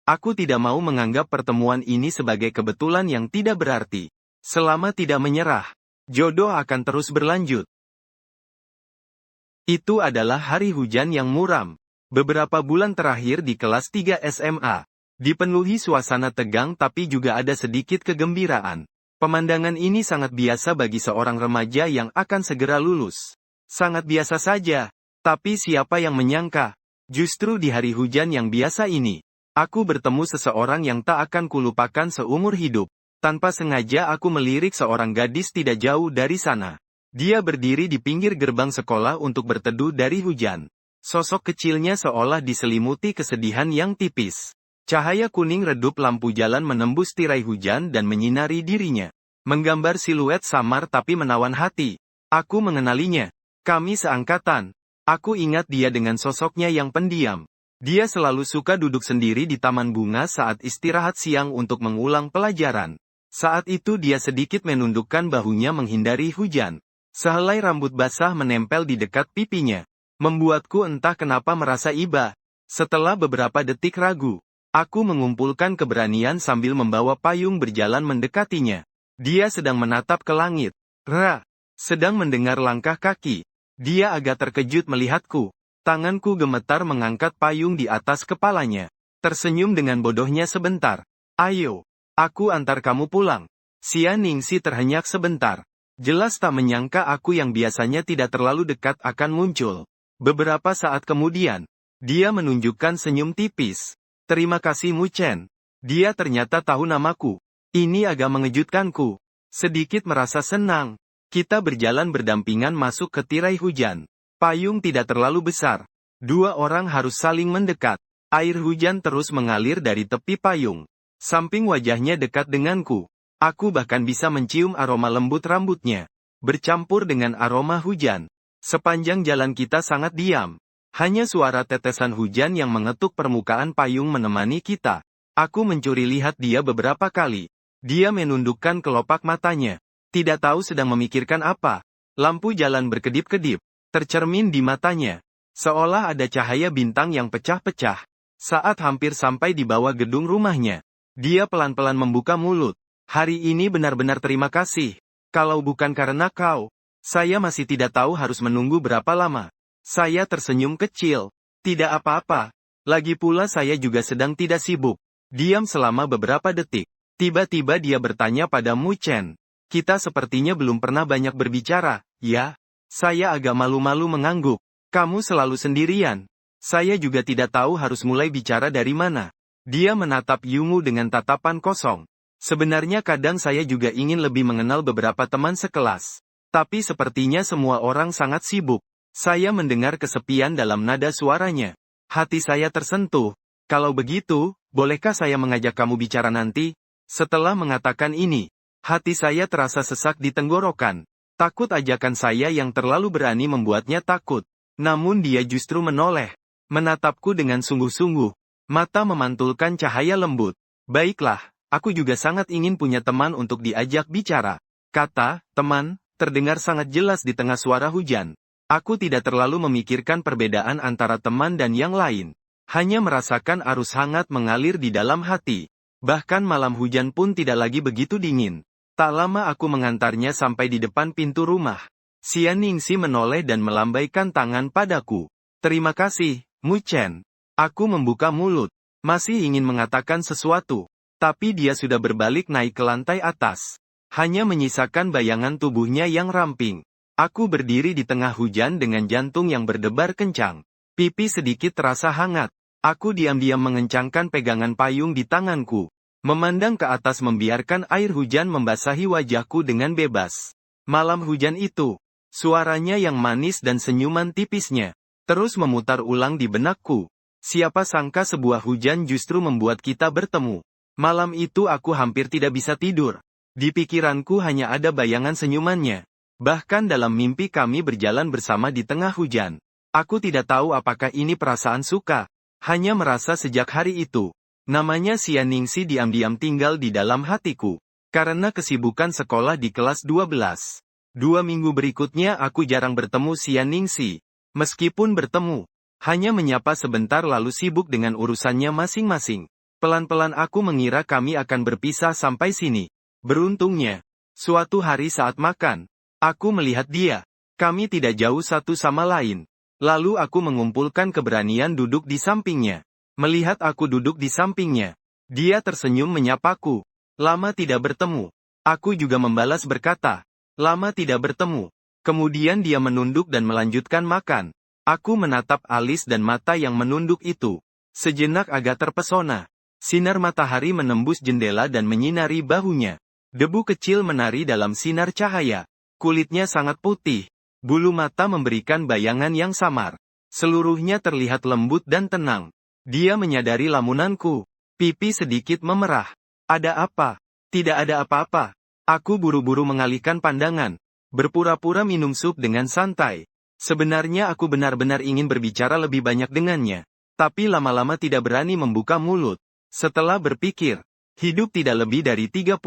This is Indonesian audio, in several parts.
Aku tidak mau menganggap pertemuan ini sebagai kebetulan yang tidak berarti. Selama tidak menyerah, jodoh akan terus berlanjut. Itu adalah hari hujan yang muram. Beberapa bulan terakhir di kelas 3 SMA. Dipenuhi suasana tegang tapi juga ada sedikit kegembiraan. Pemandangan ini sangat biasa bagi seorang remaja yang akan segera lulus. Sangat biasa saja. Tapi siapa yang menyangka? Justru di hari hujan yang biasa ini, aku bertemu seseorang yang tak akan kulupakan seumur hidup. Tanpa sengaja aku melirik seorang gadis tidak jauh dari sana. Dia berdiri di pinggir gerbang sekolah untuk berteduh dari hujan. Sosok kecilnya seolah diselimuti kesedihan yang tipis. Cahaya kuning redup lampu jalan menembus tirai hujan dan menyinari dirinya. Menggambar siluet samar tapi menawan hati. Aku mengenalinya. Kami seangkatan. Aku ingat dia dengan sosoknya yang pendiam. Dia selalu suka duduk sendiri di taman bunga saat istirahat siang untuk mengulang pelajaran. Saat itu dia sedikit menundukkan bahunya menghindari hujan. Sehelai rambut basah menempel di dekat pipinya. Membuatku entah kenapa merasa iba. Setelah beberapa detik ragu, aku mengumpulkan keberanian sambil membawa payung berjalan mendekatinya. Dia sedang menatap ke langit. Sedang mendengar langkah kaki. Dia agak terkejut melihatku. Tanganku gemetar mengangkat payung di atas kepalanya. Tersenyum dengan bodohnya sebentar. Ayo, aku antar kamu pulang. Xia Ningxi terhenyak sebentar. Jelas tak menyangka aku yang biasanya tidak terlalu dekat akan muncul. Beberapa saat kemudian, dia menunjukkan senyum tipis. Terima kasih Mu Chen. Dia ternyata tahu namaku. Ini agak mengejutkanku. Sedikit merasa senang. Kita berjalan berdampingan masuk ke tirai hujan. Payung tidak terlalu besar. Dua orang harus saling mendekat. Air hujan terus mengalir dari tepi payung. Samping wajahnya dekat denganku. Aku bahkan bisa mencium aroma lembut rambutnya. Bercampur dengan aroma hujan. Sepanjang jalan kita sangat diam. Hanya suara tetesan hujan yang mengetuk permukaan payung menemani kita. Aku mencuri lihat dia beberapa kali. Dia menundukkan kelopak matanya. Tidak tahu sedang memikirkan apa. Lampu jalan berkedip-kedip. Tercermin di matanya. Seolah ada cahaya bintang yang pecah-pecah. Saat hampir sampai di bawah gedung rumahnya, dia pelan-pelan membuka mulut. Hari ini benar-benar terima kasih. Kalau bukan karena kau, saya masih tidak tahu harus menunggu berapa lama. Saya tersenyum kecil. Tidak apa-apa. Lagi pula saya juga sedang tidak sibuk. Diam selama beberapa detik. Tiba-tiba dia bertanya pada Mu Chen. Kita sepertinya belum pernah banyak berbicara, ya? Saya agak malu-malu mengangguk. Kamu selalu sendirian. Saya juga tidak tahu harus mulai bicara dari mana. Dia menatap Yungu dengan tatapan kosong. Sebenarnya kadang saya juga ingin lebih mengenal beberapa teman sekelas. Tapi sepertinya semua orang sangat sibuk. Saya mendengar kesepian dalam nada suaranya. Hati saya tersentuh. Kalau begitu, bolehkah saya mengajak kamu bicara nanti? Setelah mengatakan ini, hati saya terasa sesak di tenggorokan. Takut ajakan saya yang terlalu berani membuatnya takut. Namun dia justru menoleh. Menatapku dengan sungguh-sungguh. Mata memantulkan cahaya lembut. Baiklah, aku juga sangat ingin punya teman untuk diajak bicara. Kata, teman, terdengar sangat jelas di tengah suara hujan. Aku tidak terlalu memikirkan perbedaan antara teman dan yang lain. Hanya merasakan arus hangat mengalir di dalam hati. Bahkan malam hujan pun tidak lagi begitu dingin. Tak lama aku mengantarnya sampai di depan pintu rumah. Xia Ningxi menoleh dan melambaikan tangan padaku. Terima kasih, Mu Chen. Aku membuka mulut. Masih ingin mengatakan sesuatu. Tapi dia sudah berbalik naik ke lantai atas. Hanya menyisakan bayangan tubuhnya yang ramping. Aku berdiri di tengah hujan dengan jantung yang berdebar kencang. Pipi sedikit terasa hangat. Aku diam-diam mengencangkan pegangan payung di tanganku. Memandang ke atas membiarkan air hujan membasahi wajahku dengan bebas. Malam hujan itu, suaranya yang manis dan senyuman tipisnya, terus memutar ulang di benakku. Siapa sangka sebuah hujan justru membuat kita bertemu. Malam itu aku hampir tidak bisa tidur. Di pikiranku hanya ada bayangan senyumannya. Bahkan dalam mimpi kami berjalan bersama di tengah hujan. Aku tidak tahu apakah ini perasaan suka. Hanya merasa sejak hari itu, namanya Xia Ningxi diam-diam tinggal di dalam hatiku. Karena kesibukan sekolah di kelas 12. 2 minggu berikutnya aku jarang bertemu Xia Ningxi. Meskipun bertemu, hanya menyapa sebentar lalu sibuk dengan urusannya masing-masing. Pelan-pelan aku mengira kami akan berpisah sampai sini. Beruntungnya, suatu hari saat makan, aku melihat dia. Kami tidak jauh satu sama lain. Lalu aku mengumpulkan keberanian duduk di sampingnya. Melihat aku duduk di sampingnya, dia tersenyum menyapaku. Lama tidak bertemu. Aku juga membalas berkata, lama tidak bertemu. Kemudian dia menunduk dan melanjutkan makan. Aku menatap alis dan mata yang menunduk itu. Sejenak agak terpesona. Sinar matahari menembus jendela dan menyinari bahunya. Debu kecil menari dalam sinar cahaya. Kulitnya sangat putih. Bulu mata memberikan bayangan yang samar. Seluruhnya terlihat lembut dan tenang. Dia menyadari lamunanku. Pipi sedikit memerah. Ada apa? Tidak ada apa-apa. Aku buru-buru mengalihkan pandangan. Berpura-pura minum sup dengan santai. Sebenarnya aku benar-benar ingin berbicara lebih banyak dengannya. Tapi lama-lama tidak berani membuka mulut. Setelah berpikir, hidup tidak lebih dari 30.000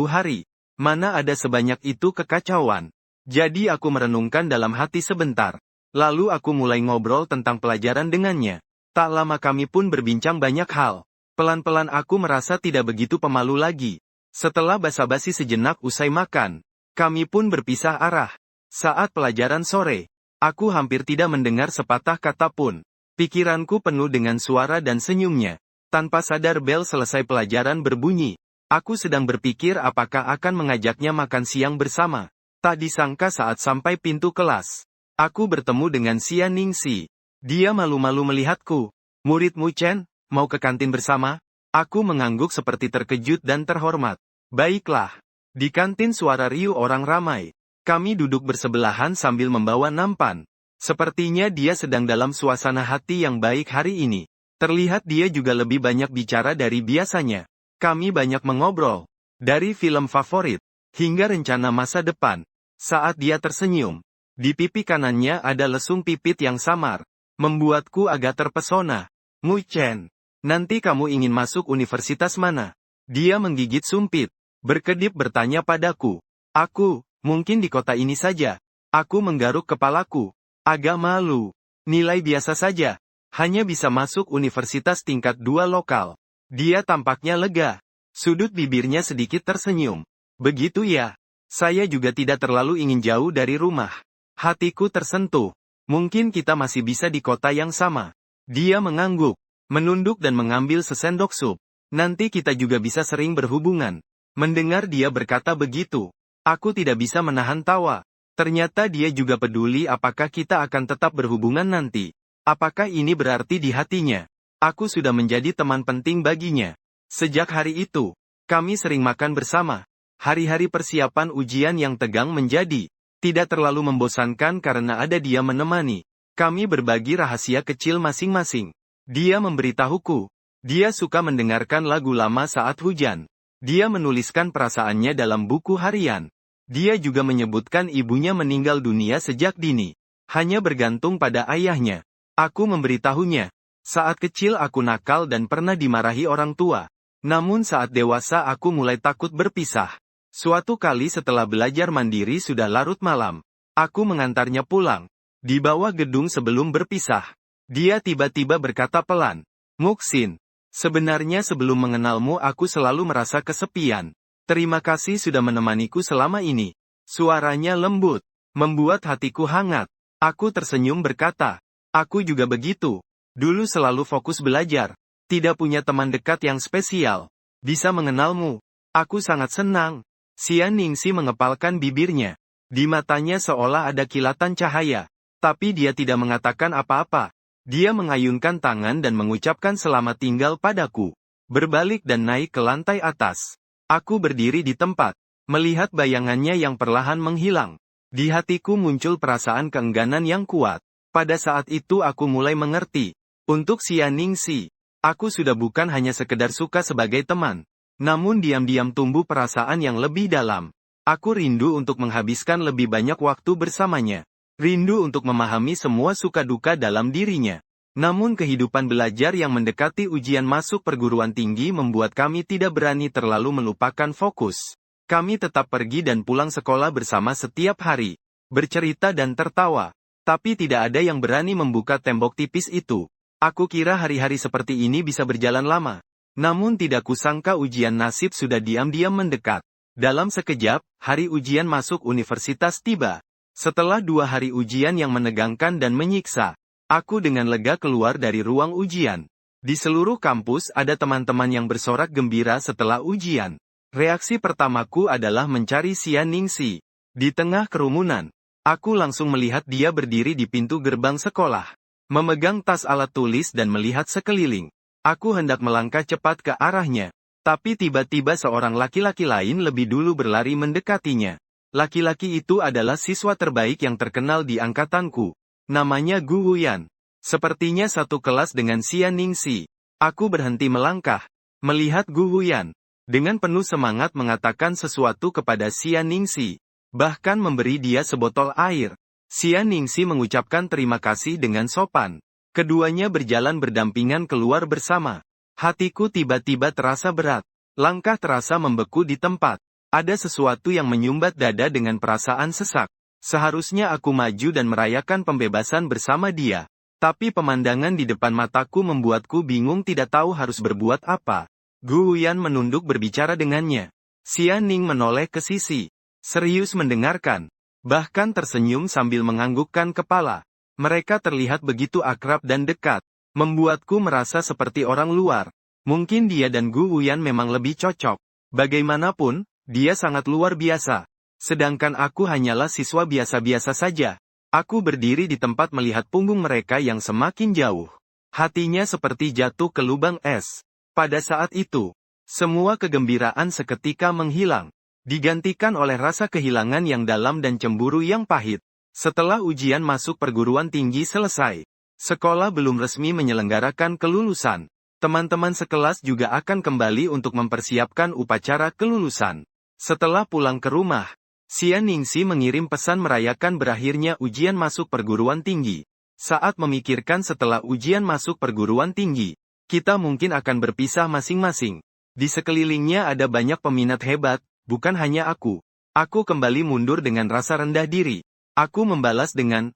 hari. Mana ada sebanyak itu kekacauan. Jadi aku merenungkan dalam hati sebentar. Lalu aku mulai ngobrol tentang pelajaran dengannya. Tak lama kami pun berbincang banyak hal. Pelan-pelan aku merasa tidak begitu pemalu lagi. Setelah basa-basi sejenak usai makan, kami pun berpisah arah. Saat pelajaran sore, aku hampir tidak mendengar sepatah kata pun. Pikiranku penuh dengan suara dan senyumnya. Tanpa sadar bel selesai pelajaran berbunyi. Aku sedang berpikir apakah akan mengajaknya makan siang bersama. Tak disangka saat sampai pintu kelas, aku bertemu dengan Xia Ningxi. Dia malu-malu melihatku. Muridmu Chen, mau ke kantin bersama? Aku mengangguk seperti terkejut dan terhormat. Baiklah. Di kantin suara riuh orang ramai. Kami duduk bersebelahan sambil membawa nampan. Sepertinya dia sedang dalam suasana hati yang baik hari ini. Terlihat dia juga lebih banyak bicara dari biasanya. Kami banyak mengobrol. Dari film favorit, hingga rencana masa depan. Saat dia tersenyum, di pipi kanannya ada lesung pipit yang samar. Membuatku agak terpesona. Mu Chen, nanti kamu ingin masuk universitas mana? Dia menggigit sumpit. Berkedip bertanya padaku. Aku, mungkin di kota ini saja. Aku menggaruk kepalaku. Agak malu. Nilai biasa saja. Hanya bisa masuk universitas tingkat 2 lokal. Dia tampaknya lega. Sudut bibirnya sedikit tersenyum. Begitu ya. Saya juga tidak terlalu ingin jauh dari rumah. Hatiku tersentuh. Mungkin kita masih bisa di kota yang sama. Dia mengangguk. Menunduk dan mengambil sesendok sup. Nanti kita juga bisa sering berhubungan. Mendengar dia berkata begitu, aku tidak bisa menahan tawa. Ternyata dia juga peduli apakah kita akan tetap berhubungan nanti. Apakah ini berarti di hatinya? Aku sudah menjadi teman penting baginya. Sejak hari itu, kami sering makan bersama. Hari-hari persiapan ujian yang tegang menjadi tidak terlalu membosankan karena ada dia menemani. Kami berbagi rahasia kecil masing-masing. Dia memberitahuku. Dia suka mendengarkan lagu lama saat hujan. Dia menuliskan perasaannya dalam buku harian. Dia juga menyebutkan ibunya meninggal dunia sejak dini. Hanya bergantung pada ayahnya. Aku memberitahunya. Saat kecil aku nakal dan pernah dimarahi orang tua. Namun saat dewasa aku mulai takut berpisah. Suatu kali setelah belajar mandiri sudah larut malam. Aku mengantarnya pulang. Di bawah gedung sebelum berpisah. Dia tiba-tiba berkata pelan. Muxin, sebenarnya sebelum mengenalmu aku selalu merasa kesepian. Terima kasih sudah menemaniku selama ini. Suaranya lembut. Membuat hatiku hangat. Aku tersenyum berkata. Aku juga begitu. Dulu selalu fokus belajar. Tidak punya teman dekat yang spesial. Bisa mengenalmu. Aku sangat senang. Xia Ningxi mengepalkan bibirnya. Di matanya seolah ada kilatan cahaya. Tapi dia tidak mengatakan apa-apa. Dia mengayunkan tangan dan mengucapkan selamat tinggal padaku. Berbalik dan naik ke lantai atas. Aku berdiri di tempat. Melihat bayangannya yang perlahan menghilang. Di hatiku muncul perasaan keengganan yang kuat. Pada saat itu aku mulai mengerti. Untuk Xia Ningxi, aku sudah bukan hanya sekedar suka sebagai teman. Namun diam-diam tumbuh perasaan yang lebih dalam. Aku rindu untuk menghabiskan lebih banyak waktu bersamanya. Rindu untuk memahami semua suka duka dalam dirinya. Namun kehidupan belajar yang mendekati ujian masuk perguruan tinggi membuat kami tidak berani terlalu melupakan fokus. Kami tetap pergi dan pulang sekolah bersama setiap hari. Bercerita dan tertawa. Tapi tidak ada yang berani membuka tembok tipis itu. Aku kira hari-hari seperti ini bisa berjalan lama. Namun tidak kusangka ujian nasib sudah diam-diam mendekat. Dalam sekejap, hari ujian masuk universitas tiba. Setelah 2 hari ujian yang menegangkan dan menyiksa, aku dengan lega keluar dari ruang ujian. Di seluruh kampus ada teman-teman yang bersorak gembira setelah ujian. Reaksi pertamaku adalah mencari Xian Ningxi. Di tengah kerumunan, aku langsung melihat dia berdiri di pintu gerbang sekolah. Memegang tas alat tulis dan melihat sekeliling. Aku hendak melangkah cepat ke arahnya. Tapi tiba-tiba seorang laki-laki lain lebih dulu berlari mendekatinya. Laki-laki itu adalah siswa terbaik yang terkenal di angkatanku. Namanya Gu Huyan. Sepertinya satu kelas dengan Xian Ningxi. Aku berhenti melangkah. Melihat Gu Huyan. Dengan penuh semangat mengatakan sesuatu kepada Xian Ningxi. Bahkan memberi dia sebotol air. Xian Ningxi mengucapkan terima kasih dengan sopan. Keduanya berjalan berdampingan keluar bersama. Hatiku tiba-tiba terasa berat. Langkah terasa membeku di tempat. Ada sesuatu yang menyumbat dada dengan perasaan sesak. Seharusnya aku maju dan merayakan pembebasan bersama dia. Tapi pemandangan di depan mataku membuatku bingung tidak tahu harus berbuat apa. Gu Huyan menunduk berbicara dengannya. Xian Ning menoleh ke sisi. Serius mendengarkan. Bahkan tersenyum sambil menganggukkan kepala. Mereka terlihat begitu akrab dan dekat. Membuatku merasa seperti orang luar. Mungkin dia dan Gu Huyan memang lebih cocok. Bagaimanapun, dia sangat luar biasa. Sedangkan aku hanyalah siswa biasa-biasa saja. Aku berdiri di tempat melihat punggung mereka yang semakin jauh. Hatinya seperti jatuh ke lubang es. Pada saat itu, semua kegembiraan seketika menghilang. Digantikan oleh rasa kehilangan yang dalam dan cemburu yang pahit. Setelah ujian masuk perguruan tinggi selesai. Sekolah belum resmi menyelenggarakan kelulusan. Teman-teman sekelas juga akan kembali untuk mempersiapkan upacara kelulusan. Setelah pulang ke rumah, Xian Ningxi mengirim pesan merayakan berakhirnya ujian masuk perguruan tinggi. Saat memikirkan setelah ujian masuk perguruan tinggi, kita mungkin akan berpisah masing-masing. Di sekelilingnya ada banyak peminat hebat, bukan hanya aku. Aku kembali mundur dengan rasa rendah diri. Aku membalas dengan,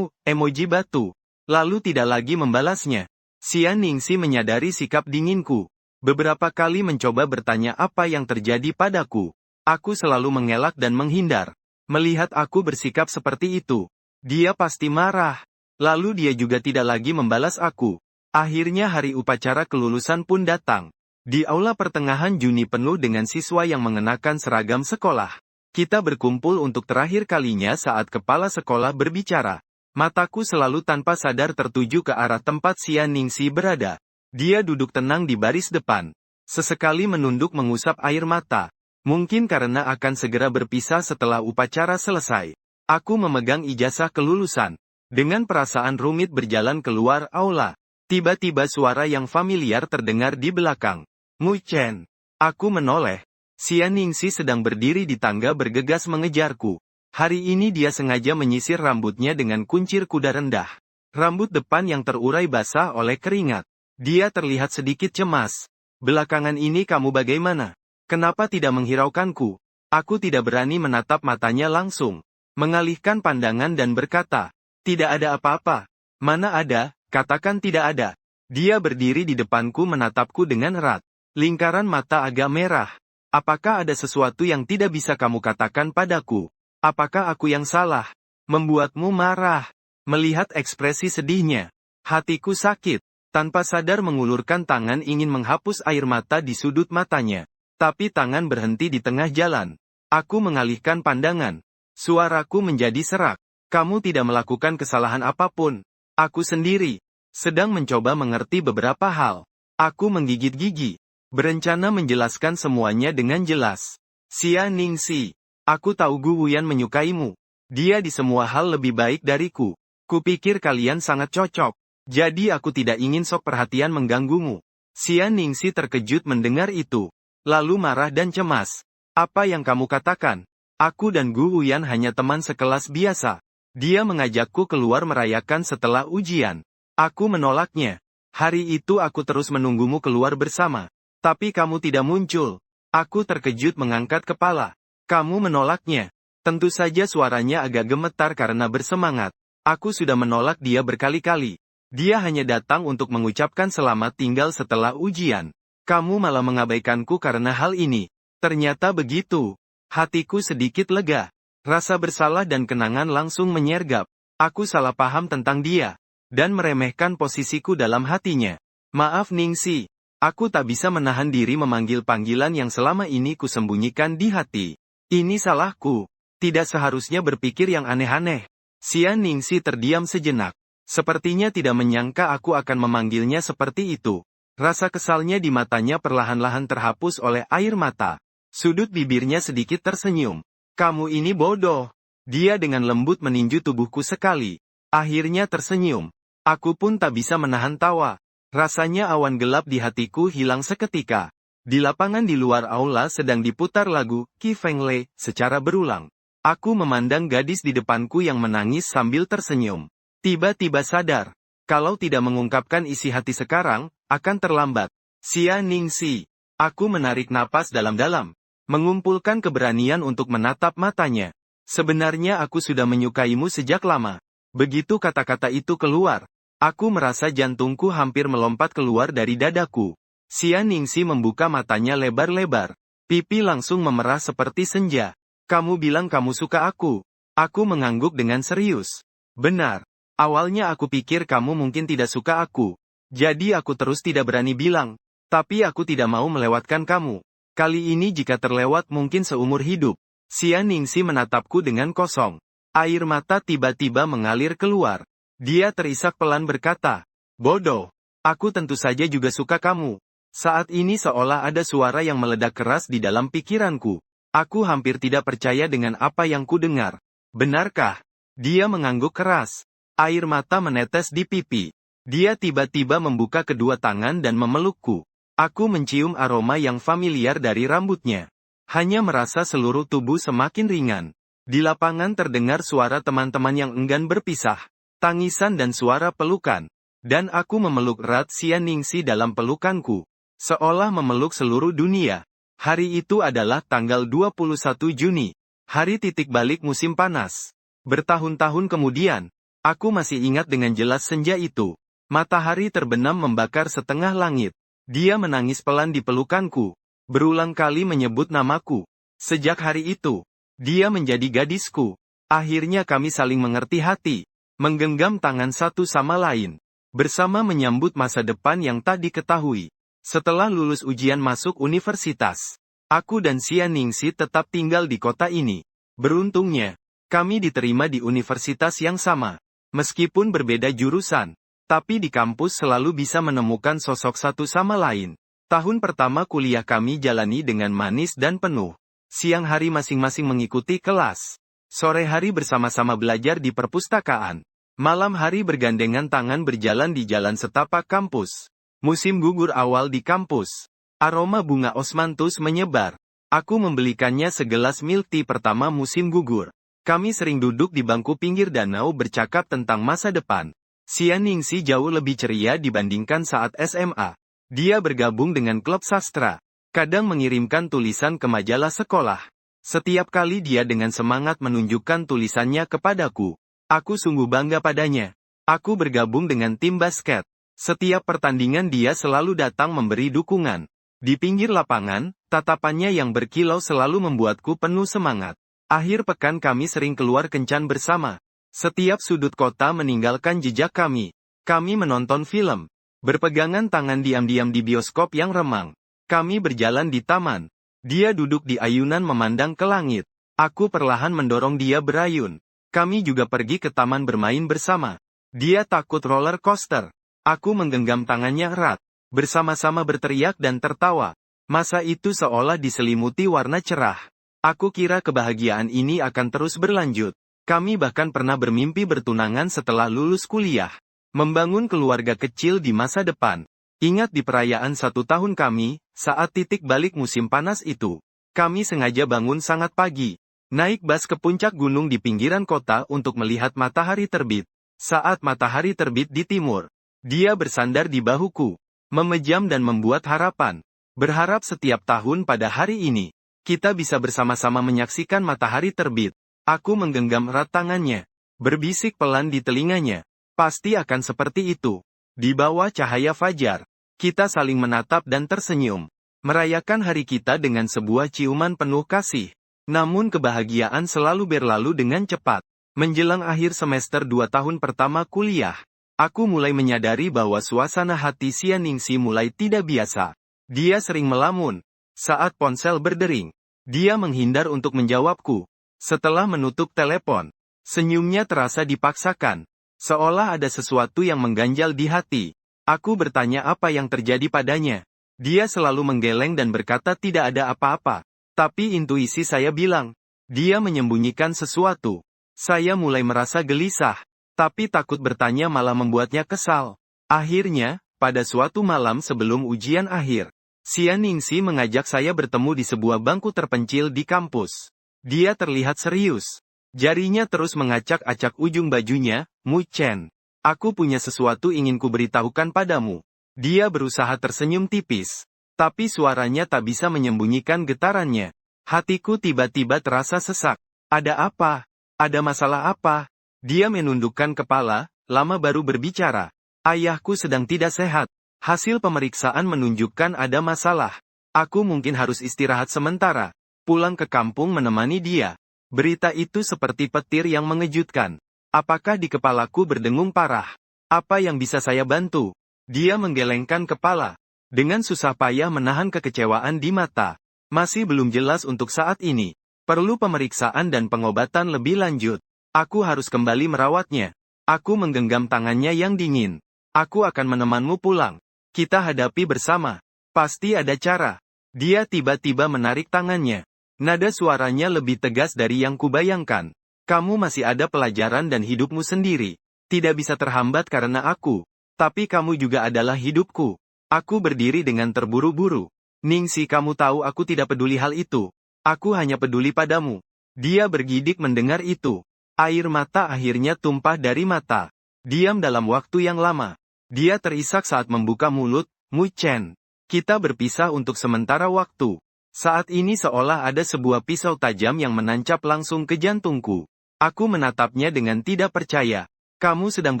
emoji batu. Lalu tidak lagi membalasnya. Xian Ningxi menyadari sikap dinginku. Beberapa kali mencoba bertanya apa yang terjadi padaku. Aku selalu mengelak dan menghindar. Melihat aku bersikap seperti itu, dia pasti marah. Lalu dia juga tidak lagi membalas aku. Akhirnya hari upacara kelulusan pun datang. Di aula pertengahan Juni penuh dengan siswa yang mengenakan seragam sekolah. Kita berkumpul untuk terakhir kalinya saat kepala sekolah berbicara. Mataku selalu tanpa sadar tertuju ke arah tempat Xian Ningxi berada. Dia duduk tenang di baris depan. Sesekali menunduk mengusap air mata. Mungkin karena akan segera berpisah setelah upacara selesai. Aku memegang ijazah kelulusan. Dengan perasaan rumit berjalan keluar aula. Tiba-tiba suara yang familiar terdengar di belakang. Mu Chen. Aku menoleh. Xian Ningxi sedang berdiri di tangga bergegas mengejarku. Hari ini dia sengaja menyisir rambutnya dengan kuncir kuda rendah. Rambut depan yang terurai basah oleh keringat. Dia terlihat sedikit cemas. Belakangan ini kamu bagaimana? Kenapa tidak menghiraukanku? Aku tidak berani menatap matanya langsung. Mengalihkan pandangan dan berkata, tidak ada apa-apa. Mana ada, katakan tidak ada. Dia berdiri di depanku menatapku dengan erat. Lingkaran mata agak merah. Apakah ada sesuatu yang tidak bisa kamu katakan padaku? Apakah aku yang salah? Membuatmu marah. Melihat ekspresi sedihnya. Hatiku sakit. Tanpa sadar mengulurkan tangan ingin menghapus air mata di sudut matanya. Tapi tangan berhenti di tengah jalan. Aku mengalihkan pandangan. Suaraku menjadi serak. Kamu tidak melakukan kesalahan apapun. Aku sendiri. Sedang mencoba mengerti beberapa hal. Aku menggigit gigi. Berencana menjelaskan semuanya dengan jelas. Xian Ningxi. Aku tahu Gu Huyan menyukaimu. Dia di semua hal lebih baik dariku. Kupikir kalian sangat cocok. Jadi aku tidak ingin sok perhatian mengganggumu. Xian Ningxi terkejut mendengar itu. Lalu marah dan cemas. Apa yang kamu katakan? Aku dan Gu Huyan hanya teman sekelas biasa. Dia mengajakku keluar merayakan setelah ujian. Aku menolaknya. Hari itu aku terus menunggumu keluar bersama. Tapi kamu tidak muncul. Aku terkejut mengangkat kepala. Kamu menolaknya. Tentu saja suaranya agak gemetar karena bersemangat. Aku sudah menolak dia berkali-kali. Dia hanya datang untuk mengucapkan selamat tinggal setelah ujian. Kamu malah mengabaikanku karena hal ini. Ternyata begitu. Hatiku sedikit lega. Rasa bersalah dan kenangan langsung menyergap. Aku salah paham tentang dia. Dan meremehkan posisiku dalam hatinya. Maaf Ningsi. Aku tak bisa menahan diri memanggil panggilan yang selama ini kusembunyikan di hati. Ini salahku. Tidak seharusnya berpikir yang aneh-aneh. Xian Ningsi terdiam sejenak. Sepertinya tidak menyangka aku akan memanggilnya seperti itu. Rasa kesalnya di matanya perlahan-lahan terhapus oleh air mata. Sudut bibirnya sedikit tersenyum. Kamu ini bodoh. Dia dengan lembut meninju tubuhku sekali. Akhirnya tersenyum. Aku pun tak bisa menahan tawa. Rasanya awan gelap di hatiku hilang seketika. Di lapangan di luar aula sedang diputar lagu Qi Feng Lei secara berulang. Aku memandang gadis di depanku yang menangis sambil tersenyum. Tiba-tiba sadar. Kalau tidak mengungkapkan isi hati sekarang, akan terlambat. Xia Ningsi. Aku menarik napas dalam-dalam. Mengumpulkan keberanian untuk menatap matanya. Sebenarnya aku sudah menyukaimu sejak lama. Begitu kata-kata itu keluar. Aku merasa jantungku hampir melompat keluar dari dadaku. Xia Ningsi membuka matanya lebar-lebar. Pipi langsung memerah seperti senja. Kamu bilang kamu suka aku. Aku mengangguk dengan serius. Benar. Awalnya aku pikir kamu mungkin tidak suka aku. Jadi aku terus tidak berani bilang. Tapi aku tidak mau melewatkan kamu. Kali ini jika terlewat mungkin seumur hidup. Xia Ningsi menatapku dengan kosong. Air mata tiba-tiba mengalir keluar. Dia terisak pelan berkata, bodoh. Aku tentu saja juga suka kamu. Saat ini seolah ada suara yang meledak keras di dalam pikiranku. Aku hampir tidak percaya dengan apa yang ku dengar. Benarkah? Dia mengangguk keras. Air mata menetes di pipi. Dia tiba-tiba membuka kedua tangan dan memelukku. Aku mencium aroma yang familiar dari rambutnya. Hanya merasa seluruh tubuh semakin ringan. Di lapangan terdengar suara teman-teman yang enggan berpisah. Tangisan dan suara pelukan. Dan aku memeluk erat Xia Ningsi dalam pelukanku. Seolah memeluk seluruh dunia. Hari itu adalah tanggal 21 Juni. Hari titik balik musim panas. Bertahun-tahun kemudian, aku masih ingat dengan jelas senja itu. Matahari terbenam membakar setengah langit. Dia menangis pelan di pelukanku. Berulang kali menyebut namaku. Sejak hari itu, dia menjadi gadisku. Akhirnya kami saling mengerti hati. Menggenggam tangan satu sama lain. Bersama menyambut masa depan yang tak diketahui. Setelah lulus ujian masuk universitas, aku dan Xia Ningsi tetap tinggal di kota ini. Beruntungnya, kami diterima di universitas yang sama. Meskipun berbeda jurusan, tapi di kampus selalu bisa menemukan sosok satu sama lain. Tahun pertama kuliah kami jalani dengan manis dan penuh. Siang hari masing-masing mengikuti kelas. Sore hari bersama-sama belajar di perpustakaan. Malam hari bergandengan tangan berjalan di jalan setapak kampus. Musim gugur awal di kampus. Aroma bunga osmanthus menyebar. Aku membelikannya segelas milk tea pertama musim gugur. Kami sering duduk di bangku pinggir danau bercakap tentang masa depan. Xia Ningsi jauh lebih ceria dibandingkan saat SMA. Dia bergabung dengan klub sastra. Kadang mengirimkan tulisan ke majalah sekolah. Setiap kali dia dengan semangat menunjukkan tulisannya kepadaku. Aku sungguh bangga padanya. Aku bergabung dengan tim basket. Setiap pertandingan dia selalu datang memberi dukungan. Di pinggir lapangan, tatapannya yang berkilau selalu membuatku penuh semangat. Akhir pekan kami sering keluar kencan bersama. Setiap sudut kota meninggalkan jejak kami. Kami menonton film. Berpegangan tangan diam-diam di bioskop yang remang. Kami berjalan di taman. Dia duduk di ayunan memandang ke langit. Aku perlahan mendorong dia berayun. Kami juga pergi ke taman bermain bersama. Dia takut roller coaster. Aku menggenggam tangannya erat. Bersama-sama berteriak dan tertawa. Masa itu seolah diselimuti warna cerah. Aku kira kebahagiaan ini akan terus berlanjut. Kami bahkan pernah bermimpi bertunangan setelah lulus kuliah. Membangun keluarga kecil di masa depan. Ingat di perayaan 1 tahun kami, saat titik balik musim panas itu. Kami sengaja bangun sangat pagi. Naik bus ke puncak gunung di pinggiran kota untuk melihat matahari terbit. Saat matahari terbit di timur. Dia bersandar di bahuku, memejam dan membuat harapan. Berharap setiap tahun pada hari ini, kita bisa bersama-sama menyaksikan matahari terbit. Aku menggenggam erat tangannya, berbisik pelan di telinganya. Pasti akan seperti itu. Di bawah cahaya fajar, Kita saling menatap dan tersenyum. Merayakan hari kita dengan sebuah ciuman penuh kasih. Namun kebahagiaan selalu berlalu dengan cepat. Menjelang akhir semester 2 tahun pertama kuliah, aku mulai menyadari bahwa suasana hati Xia Ningxi mulai tidak biasa. Dia sering melamun. Saat ponsel berdering, dia menghindar untuk menjawabku. Setelah menutup telepon, senyumnya terasa dipaksakan. Seolah ada sesuatu yang mengganjal di hati. Aku bertanya apa yang terjadi padanya. Dia selalu menggeleng dan berkata tidak ada apa-apa. Tapi intuisi saya bilang, dia menyembunyikan sesuatu. Saya mulai merasa gelisah. Tapi takut bertanya malah membuatnya kesal. Akhirnya, pada suatu malam sebelum ujian akhir, Xia Ningxi mengajak saya bertemu di sebuah bangku terpencil di kampus. Dia terlihat serius. Jarinya terus mengacak-acak ujung bajunya. Mu Chen, aku punya sesuatu ingin kuberitahukan padamu. Dia berusaha tersenyum tipis. Tapi suaranya tak bisa menyembunyikan getarannya. Hatiku tiba-tiba terasa sesak. Ada apa? Ada masalah apa? Dia menundukkan kepala, lama baru berbicara. Ayahku sedang tidak sehat. Hasil pemeriksaan menunjukkan ada masalah. Aku mungkin harus istirahat sementara. Pulang ke kampung menemani dia. Berita itu seperti petir yang mengejutkan. Apakah di kepalaku berdengung parah? Apa yang bisa saya bantu? Dia menggelengkan kepala. Dengan susah payah menahan kekecewaan di mata. Masih belum jelas untuk saat ini. Perlu pemeriksaan dan pengobatan lebih lanjut. Aku harus kembali merawatnya. Aku menggenggam tangannya yang dingin. Aku akan menemanmu pulang. Kita hadapi bersama. Pasti ada cara. Dia tiba-tiba menarik tangannya. Nada suaranya lebih tegas dari yang kubayangkan. Kamu masih ada pelajaran dan hidupmu sendiri. Tidak bisa terhambat karena aku. Tapi kamu juga adalah hidupku. Aku berdiri dengan terburu-buru. Ningxi, kamu tahu aku tidak peduli hal itu. Aku hanya peduli padamu. Dia bergidik mendengar itu. Air mata akhirnya tumpah dari mata. Diam dalam waktu yang lama. Dia terisak saat membuka mulut. Mu Chen, kita berpisah untuk sementara waktu. Saat ini seolah ada sebuah pisau tajam yang menancap langsung ke jantungku. Aku menatapnya dengan tidak percaya. Kamu sedang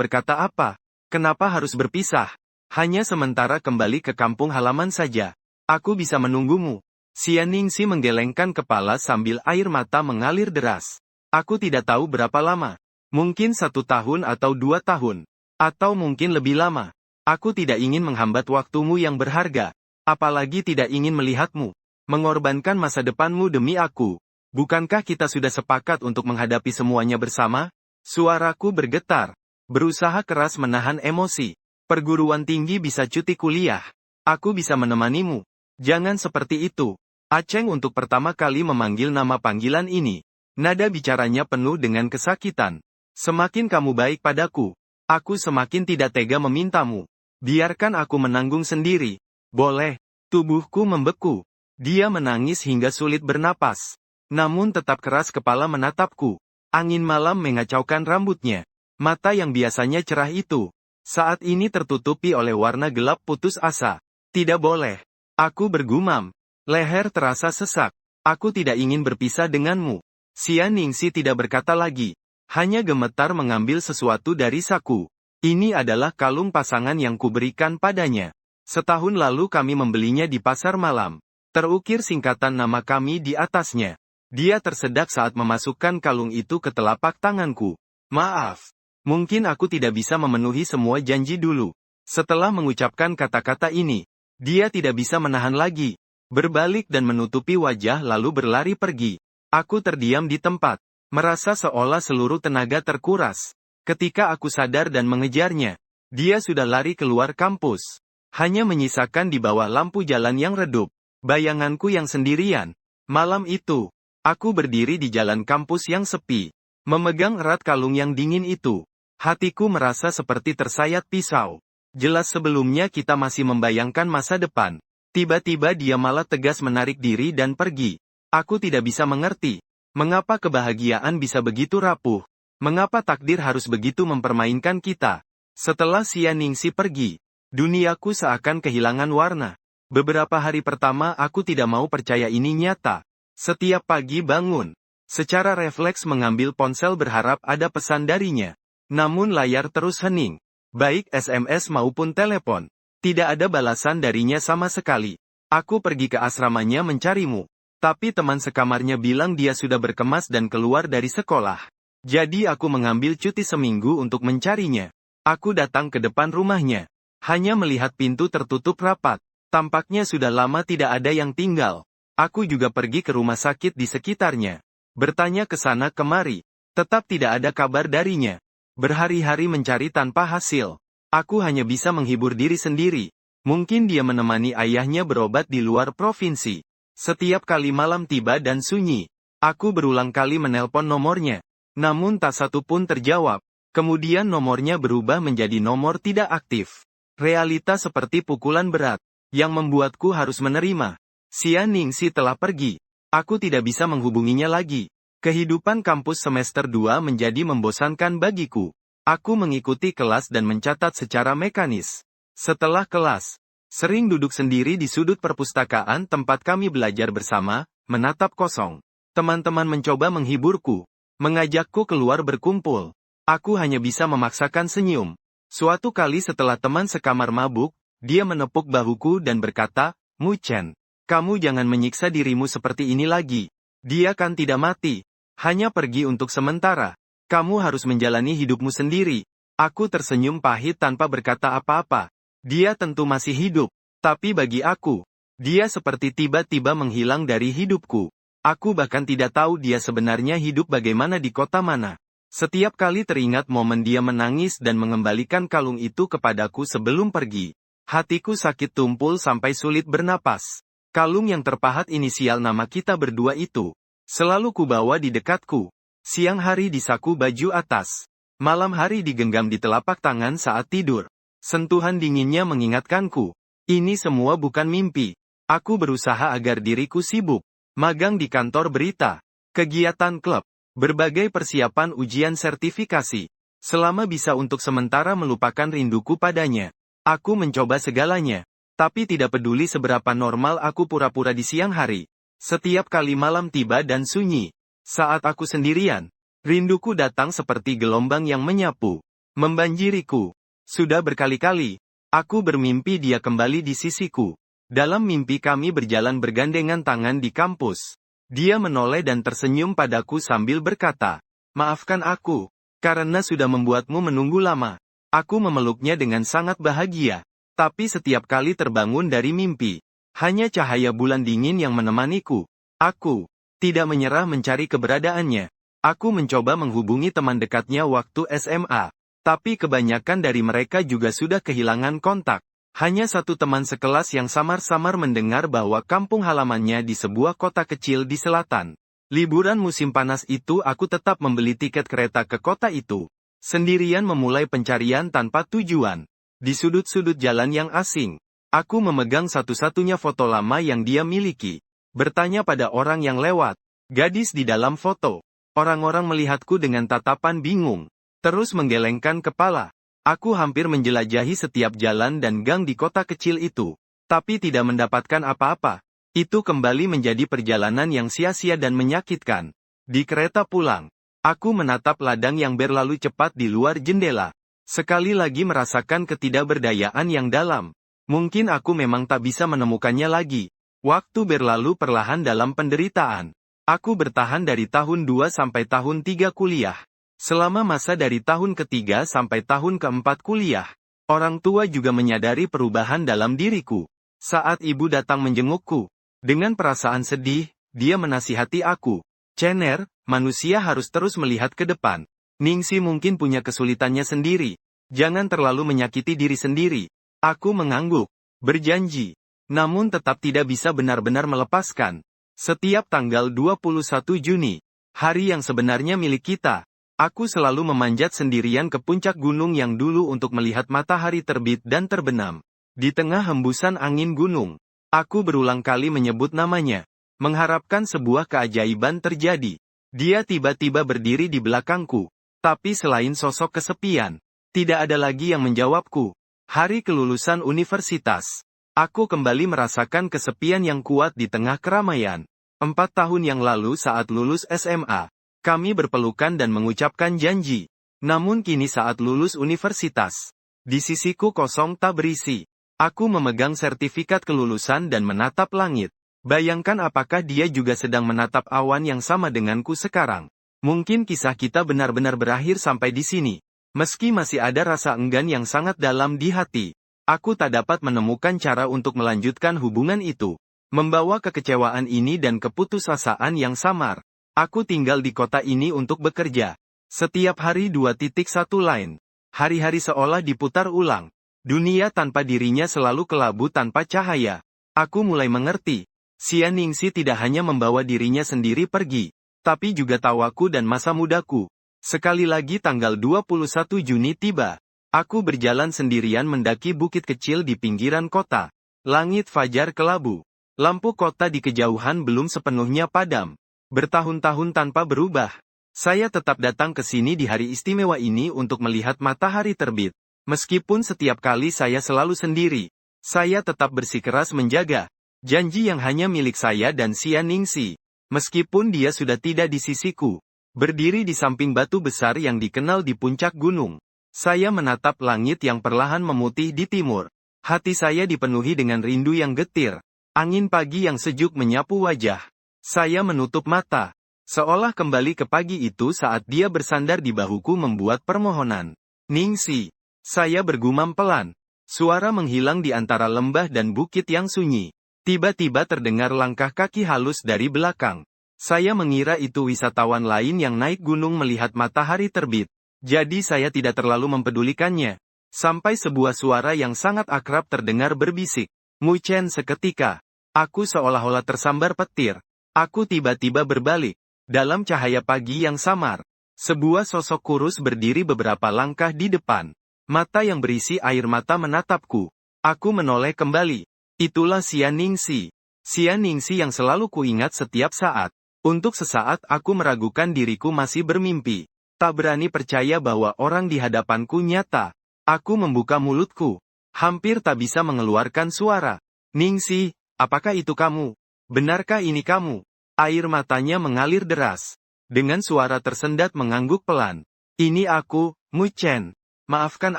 berkata apa? Kenapa harus berpisah? Hanya sementara kembali ke kampung halaman saja. Aku bisa menunggumu. Xia Ningxi menggelengkan kepala sambil air mata mengalir deras. Aku tidak tahu berapa lama. Mungkin 1 tahun atau 2 tahun. Atau mungkin lebih lama. Aku tidak ingin menghambat waktumu yang berharga. Apalagi tidak ingin melihatmu mengorbankan masa depanmu demi aku. Bukankah kita sudah sepakat untuk menghadapi semuanya bersama? Suaraku bergetar. Berusaha keras menahan emosi. Perguruan tinggi bisa cuti kuliah. Aku bisa menemanimu. Jangan seperti itu. Aceng untuk pertama kali memanggil nama panggilan ini. Nada bicaranya penuh dengan kesakitan. Semakin kamu baik padaku, aku semakin tidak tega memintamu. Biarkan aku menanggung sendiri. Boleh. Tubuhku membeku. Dia menangis hingga sulit bernapas. Namun tetap keras kepala menatapku. Angin malam mengacaukan rambutnya. Mata yang biasanya cerah itu, saat ini tertutupi oleh warna gelap putus asa. Tidak boleh. Aku bergumam. Leher terasa sesak. Aku tidak ingin berpisah denganmu. Xia Ningxi tidak berkata lagi. Hanya gemetar mengambil sesuatu dari saku. Ini adalah kalung pasangan yang kuberikan padanya. Setahun lalu kami membelinya di pasar malam. Terukir singkatan nama kami di atasnya. Dia tersedak saat memasukkan kalung itu ke telapak tanganku. Maaf. Mungkin aku tidak bisa memenuhi semua janji dulu. Setelah mengucapkan kata-kata ini, dia tidak bisa menahan lagi. Berbalik dan menutupi wajah lalu berlari pergi. Aku terdiam di tempat. Merasa seolah seluruh tenaga terkuras. Ketika aku sadar dan mengejarnya, dia sudah lari keluar kampus. Hanya menyisakan di bawah lampu jalan yang redup. Bayanganku yang sendirian. Malam itu, aku berdiri di jalan kampus yang sepi. Memegang erat kalung yang dingin itu. Hatiku merasa seperti tersayat pisau. Jelas sebelumnya kita masih membayangkan masa depan. Tiba-tiba dia malah tegas menarik diri dan pergi. Aku tidak bisa mengerti. Mengapa kebahagiaan bisa begitu rapuh? Mengapa takdir harus begitu mempermainkan kita? Setelah Xia Ningxi pergi, duniaku seakan kehilangan warna. Beberapa hari pertama aku tidak mau percaya ini nyata. Setiap pagi bangun, secara refleks mengambil ponsel berharap ada pesan darinya. Namun layar terus hening. Baik SMS maupun telepon. Tidak ada balasan darinya sama sekali. Aku pergi ke asramanya mencarimu. Tapi teman sekamarnya bilang dia sudah berkemas dan keluar dari sekolah. Jadi aku mengambil cuti seminggu untuk mencarinya. Aku datang ke depan rumahnya. Hanya melihat pintu tertutup rapat. Tampaknya sudah lama tidak ada yang tinggal. Aku juga pergi ke rumah sakit di sekitarnya. Bertanya ke sana kemari. Tetap tidak ada kabar darinya. Berhari-hari mencari tanpa hasil. Aku hanya bisa menghibur diri sendiri. Mungkin dia menemani ayahnya berobat di luar provinsi. Setiap kali malam tiba dan sunyi, aku berulang kali menelpon nomornya. Namun tak satu pun terjawab. Kemudian nomornya berubah menjadi nomor tidak aktif. Realita seperti pukulan berat, yang membuatku harus menerima. Xia Ningxi telah pergi. Aku tidak bisa menghubunginya lagi. Kehidupan kampus semester 2 menjadi membosankan bagiku. Aku mengikuti kelas dan mencatat secara mekanis. Setelah kelas, sering duduk sendiri di sudut perpustakaan tempat kami belajar bersama, menatap kosong. Teman-teman mencoba menghiburku, mengajakku keluar berkumpul. Aku hanya bisa memaksakan senyum. Suatu kali setelah teman sekamar mabuk, dia menepuk bahuku dan berkata, "Mu Chen, kamu jangan menyiksa dirimu seperti ini lagi. Dia kan tidak mati. Hanya pergi untuk sementara. Kamu harus menjalani hidupmu sendiri." Aku tersenyum pahit tanpa berkata apa-apa. Dia tentu masih hidup. Tapi bagi aku, dia seperti tiba-tiba menghilang dari hidupku. Aku bahkan tidak tahu dia sebenarnya hidup bagaimana di kota mana. Setiap kali teringat momen dia menangis dan mengembalikan kalung itu kepadaku sebelum pergi, hatiku sakit tumpul sampai sulit bernapas. Kalung yang terpahat inisial nama kita berdua itu, selalu kubawa di dekatku. Siang hari di saku baju atas. Malam hari digenggam di telapak tangan saat tidur. Sentuhan dinginnya mengingatkanku. Ini semua bukan mimpi. Aku berusaha agar diriku sibuk. Magang di kantor berita. Kegiatan klub. Berbagai persiapan ujian sertifikasi. Selama bisa untuk sementara melupakan rinduku padanya. Aku mencoba segalanya. Tapi tidak peduli seberapa normal aku pura-pura di siang hari. Setiap kali malam tiba dan sunyi. Saat aku sendirian, rinduku datang seperti gelombang yang menyapu, membanjiriku. Sudah berkali-kali, aku bermimpi dia kembali di sisiku. Dalam mimpi kami berjalan bergandengan tangan di kampus. Dia menoleh dan tersenyum padaku sambil berkata, "Maafkan aku, karena sudah membuatmu menunggu lama." Aku memeluknya dengan sangat bahagia. Tapi setiap kali terbangun dari mimpi, hanya cahaya bulan dingin yang menemaniku. Aku tidak menyerah mencari keberadaannya. Aku mencoba menghubungi teman dekatnya waktu SMA. Tapi kebanyakan dari mereka juga sudah kehilangan kontak. Hanya satu teman sekelas yang samar-samar mendengar bahwa kampung halamannya di sebuah kota kecil di selatan. Liburan musim panas itu aku tetap membeli tiket kereta ke kota itu. Sendirian memulai pencarian tanpa tujuan. Di sudut-sudut jalan yang asing, aku memegang satu-satunya foto lama yang dia miliki. Bertanya pada orang yang lewat, gadis di dalam foto. Orang-orang melihatku dengan tatapan bingung, terus menggelengkan kepala. Aku hampir menjelajahi setiap jalan dan gang di kota kecil itu, tapi tidak mendapatkan apa-apa. Itu kembali menjadi perjalanan yang sia-sia dan menyakitkan. Di kereta pulang, aku menatap ladang yang berlalu cepat di luar jendela. Sekali lagi merasakan ketidakberdayaan yang dalam. Mungkin aku memang tak bisa menemukannya lagi. Waktu berlalu perlahan dalam penderitaan. Aku bertahan dari tahun 2 sampai tahun 3 kuliah. Selama masa dari tahun ketiga sampai tahun keempat kuliah, orang tua juga menyadari perubahan dalam diriku. Saat ibu datang menjengukku, dengan perasaan sedih, dia menasihati aku. "Cener, manusia harus terus melihat ke depan. Ningxi mungkin punya kesulitannya sendiri. Jangan terlalu menyakiti diri sendiri." Aku mengangguk, berjanji, namun tetap tidak bisa benar-benar melepaskan. Setiap tanggal 21 Juni, hari yang sebenarnya milik kita, aku selalu memanjat sendirian ke puncak gunung yang dulu untuk melihat matahari terbit dan terbenam. Di tengah hembusan angin gunung, aku berulang kali menyebut namanya, mengharapkan sebuah keajaiban terjadi. Dia tiba-tiba berdiri di belakangku, tapi selain sosok kesepian, tidak ada lagi yang menjawabku. Hari kelulusan universitas. Aku kembali merasakan kesepian yang kuat di tengah keramaian. 4 tahun yang lalu saat lulus SMA, kami berpelukan dan mengucapkan janji. Namun kini saat lulus universitas, di sisiku kosong tak berisi. Aku memegang sertifikat kelulusan dan menatap langit. Bayangkan apakah dia juga sedang menatap awan yang sama denganku sekarang. Mungkin kisah kita benar-benar berakhir sampai di sini. Meski masih ada rasa enggan yang sangat dalam di hati, aku tak dapat menemukan cara untuk melanjutkan hubungan itu. Membawa kekecewaan ini dan keputusasaan yang samar. Aku tinggal di kota ini untuk bekerja. Setiap hari 2.1 lain. Hari-hari seolah diputar ulang. Dunia tanpa dirinya selalu kelabu tanpa cahaya. Aku mulai mengerti. Xia Ningxi tidak hanya membawa dirinya sendiri pergi, tapi juga tawaku dan masa mudaku. Sekali lagi tanggal 21 Juni tiba. Aku berjalan sendirian mendaki bukit kecil di pinggiran kota. Langit fajar kelabu. Lampu kota di kejauhan belum sepenuhnya padam. Bertahun-tahun tanpa berubah. Saya tetap datang ke sini di hari istimewa ini untuk melihat matahari terbit. Meskipun setiap kali saya selalu sendiri, saya tetap bersikeras menjaga janji yang hanya milik saya dan Xia Ningxi. Meskipun dia sudah tidak di sisiku, berdiri di samping batu besar yang dikenal di puncak gunung, saya menatap langit yang perlahan memutih di timur. Hati saya dipenuhi dengan rindu yang getir. Angin pagi yang sejuk menyapu wajah. Saya menutup mata, seolah kembali ke pagi itu saat dia bersandar di bahuku membuat permohonan. Ningxi. Saya bergumam pelan. Suara menghilang di antara lembah dan bukit yang sunyi. Tiba-tiba terdengar langkah kaki halus dari belakang. Saya mengira itu wisatawan lain yang naik gunung melihat matahari terbit. Jadi saya tidak terlalu mempedulikannya. Sampai sebuah suara yang sangat akrab terdengar berbisik. Mu Chen seketika. Aku seolah-olah tersambar petir. Aku tiba-tiba berbalik. Dalam cahaya pagi yang samar, sebuah sosok kurus berdiri beberapa langkah di depan. Mata yang berisi air mata menatapku. Aku menoleh kembali. Itulah Xia Ningxi. Xia Ningxi yang selalu kuingat setiap saat. Untuk sesaat aku meragukan diriku masih bermimpi. Tak berani percaya bahwa orang di hadapanku nyata. Aku membuka mulutku. Hampir tak bisa mengeluarkan suara. Ningxi, apakah itu kamu? Benarkah ini kamu? Air matanya mengalir deras. Dengan suara tersendat mengangguk pelan. Ini aku, Mu Chen. Maafkan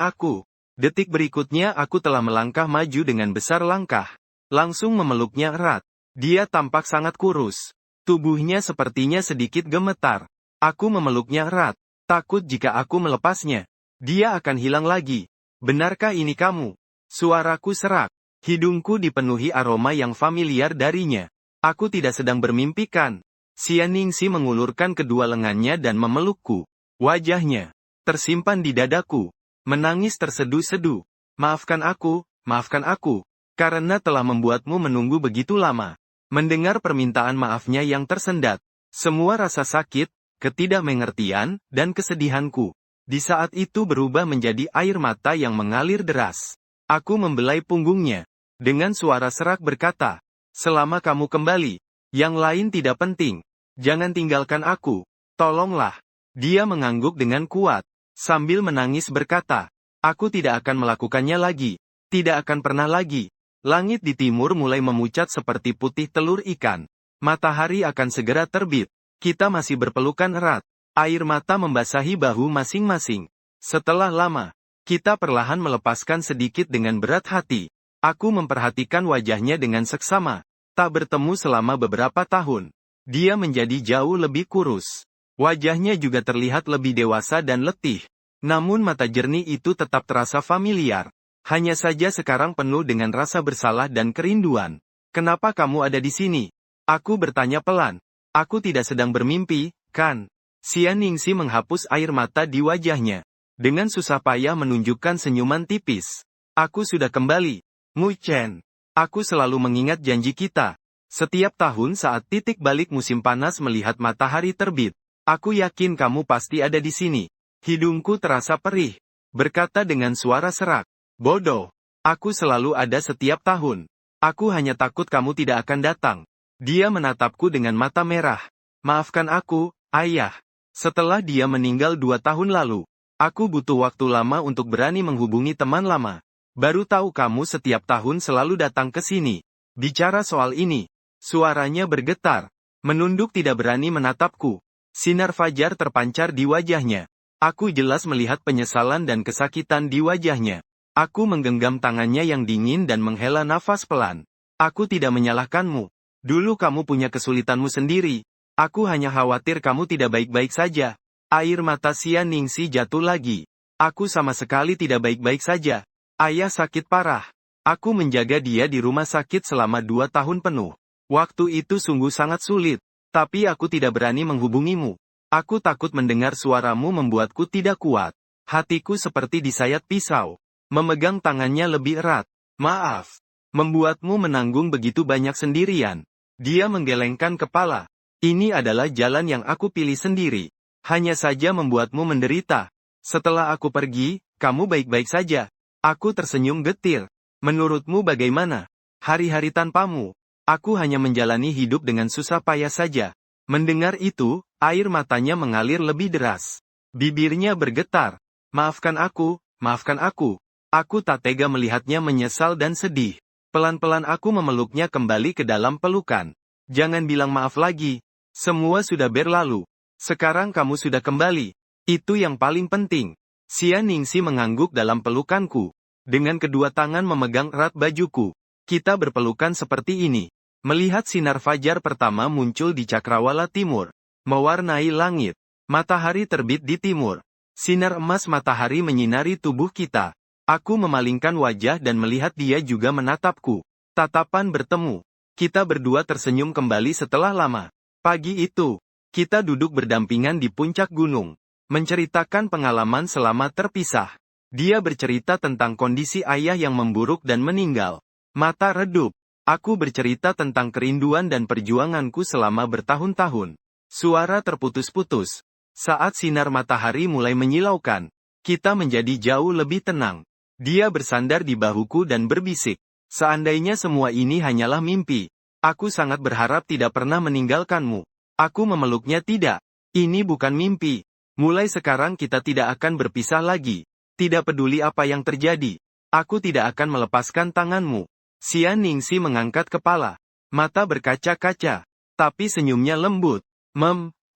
aku. Detik berikutnya aku telah melangkah maju dengan besar langkah. Langsung memeluknya erat. Dia tampak sangat kurus. Tubuhnya sepertinya sedikit gemetar. Aku memeluknya erat. Takut jika aku melepasnya, dia akan hilang lagi. Benarkah ini kamu? Suaraku serak. Hidungku dipenuhi aroma yang familiar darinya. Aku tidak sedang bermimpikan. Xia Ningxi mengulurkan kedua lengannya dan memelukku. Wajahnya tersimpan di dadaku. Menangis terseduh-seduh. Maafkan aku, karena telah membuatmu menunggu begitu lama. Mendengar permintaan maafnya yang tersendat, semua rasa sakit, ketidakmengertian, dan kesedihanku, di saat itu berubah menjadi air mata yang mengalir deras. Aku membelai punggungnya. Dengan suara serak berkata, selama kamu kembali, yang lain tidak penting. Jangan tinggalkan aku. Tolonglah. Dia mengangguk dengan kuat. Sambil menangis berkata, aku tidak akan melakukannya lagi. Tidak akan pernah lagi. Langit di timur mulai memucat seperti putih telur ikan. Matahari akan segera terbit. Kita masih berpelukan erat. Air mata membasahi bahu masing-masing. Setelah lama, kita perlahan melepaskan sedikit dengan berat hati. Aku memperhatikan wajahnya dengan seksama. Tak bertemu selama beberapa tahun. Dia menjadi jauh lebih kurus. Wajahnya juga terlihat lebih dewasa dan letih. Namun mata jernih itu tetap terasa familiar. Hanya saja sekarang penuh dengan rasa bersalah dan kerinduan. Kenapa kamu ada di sini? Aku bertanya pelan. Aku tidak sedang bermimpi, kan? Xia Ningxi menghapus air mata di wajahnya. Dengan susah payah menunjukkan senyuman tipis. Aku sudah kembali. Mu Chen. Aku selalu mengingat janji kita. Setiap tahun saat titik balik musim panas melihat matahari terbit. Aku yakin kamu pasti ada di sini. Hidungku terasa perih. Berkata dengan suara serak. Bodoh. Aku selalu ada setiap tahun. Aku hanya takut kamu tidak akan datang. Dia menatapku dengan mata merah. Maafkan aku, ayah. Setelah dia meninggal 2 tahun lalu, aku butuh waktu lama untuk berani menghubungi teman lama. Baru tahu kamu setiap tahun selalu datang ke sini. Bicara soal ini. Suaranya bergetar. Menunduk tidak berani menatapku. Sinar fajar terpancar di wajahnya. Aku jelas melihat penyesalan dan kesakitan di wajahnya. Aku menggenggam tangannya yang dingin dan menghela nafas pelan. Aku tidak menyalahkanmu. Dulu kamu punya kesulitanmu sendiri. Aku hanya khawatir kamu tidak baik-baik saja. Air mata Xia Ningxi jatuh lagi. Aku sama sekali tidak baik-baik saja. Ayah sakit parah. Aku menjaga dia di rumah sakit selama 2 tahun penuh. Waktu itu sungguh sangat sulit. Tapi aku tidak berani menghubungimu. Aku takut mendengar suaramu membuatku tidak kuat. Hatiku seperti disayat pisau. Memegang tangannya lebih erat. Maaf. Membuatmu menanggung begitu banyak sendirian. Dia menggelengkan kepala. Ini adalah jalan yang aku pilih sendiri. Hanya saja membuatmu menderita. Setelah aku pergi, kamu baik-baik saja. Aku tersenyum getir. Menurutmu bagaimana? Hari-hari tanpamu. Aku hanya menjalani hidup dengan susah payah saja. Mendengar itu, air matanya mengalir lebih deras. Bibirnya bergetar. Maafkan aku, maafkan aku. Aku tak tega melihatnya menyesal dan sedih. Pelan-pelan aku memeluknya kembali ke dalam pelukan. Jangan bilang maaf lagi. Semua sudah berlalu. Sekarang kamu sudah kembali. Itu yang paling penting. Xia Ningxi mengangguk dalam pelukanku. Dengan kedua tangan memegang erat bajuku. Kita berpelukan seperti ini. Melihat sinar fajar pertama muncul di cakrawala timur. Mewarnai langit. Matahari terbit di timur. Sinar emas matahari menyinari tubuh kita. Aku memalingkan wajah dan melihat dia juga menatapku. Tatapan bertemu. Kita berdua tersenyum kembali setelah lama. Pagi itu, kita duduk berdampingan di puncak gunung. Menceritakan pengalaman selama terpisah. Dia bercerita tentang kondisi ayah yang memburuk dan meninggal. Mata redup. Aku bercerita tentang kerinduan dan perjuanganku selama bertahun-tahun. Suara terputus-putus. Saat sinar matahari mulai menyilaukan, kita menjadi jauh lebih tenang. Dia bersandar di bahuku dan berbisik. Seandainya semua ini hanyalah mimpi. Aku sangat berharap tidak pernah meninggalkanmu. Aku memeluknya tidak. Ini bukan mimpi. Mulai sekarang kita tidak akan berpisah lagi. Tidak peduli apa yang terjadi. Aku tidak akan melepaskan tanganmu. Xia Ningxi mengangkat kepala. Mata berkaca-kaca. Tapi senyumnya lembut.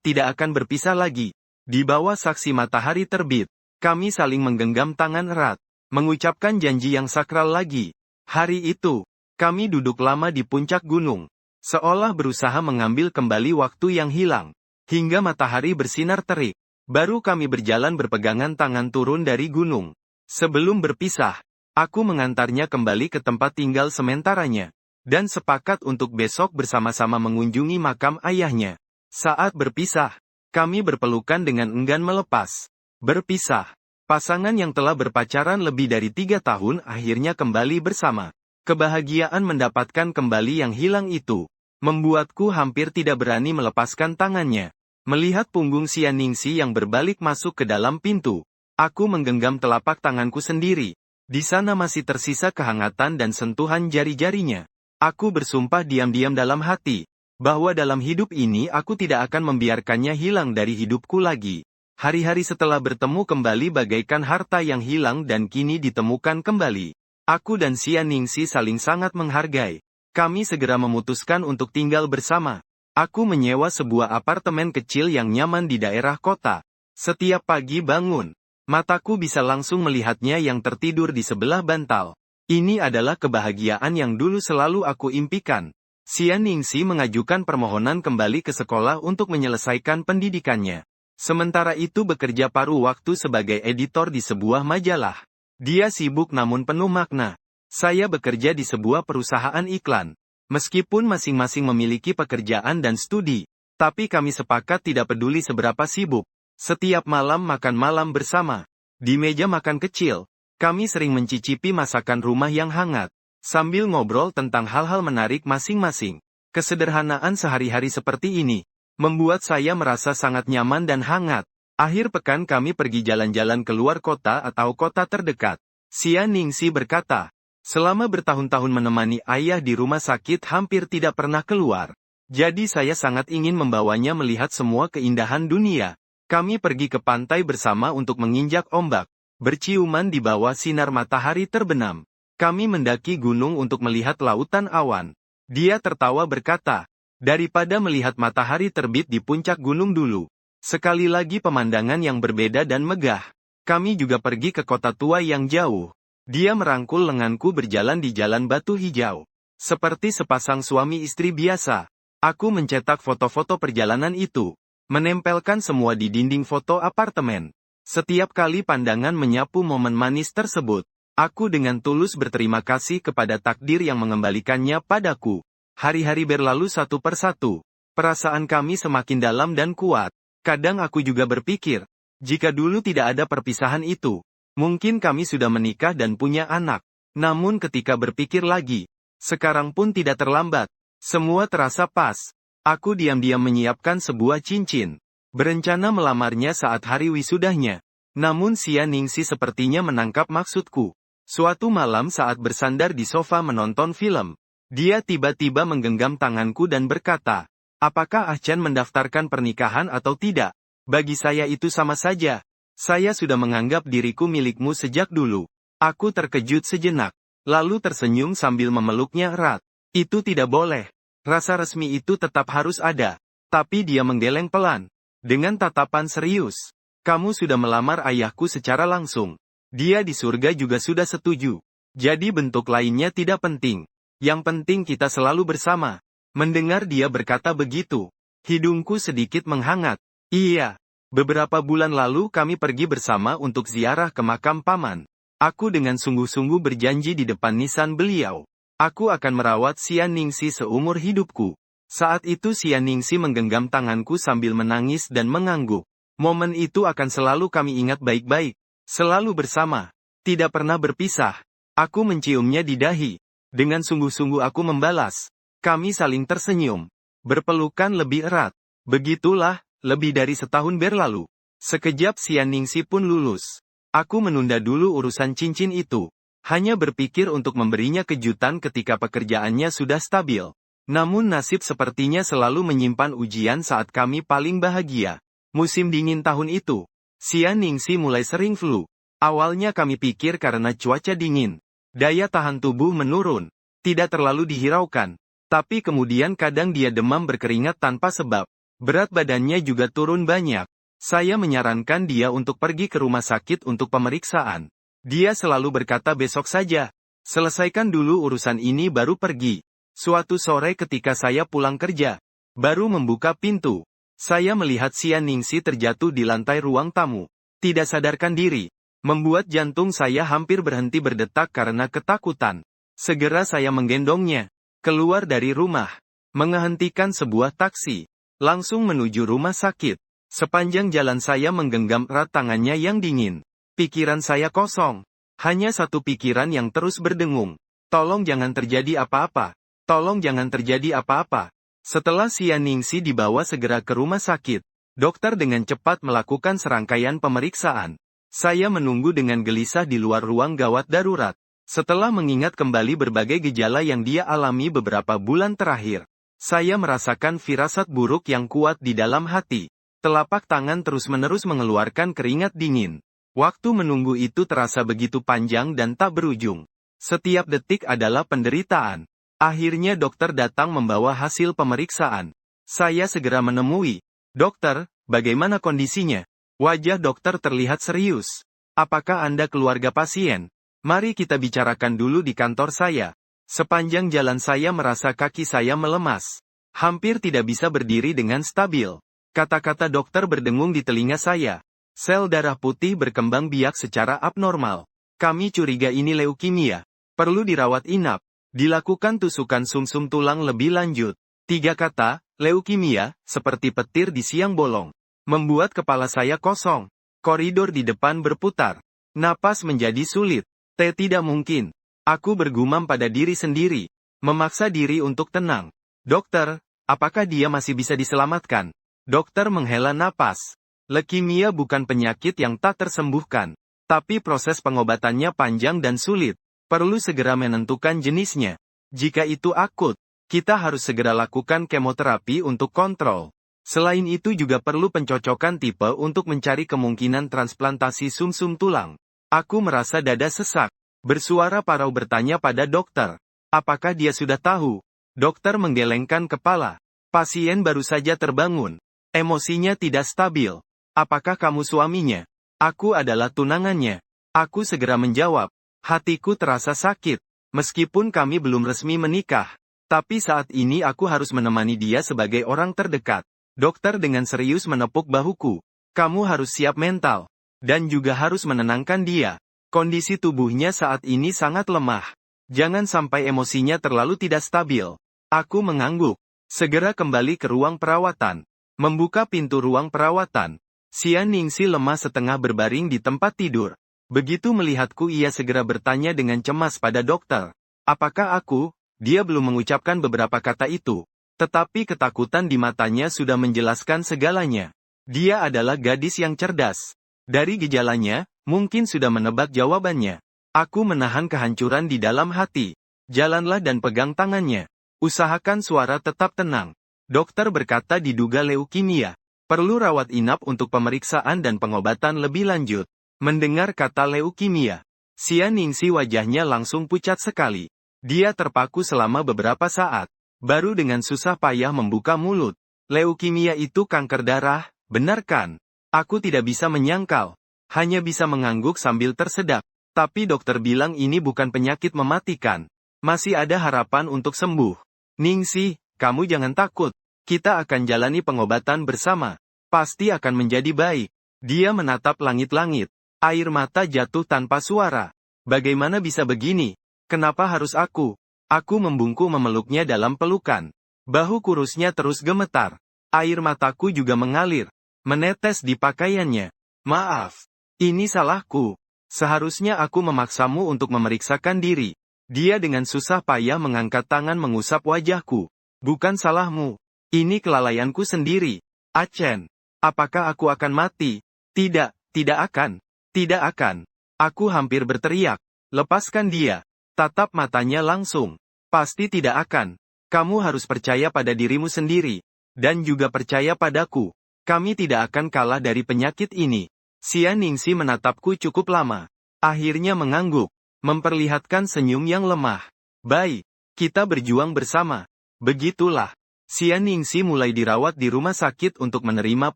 Tidak akan berpisah lagi. Di bawah saksi matahari terbit. Kami saling menggenggam tangan erat. Mengucapkan janji yang sakral lagi. Hari itu, kami duduk lama di puncak gunung. Seolah berusaha mengambil kembali waktu yang hilang. Hingga matahari bersinar terik. Baru kami berjalan berpegangan tangan turun dari gunung. Sebelum berpisah, aku mengantarnya kembali ke tempat tinggal sementaranya. Dan sepakat untuk besok bersama-sama mengunjungi makam ayahnya. Saat berpisah, kami berpelukan dengan enggan melepas. Berpisah. Pasangan yang telah berpacaran lebih dari 3 tahun akhirnya kembali bersama. Kebahagiaan mendapatkan kembali yang hilang itu, membuatku hampir tidak berani melepaskan tangannya. Melihat punggung Xia Ningxi yang berbalik masuk ke dalam pintu, aku menggenggam telapak tanganku sendiri. Di sana masih tersisa kehangatan dan sentuhan jari-jarinya. Aku bersumpah diam-diam dalam hati, bahwa dalam hidup ini aku tidak akan membiarkannya hilang dari hidupku lagi. Hari-hari setelah bertemu kembali bagaikan harta yang hilang dan kini ditemukan kembali. Aku dan Xia Ningxi saling sangat menghargai. Kami segera memutuskan untuk tinggal bersama. Aku menyewa sebuah apartemen kecil yang nyaman di daerah kota. Setiap pagi bangun, mataku bisa langsung melihatnya yang tertidur di sebelah bantal. Ini adalah kebahagiaan yang dulu selalu aku impikan. Xia Ningxi mengajukan permohonan kembali ke sekolah untuk menyelesaikan pendidikannya. Sementara itu bekerja paruh waktu sebagai editor di sebuah majalah. Dia sibuk namun penuh makna. Saya bekerja di sebuah perusahaan iklan. Meskipun masing-masing memiliki pekerjaan dan studi, tapi kami sepakat tidak peduli seberapa sibuk. Setiap malam makan malam bersama. Di meja makan kecil, kami sering mencicipi masakan rumah yang hangat, sambil ngobrol tentang hal-hal menarik masing-masing. Kesederhanaan sehari-hari seperti ini, membuat saya merasa sangat nyaman dan hangat. Akhir pekan kami pergi jalan-jalan keluar kota atau kota terdekat. Xia Ningxi berkata, selama bertahun-tahun menemani ayah di rumah sakit hampir tidak pernah keluar. Jadi saya sangat ingin membawanya melihat semua keindahan dunia. Kami pergi ke pantai bersama untuk menginjak ombak, berciuman di bawah sinar matahari terbenam. Kami mendaki gunung untuk melihat lautan awan. Dia tertawa berkata, daripada melihat matahari terbit di puncak gunung dulu. Sekali lagi pemandangan yang berbeda dan megah. Kami juga pergi ke kota tua yang jauh. Dia merangkul lenganku berjalan di jalan batu hijau. Seperti sepasang suami istri biasa. Aku mencetak foto-foto perjalanan itu. Menempelkan semua di dinding foto apartemen. Setiap kali pandangan menyapu momen manis tersebut, aku dengan tulus berterima kasih kepada takdir yang mengembalikannya padaku. Hari-hari berlalu satu persatu. Perasaan kami semakin dalam dan kuat. Kadang aku juga berpikir, jika dulu tidak ada perpisahan itu, mungkin kami sudah menikah dan punya anak. Namun ketika berpikir lagi, sekarang pun tidak terlambat. Semua terasa pas. Aku diam-diam menyiapkan sebuah cincin. Berencana melamarnya saat hari wisudanya. Namun Xia Ningxi sepertinya menangkap maksudku. Suatu malam saat bersandar di sofa menonton film, dia tiba-tiba menggenggam tanganku dan berkata, "Apakah Ah Chen mendaftarkan pernikahan atau tidak? Bagi saya itu sama saja. Saya sudah menganggap diriku milikmu sejak dulu." Aku terkejut sejenak, lalu tersenyum sambil memeluknya erat. Itu tidak boleh. Rasa resmi itu tetap harus ada. Tapi dia menggeleng pelan. Dengan tatapan serius. "Kamu sudah melamar ayahku secara langsung. Dia di surga juga sudah setuju. Jadi bentuk lainnya tidak penting. Yang penting kita selalu bersama." Mendengar dia berkata begitu, hidungku sedikit menghangat. Iya. Beberapa bulan lalu kami pergi bersama untuk ziarah ke makam paman. Aku dengan sungguh-sungguh berjanji di depan nisan beliau. Aku akan merawat Xia Ningxi seumur hidupku. Saat itu Xia Ningxi menggenggam tanganku sambil menangis dan mengangguk. Momen itu akan selalu kami ingat baik-baik. Selalu bersama. Tidak pernah berpisah. Aku menciumnya di dahi. Dengan sungguh-sungguh aku membalas. Kami saling tersenyum. Berpelukan lebih erat. Begitulah, lebih dari setahun berlalu. Sekejap Xia Ningxi pun lulus. Aku menunda dulu urusan cincin itu. Hanya berpikir untuk memberinya kejutan ketika pekerjaannya sudah stabil. Namun nasib sepertinya selalu menyimpan ujian saat kami paling bahagia. Musim dingin tahun itu, Xia Ningxi mulai sering flu. Awalnya kami pikir karena cuaca dingin. Daya tahan tubuh menurun. Tidak terlalu dihiraukan. Tapi kemudian kadang dia demam berkeringat tanpa sebab. Berat badannya juga turun banyak. Saya menyarankan dia untuk pergi ke rumah sakit untuk pemeriksaan. Dia selalu berkata besok saja. Selesaikan dulu urusan ini baru pergi. Suatu sore ketika saya pulang kerja, baru membuka pintu, saya melihat Xia Ningxi terjatuh di lantai ruang tamu. Tidak sadarkan diri. Membuat jantung saya hampir berhenti berdetak karena ketakutan. Segera saya menggendongnya. Keluar dari rumah. Menghentikan sebuah taksi. Langsung menuju rumah sakit. Sepanjang jalan saya menggenggam erat tangannya yang dingin. Pikiran saya kosong. Hanya satu pikiran yang terus berdengung. Tolong jangan terjadi apa-apa. Tolong jangan terjadi apa-apa. Setelah Xia Ningxi dibawa segera ke rumah sakit, dokter dengan cepat melakukan serangkaian pemeriksaan. Saya menunggu dengan gelisah di luar ruang gawat darurat. Setelah mengingat kembali berbagai gejala yang dia alami beberapa bulan terakhir, saya merasakan firasat buruk yang kuat di dalam hati. Telapak tangan terus-menerus mengeluarkan keringat dingin. Waktu menunggu itu terasa begitu panjang dan tak berujung. Setiap detik adalah penderitaan. Akhirnya dokter datang membawa hasil pemeriksaan. Saya segera menemui. "Dokter, bagaimana kondisinya?" Wajah dokter terlihat serius. "Apakah Anda keluarga pasien? Mari kita bicarakan dulu di kantor saya." Sepanjang jalan saya merasa kaki saya melemas. Hampir tidak bisa berdiri dengan stabil. Kata-kata dokter berdengung di telinga saya. Sel darah putih berkembang biak secara abnormal. Kami curiga ini leukemia. Perlu dirawat inap. Dilakukan tusukan sumsum tulang lebih lanjut. 3 kata, leukemia, seperti petir di siang bolong. Membuat kepala saya kosong. Koridor di depan berputar. Napas menjadi sulit. Tidak mungkin. Aku bergumam pada diri sendiri. Memaksa diri untuk tenang. "Dokter, apakah dia masih bisa diselamatkan?" Dokter menghela napas. Leukemia bukan penyakit yang tak tersembuhkan. Tapi proses pengobatannya panjang dan sulit. Perlu segera menentukan jenisnya. Jika itu akut, kita harus segera lakukan kemoterapi untuk kontrol. Selain itu juga perlu pencocokan tipe untuk mencari kemungkinan transplantasi sumsum tulang. Aku merasa dada sesak. Bersuara parau bertanya pada dokter. Apakah dia sudah tahu? Dokter menggelengkan kepala. Pasien baru saja terbangun. Emosinya tidak stabil. Apakah kamu suaminya? Aku adalah tunangannya. Aku segera menjawab. Hatiku terasa sakit. Meskipun kami belum resmi menikah. Tapi saat ini aku harus menemani dia sebagai orang terdekat. Dokter dengan serius menepuk bahuku. Kamu harus siap mental. Dan juga harus menenangkan dia. Kondisi tubuhnya saat ini sangat lemah. Jangan sampai emosinya terlalu tidak stabil. Aku mengangguk. Segera kembali ke ruang perawatan. Membuka pintu ruang perawatan. Xia Ningxi lemah setengah berbaring di tempat tidur. Begitu melihatku ia segera bertanya dengan cemas pada dokter. Apakah aku? Dia belum mengucapkan beberapa kata itu. Tetapi ketakutan di matanya sudah menjelaskan segalanya. Dia adalah gadis yang cerdas. Dari gejalanya, mungkin sudah menebak jawabannya. Aku menahan kehancuran di dalam hati. Jalanlah dan pegang tangannya. Usahakan suara tetap tenang. Dokter berkata diduga leukemia. Perlu rawat inap untuk pemeriksaan dan pengobatan lebih lanjut. Mendengar kata leukemia, Xia Ningxi wajahnya langsung pucat sekali. Dia terpaku selama beberapa saat. Baru dengan susah payah membuka mulut. Leukemia itu kanker darah, benar kan? Aku tidak bisa menyangkal. Hanya bisa mengangguk sambil tersedak. Tapi dokter bilang ini bukan penyakit mematikan. Masih ada harapan untuk sembuh. Ningxi, kamu jangan takut. Kita akan jalani pengobatan bersama. Pasti akan menjadi baik. Dia menatap langit-langit. Air mata jatuh tanpa suara. Bagaimana bisa begini? Kenapa harus aku? Aku membungkuk memeluknya dalam pelukan. Bahu kurusnya terus gemetar. Air mataku juga mengalir. Menetes di pakaiannya. Maaf. Ini salahku. Seharusnya aku memaksamu untuk memeriksakan diri. Dia dengan susah payah mengangkat tangan mengusap wajahku. Bukan salahmu. Ini kelalaianku sendiri. Achen. Apakah aku akan mati? Tidak, tidak akan. Tidak akan. Aku hampir berteriak. Lepaskan dia. Tatap matanya langsung. Pasti tidak akan. Kamu harus percaya pada dirimu sendiri. Dan juga percaya padaku. Kami tidak akan kalah dari penyakit ini. Xia Ningxi menatapku cukup lama. Akhirnya mengangguk. Memperlihatkan senyum yang lemah. Baik. Kita berjuang bersama. Begitulah. Xia Ningxi mulai dirawat di rumah sakit untuk menerima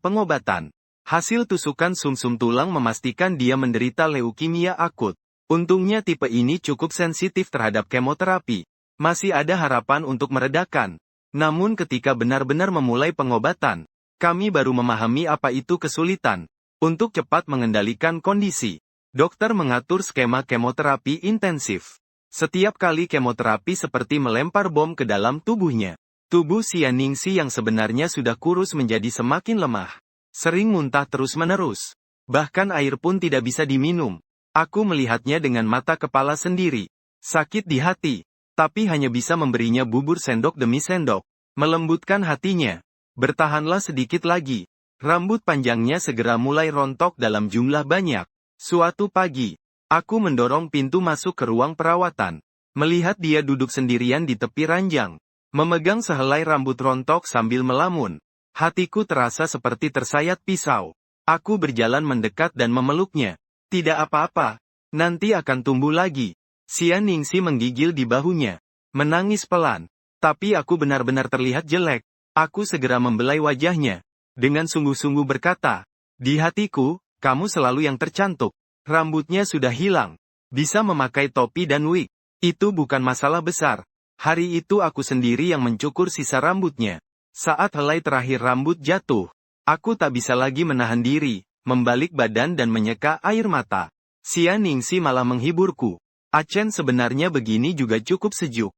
pengobatan. Hasil tusukan sumsum tulang memastikan dia menderita leukemia akut. Untungnya tipe ini cukup sensitif terhadap kemoterapi. Masih ada harapan untuk meredakan. Namun ketika benar-benar memulai pengobatan, kami baru memahami apa itu kesulitan. Untuk cepat mengendalikan kondisi, dokter mengatur skema kemoterapi intensif. Setiap kali kemoterapi seperti melempar bom ke dalam tubuhnya. Tubuh Xia Ningxi yang sebenarnya sudah kurus menjadi semakin lemah. Sering muntah terus-menerus. Bahkan air pun tidak bisa diminum. Aku melihatnya dengan mata kepala sendiri. Sakit di hati. Tapi hanya bisa memberinya bubur sendok demi sendok. Melembutkan hatinya. Bertahanlah sedikit lagi. Rambut panjangnya segera mulai rontok dalam jumlah banyak. Suatu pagi, aku mendorong pintu masuk ke ruang perawatan. Melihat dia duduk sendirian di tepi ranjang. Memegang sehelai rambut rontok sambil melamun. Hatiku terasa seperti tersayat pisau. Aku berjalan mendekat dan memeluknya. Tidak apa-apa. Nanti akan tumbuh lagi. Xia Ningxi menggigil di bahunya. Menangis pelan. Tapi aku benar-benar terlihat jelek. Aku segera membelai wajahnya. Dengan sungguh-sungguh berkata, di hatiku, kamu selalu yang tercantik. Rambutnya sudah hilang. Bisa memakai topi dan wig. Itu bukan masalah besar. Hari itu aku sendiri yang mencukur sisa rambutnya. Saat helai terakhir rambut jatuh, aku tak bisa lagi menahan diri, membalik badan dan menyeka air mata. Xia Ningxi malah menghiburku. Achen sebenarnya begini juga cukup sejuk.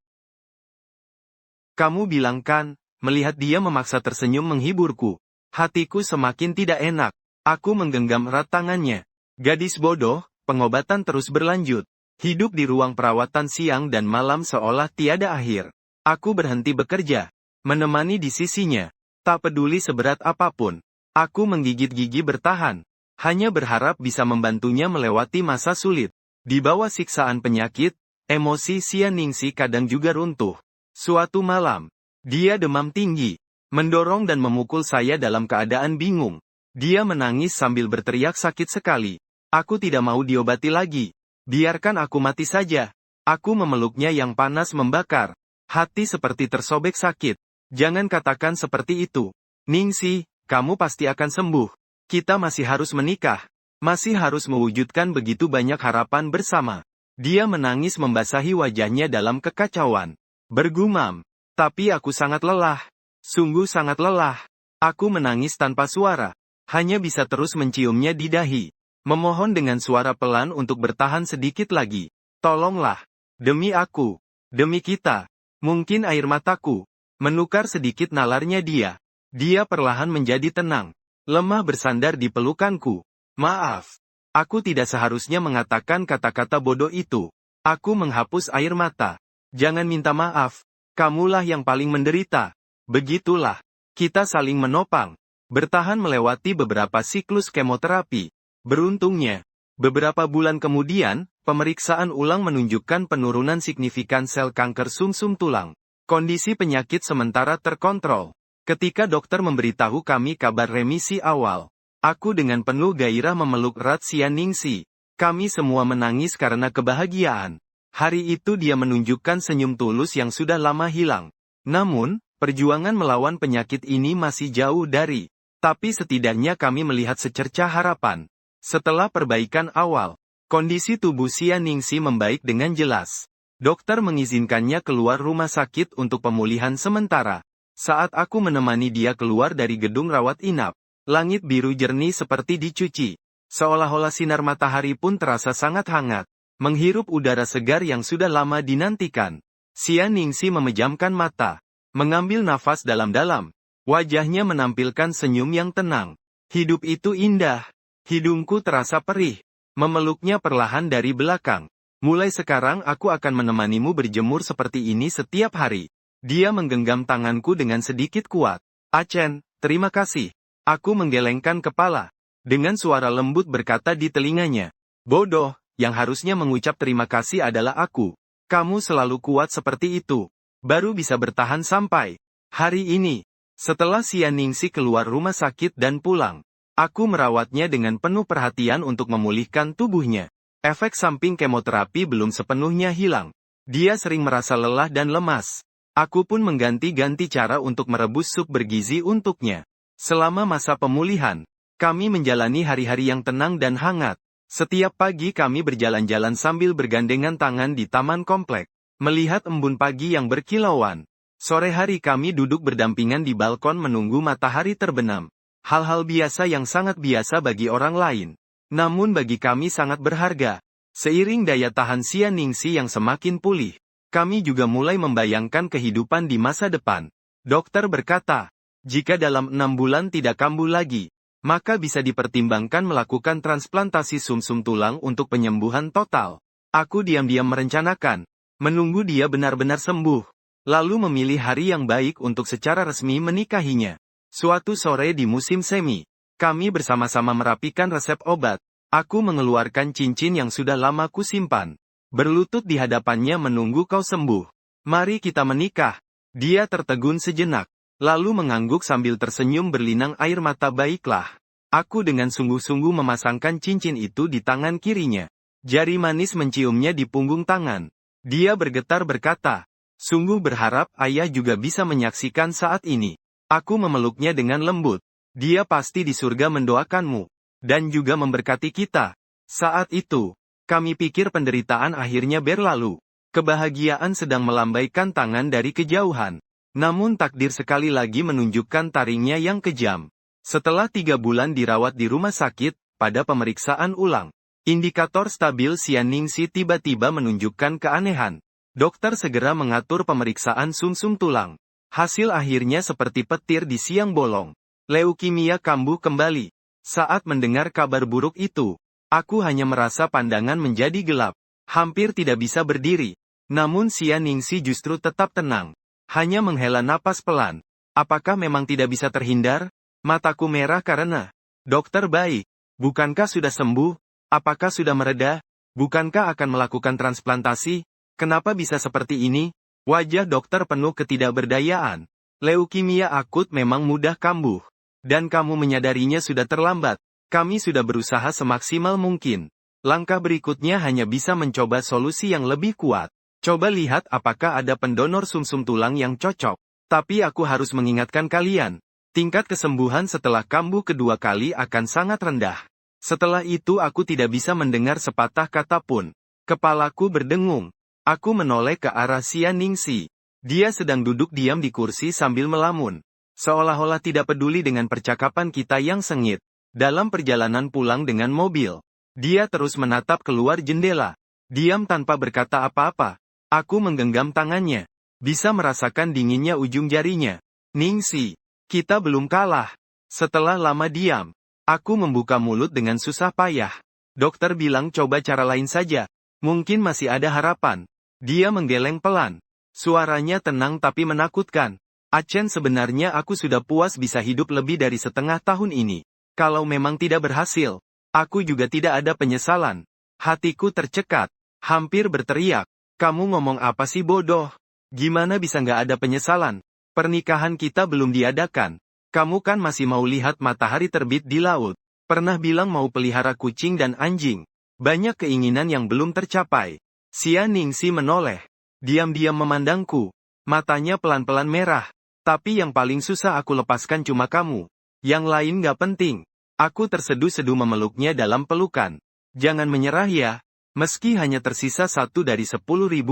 Kamu bilang kan, melihat dia memaksa tersenyum menghiburku. Hatiku semakin tidak enak. Aku menggenggam erat tangannya. Gadis bodoh, pengobatan terus berlanjut. Hidup di ruang perawatan siang dan malam seolah tiada akhir. Aku berhenti bekerja. Menemani di sisinya. Tak peduli seberat apapun. Aku menggigit gigi bertahan. Hanya berharap bisa membantunya melewati masa sulit. Di bawah siksaan penyakit, emosi Xia Ningxi kadang juga runtuh. Suatu malam, dia demam tinggi. Mendorong dan memukul saya dalam keadaan bingung. Dia menangis sambil berteriak sakit sekali. Aku tidak mau diobati lagi. Biarkan aku mati saja. Aku memeluknya yang panas membakar. Hati seperti tersobek sakit. Jangan katakan seperti itu. Ningxi, kamu pasti akan sembuh. Kita masih harus menikah. Masih harus mewujudkan begitu banyak harapan bersama. Dia menangis membasahi wajahnya dalam kekacauan. Bergumam. Tapi aku sangat lelah. Sungguh sangat lelah. Aku menangis tanpa suara. Hanya bisa terus menciumnya di dahi. Memohon dengan suara pelan untuk bertahan sedikit lagi. Tolonglah. Demi aku. Demi kita. Mungkin air mataku. Menukar sedikit nalarnya dia. Dia perlahan menjadi tenang. Lemah bersandar di pelukanku. Maaf. Aku tidak seharusnya mengatakan kata-kata bodoh itu. Aku menghapus air mata. Jangan minta maaf. Kamulah yang paling menderita. Begitulah. Kita saling menopang. Bertahan melewati beberapa siklus kemoterapi. Beruntungnya, beberapa bulan kemudian, pemeriksaan ulang menunjukkan penurunan signifikan sel kanker sumsum tulang. Kondisi penyakit sementara terkontrol. Ketika dokter memberitahu kami kabar remisi awal, aku dengan penuh gairah memeluk erat Xia Ningxi. Kami semua menangis karena kebahagiaan. Hari itu dia menunjukkan senyum tulus yang sudah lama hilang. Namun, perjuangan melawan penyakit ini masih jauh dari. Tapi setidaknya kami melihat secercah harapan. Setelah perbaikan awal, kondisi tubuh Xia Ningxi membaik dengan jelas. Dokter mengizinkannya keluar rumah sakit untuk pemulihan sementara. Saat aku menemani dia keluar dari gedung rawat inap, langit biru jernih seperti dicuci. Seolah-olah sinar matahari pun terasa sangat hangat. Menghirup udara segar yang sudah lama dinantikan. Xia Ningxi memejamkan mata. Mengambil nafas dalam-dalam. Wajahnya menampilkan senyum yang tenang. Hidup itu indah. Hidungku terasa perih. Memeluknya perlahan dari belakang. Mulai sekarang aku akan menemanimu berjemur seperti ini setiap hari. Dia menggenggam tanganku dengan sedikit kuat. Achen, terima kasih. Aku menggelengkan kepala. Dengan suara lembut berkata di telinganya. Bodoh. Yang harusnya mengucap terima kasih adalah aku. Kamu selalu kuat seperti itu. Baru bisa bertahan sampai hari ini. Setelah Xia Ningxi keluar rumah sakit dan pulang, aku merawatnya dengan penuh perhatian untuk memulihkan tubuhnya. Efek samping kemoterapi belum sepenuhnya hilang. Dia sering merasa lelah dan lemas. Aku pun mengganti-ganti cara untuk merebus sup bergizi untuknya. Selama masa pemulihan, kami menjalani hari-hari yang tenang dan hangat. Setiap pagi kami berjalan-jalan sambil bergandengan tangan di taman komplek, melihat embun pagi yang berkilauan. Sore hari kami duduk berdampingan di balkon menunggu matahari terbenam. Hal-hal biasa yang sangat biasa bagi orang lain. Namun bagi kami sangat berharga. Seiring daya tahan Xia Ningxi yang semakin pulih, kami juga mulai membayangkan kehidupan di masa depan. Dokter berkata, jika dalam 6 bulan tidak kambuh lagi, maka bisa dipertimbangkan melakukan transplantasi sumsum tulang untuk penyembuhan total. Aku diam-diam merencanakan, menunggu dia benar-benar sembuh, lalu memilih hari yang baik untuk secara resmi menikahinya. Suatu sore di musim semi, kami bersama-sama merapikan resep obat. Aku mengeluarkan cincin yang sudah lama kusimpan. Berlutut di hadapannya menunggu kau sembuh. Mari kita menikah. Dia tertegun sejenak. Lalu mengangguk sambil tersenyum berlinang air mata. Baiklah. Aku dengan sungguh-sungguh memasangkan cincin itu di tangan kirinya. Jari manis menciumnya di punggung tangan. Dia bergetar berkata, sungguh berharap ayah juga bisa menyaksikan saat ini. Aku memeluknya dengan lembut. Dia pasti di surga mendoakanmu. Dan juga memberkati kita. Saat itu, kami pikir penderitaan akhirnya berlalu. Kebahagiaan sedang melambaikan tangan dari kejauhan. Namun takdir sekali lagi menunjukkan taringnya yang kejam. Setelah 3 bulan dirawat di rumah sakit, pada pemeriksaan ulang, indikator stabil Xia Ningxi tiba-tiba menunjukkan keanehan. Dokter segera mengatur pemeriksaan sumsum tulang. Hasil akhirnya seperti petir di siang bolong. Leukemia kambuh kembali. Saat mendengar kabar buruk itu, aku hanya merasa pandangan menjadi gelap. Hampir tidak bisa berdiri. Namun Xia Ningxi justru tetap tenang. Hanya menghela napas pelan. Apakah memang tidak bisa terhindar? Mataku merah karena, dokter baik. Bukankah sudah sembuh? Apakah sudah mereda? Bukankah akan melakukan transplantasi? Kenapa bisa seperti ini? Wajah dokter penuh ketidakberdayaan. Leukemia akut memang mudah kambuh. Dan kamu menyadarinya sudah terlambat. Kami sudah berusaha semaksimal mungkin. Langkah berikutnya hanya bisa mencoba solusi yang lebih kuat. Coba lihat apakah ada pendonor sumsum tulang yang cocok. Tapi aku harus mengingatkan kalian. Tingkat kesembuhan setelah kambuh kedua kali akan sangat rendah. Setelah itu aku tidak bisa mendengar sepatah kata pun. Kepalaku berdengung. Aku menoleh ke arah Xia Ningxi. Dia sedang duduk diam di kursi sambil melamun. Seolah-olah tidak peduli dengan percakapan kita yang sengit. Dalam perjalanan pulang dengan mobil, dia terus menatap keluar jendela. Diam tanpa berkata apa-apa. Aku menggenggam tangannya. Bisa merasakan dinginnya ujung jarinya. Ningxi, kita belum kalah. Setelah lama diam, aku membuka mulut dengan susah payah. Dokter bilang coba cara lain saja. Mungkin masih ada harapan. Dia menggeleng pelan. Suaranya tenang tapi menakutkan. Achen, sebenarnya aku sudah puas bisa hidup lebih dari setengah tahun ini. Kalau memang tidak berhasil, aku juga tidak ada penyesalan. Hatiku tercekat. Hampir berteriak. Kamu ngomong apa sih bodoh? Gimana bisa nggak ada penyesalan? Pernikahan kita belum diadakan. Kamu kan masih mau lihat matahari terbit di laut. Pernah bilang mau pelihara kucing dan anjing. Banyak keinginan yang belum tercapai. Xia Ningxi menoleh. Diam-diam memandangku. Matanya pelan-pelan merah. Tapi yang paling susah aku lepaskan cuma kamu. Yang lain gak penting. Aku terseduh-seduh memeluknya dalam pelukan. Jangan menyerah ya. Meski hanya tersisa 1 dari 10.000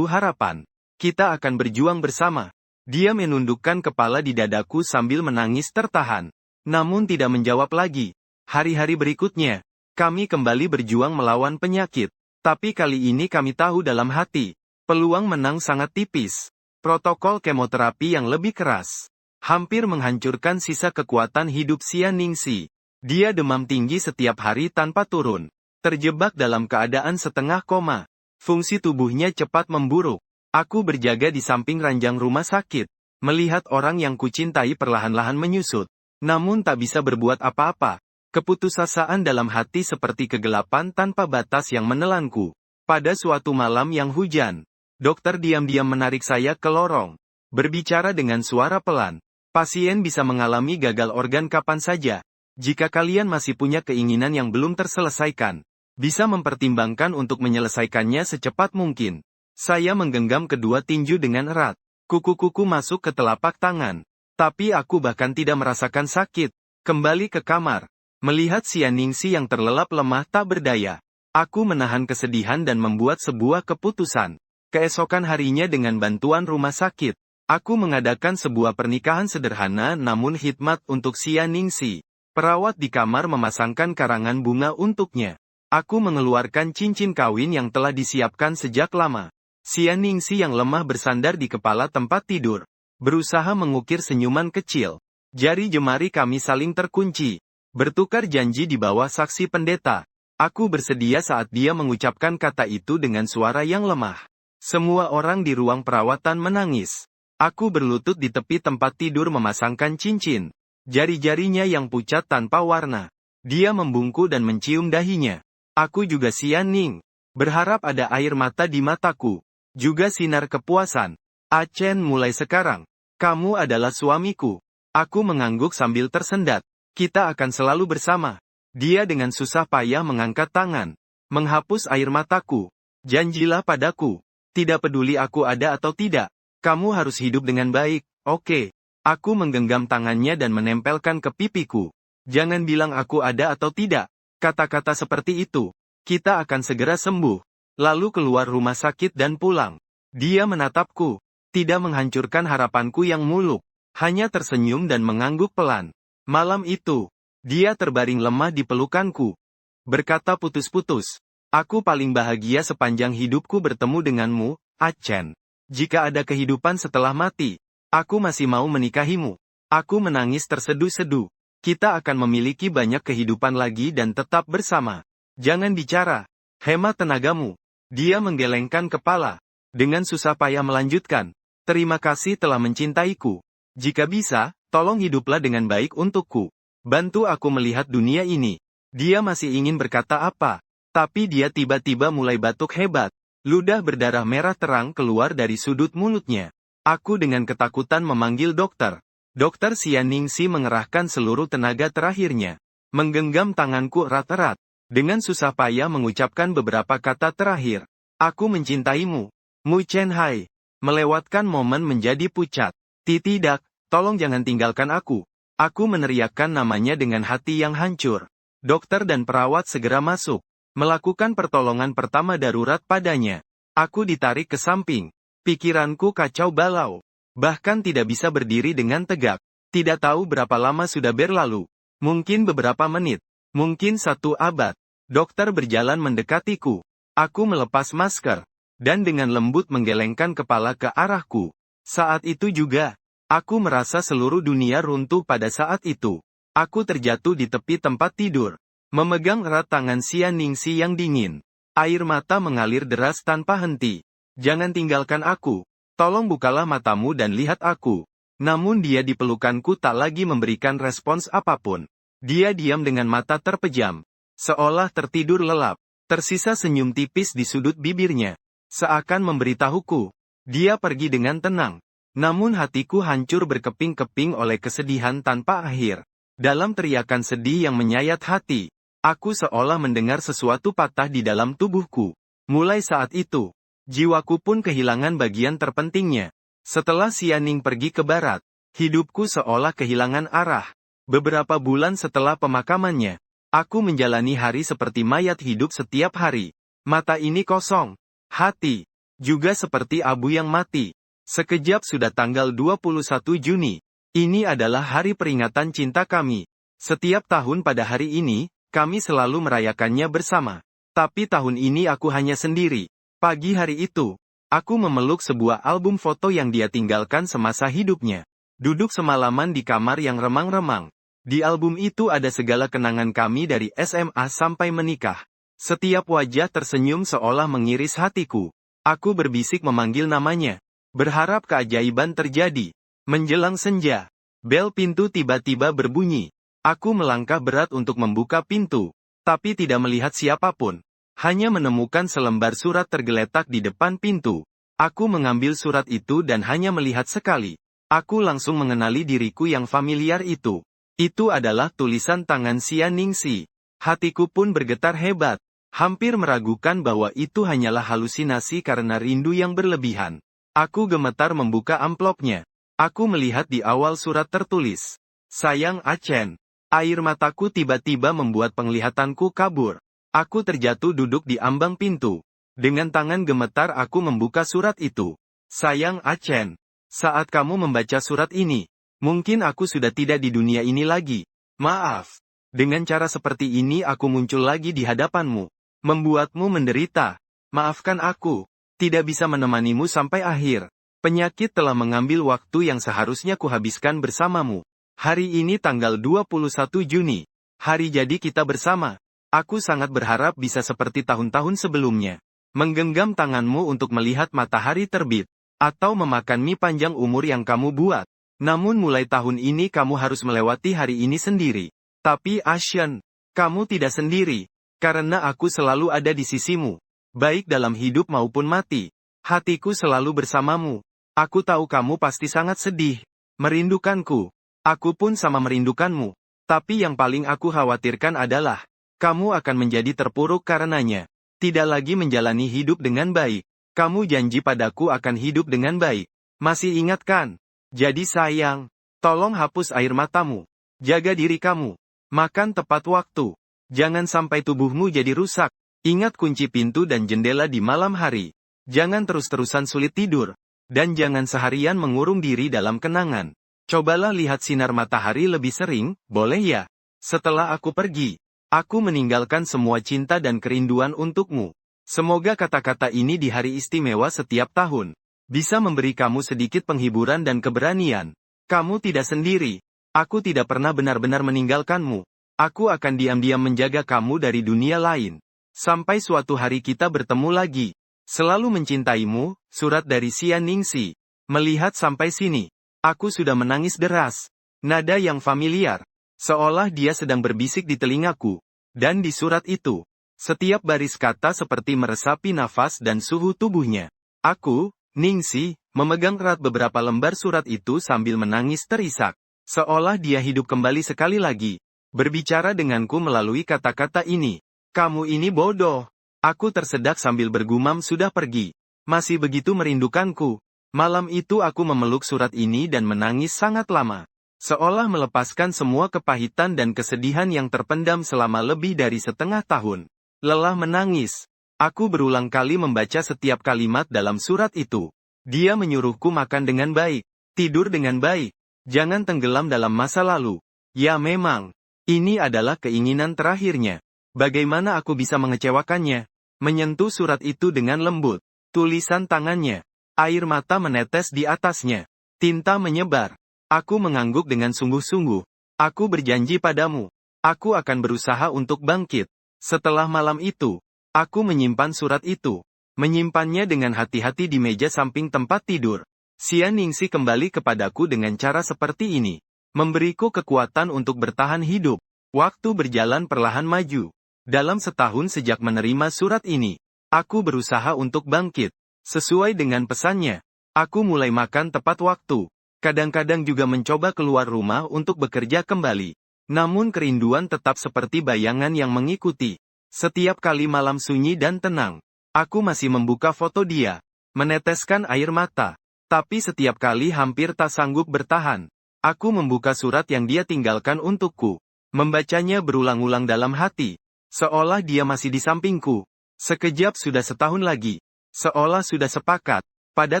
harapan. Kita akan berjuang bersama. Dia menundukkan kepala di dadaku sambil menangis tertahan. Namun tidak menjawab lagi. Hari-hari berikutnya, kami kembali berjuang melawan penyakit. Tapi kali ini kami tahu dalam hati. Peluang menang sangat tipis. Protokol kemoterapi yang lebih keras. Hampir menghancurkan sisa kekuatan hidup Xia Ningxi. Dia demam tinggi setiap hari tanpa turun. Terjebak dalam keadaan setengah koma. Fungsi tubuhnya cepat memburuk. Aku berjaga di samping ranjang rumah sakit. Melihat orang yang kucintai perlahan-lahan menyusut. Namun tak bisa berbuat apa-apa. Keputusasaan dalam hati seperti kegelapan tanpa batas yang menelanku. Pada suatu malam yang hujan. Dokter diam-diam menarik saya ke lorong. Berbicara dengan suara pelan. Pasien bisa mengalami gagal organ kapan saja. Jika kalian masih punya keinginan yang belum terselesaikan, bisa mempertimbangkan untuk menyelesaikannya secepat mungkin. Saya menggenggam kedua tinju dengan erat. Kuku-kuku masuk ke telapak tangan. Tapi aku bahkan tidak merasakan sakit. Kembali ke kamar. Melihat Xia Ningxi yang terlelap lemah tak berdaya. Aku menahan kesedihan dan membuat sebuah keputusan. Keesokan harinya dengan bantuan rumah sakit, aku mengadakan sebuah pernikahan sederhana namun hikmat untuk Xia Ningxi. Perawat di kamar memasangkan karangan bunga untuknya. Aku mengeluarkan cincin kawin yang telah disiapkan sejak lama. Xia Ningxi yang lemah bersandar di kepala tempat tidur. Berusaha mengukir senyuman kecil. Jari jemari kami saling terkunci. Bertukar janji di bawah saksi pendeta. Aku bersedia saat dia mengucapkan kata itu dengan suara yang lemah. Semua orang di ruang perawatan menangis. Aku berlutut di tepi tempat tidur memasangkan cincin. Jari-jarinya yang pucat tanpa warna. Dia membungkuk dan mencium dahinya. Aku juga Xia Ning. Berharap ada air mata di mataku. Juga sinar kepuasan. Achen, mulai sekarang. Kamu adalah suamiku. Aku mengangguk sambil tersendat. Kita akan selalu bersama. Dia dengan susah payah mengangkat tangan. Menghapus air mataku. Janjilah padaku. Tidak peduli aku ada atau tidak. Kamu harus hidup dengan baik, oke. Aku menggenggam tangannya dan menempelkan ke pipiku. Jangan bilang aku ada atau tidak. Kata-kata seperti itu. Kita akan segera sembuh. Lalu keluar rumah sakit dan pulang. Dia menatapku. Tidak menghancurkan harapanku yang muluk. Hanya tersenyum dan mengangguk pelan. Malam itu, dia terbaring lemah di pelukanku. Berkata putus-putus. Aku paling bahagia sepanjang hidupku bertemu denganmu, Achen. Jika ada kehidupan setelah mati, aku masih mau menikahimu. Aku menangis terseduh-seduh. Kita akan memiliki banyak kehidupan lagi dan tetap bersama. Jangan bicara. Hemat tenagamu. Dia menggelengkan kepala. Dengan susah payah melanjutkan. Terima kasih telah mencintaiku. Jika bisa, tolong hiduplah dengan baik untukku. Bantu aku melihat dunia ini. Dia masih ingin berkata apa. Tapi dia tiba-tiba mulai batuk hebat. Ludah berdarah merah terang keluar dari sudut mulutnya. Aku dengan ketakutan memanggil dokter. Dokter Xia Ningxi mengerahkan seluruh tenaga terakhirnya. Menggenggam tanganku erat-erat. Dengan susah payah mengucapkan beberapa kata terakhir. Aku mencintaimu. Mu Chen Hai. Melewatkan momen menjadi pucat. Tidak, tolong jangan tinggalkan aku. Aku meneriakkan namanya dengan hati yang hancur. Dokter dan perawat segera masuk. Melakukan pertolongan pertama darurat padanya. Aku ditarik ke samping. Pikiranku kacau balau. Bahkan tidak bisa berdiri dengan tegak. Tidak tahu berapa lama sudah berlalu. Mungkin beberapa menit. Mungkin 1 abad. Dokter berjalan mendekatiku. Aku melepas masker. Dan dengan lembut menggelengkan kepala ke arahku. Saat itu juga, aku merasa seluruh dunia runtuh pada saat itu. Aku terjatuh di tepi tempat tidur. Memegang erat tangan Xia Ningxi yang dingin. Air mata mengalir deras tanpa henti. Jangan tinggalkan aku. Tolong bukalah matamu dan lihat aku. Namun dia di pelukanku tak lagi memberikan respons apapun. Dia diam dengan mata terpejam. Seolah tertidur lelap. Tersisa senyum tipis di sudut bibirnya. Seakan memberitahuku. Dia pergi dengan tenang. Namun hatiku hancur berkeping-keping oleh kesedihan tanpa akhir. Dalam teriakan sedih yang menyayat hati. Aku seolah mendengar sesuatu patah di dalam tubuhku. Mulai saat itu, jiwaku pun kehilangan bagian terpentingnya. Setelah Xianing pergi ke barat, hidupku seolah kehilangan arah. Beberapa bulan setelah pemakamannya, aku menjalani hari seperti mayat hidup setiap hari. Mata ini kosong. Hati, juga seperti abu yang mati. Sekejap sudah tanggal 21 Juni. Ini adalah hari peringatan cinta kami. Setiap tahun pada hari ini, kami selalu merayakannya bersama. Tapi tahun ini aku hanya sendiri. Pagi hari itu, aku memeluk sebuah album foto yang dia tinggalkan semasa hidupnya. Duduk semalaman di kamar yang remang-remang. Di album itu ada segala kenangan kami dari SMA sampai menikah. Setiap wajah tersenyum seolah mengiris hatiku. Aku berbisik memanggil namanya. Berharap keajaiban terjadi. Menjelang senja, bel pintu tiba-tiba berbunyi. Aku melangkah berat untuk membuka pintu, tapi tidak melihat siapapun. Hanya menemukan selembar surat tergeletak di depan pintu. Aku mengambil surat itu dan hanya melihat sekali. Aku langsung mengenali diriku yang familiar itu. Itu adalah tulisan tangan Xia Ningxi. Hatiku pun bergetar hebat. Hampir meragukan bahwa itu hanyalah halusinasi karena rindu yang berlebihan. Aku gemetar membuka amplopnya. Aku melihat di awal surat tertulis, "Sayang Achen." Air mataku tiba-tiba membuat penglihatanku kabur. Aku terjatuh duduk di ambang pintu. Dengan tangan gemetar aku membuka surat itu. "Sayang Achen, saat kamu membaca surat ini, mungkin aku sudah tidak di dunia ini lagi. Maaf. Dengan cara seperti ini aku muncul lagi di hadapanmu. Membuatmu menderita. Maafkan aku. Tidak bisa menemanimu sampai akhir. Penyakit telah mengambil waktu yang seharusnya kuhabiskan bersamamu. Hari ini tanggal 21 Juni. Hari jadi kita bersama. Aku sangat berharap bisa seperti tahun-tahun sebelumnya. Menggenggam tanganmu untuk melihat matahari terbit. Atau memakan mie panjang umur yang kamu buat. Namun mulai tahun ini kamu harus melewati hari ini sendiri. Tapi Ashen, kamu tidak sendiri. Karena aku selalu ada di sisimu. Baik dalam hidup maupun mati. Hatiku selalu bersamamu. Aku tahu kamu pasti sangat sedih. Merindukanku. Aku pun sama merindukanmu. Tapi yang paling aku khawatirkan adalah, kamu akan menjadi terpuruk karenanya. Tidak lagi menjalani hidup dengan baik. Kamu janji padaku akan hidup dengan baik. Masih ingat kan? Jadi sayang, tolong hapus air matamu. Jaga diri kamu. Makan tepat waktu. Jangan sampai tubuhmu jadi rusak. Ingat kunci pintu dan jendela di malam hari. Jangan terus-terusan sulit tidur. Dan jangan seharian mengurung diri dalam kenangan. Cobalah lihat sinar matahari lebih sering, boleh ya? Setelah aku pergi, aku meninggalkan semua cinta dan kerinduan untukmu. Semoga kata-kata ini di hari istimewa setiap tahun bisa memberi kamu sedikit penghiburan dan keberanian. Kamu tidak sendiri. Aku tidak pernah benar-benar meninggalkanmu. Aku akan diam-diam menjaga kamu dari dunia lain. Sampai suatu hari kita bertemu lagi. Selalu mencintaimu, surat dari Xia Ningxi. Melihat sampai sini, aku sudah menangis deras. Nada yang familiar. Seolah dia sedang berbisik di telingaku. Dan di surat itu, setiap baris kata seperti meresapi nafas dan suhu tubuhnya. Aku, Ningxi, memegang erat beberapa lembar surat itu sambil menangis terisak. Seolah dia hidup kembali sekali lagi. Berbicara denganku melalui kata-kata ini. Kamu ini bodoh. Aku tersedak sambil bergumam sudah pergi. Masih begitu merindukanku. Malam itu aku memeluk surat ini dan menangis sangat lama. Seolah melepaskan semua kepahitan dan kesedihan yang terpendam selama lebih dari setengah tahun. Lelah menangis. Aku berulang kali membaca setiap kalimat dalam surat itu. Dia menyuruhku makan dengan baik, tidur dengan baik, jangan tenggelam dalam masa lalu. Ya memang, ini adalah keinginan terakhirnya. Bagaimana aku bisa mengecewakannya? Menyentuh surat itu dengan lembut. Tulisan tangannya. Air mata menetes di atasnya. Tinta menyebar. Aku mengangguk dengan sungguh-sungguh. Aku berjanji padamu. Aku akan berusaha untuk bangkit. Setelah malam itu, aku menyimpan surat itu. Menyimpannya dengan hati-hati di meja samping tempat tidur. Xian Ningxi kembali kepadaku dengan cara seperti ini. Memberiku kekuatan untuk bertahan hidup. Waktu berjalan perlahan maju. Dalam setahun sejak menerima surat ini, aku berusaha untuk bangkit. Sesuai dengan pesannya, aku mulai makan tepat waktu. Kadang-kadang juga mencoba keluar rumah untuk bekerja kembali. Namun kerinduan tetap seperti bayangan yang mengikuti. Setiap kali malam sunyi dan tenang, aku masih membuka foto dia, meneteskan air mata. Tapi setiap kali hampir tak sanggup bertahan. Aku membuka surat yang dia tinggalkan untukku. Membacanya berulang-ulang dalam hati. Seolah dia masih di sampingku. Sekejap sudah setahun lagi. Seolah sudah sepakat. Pada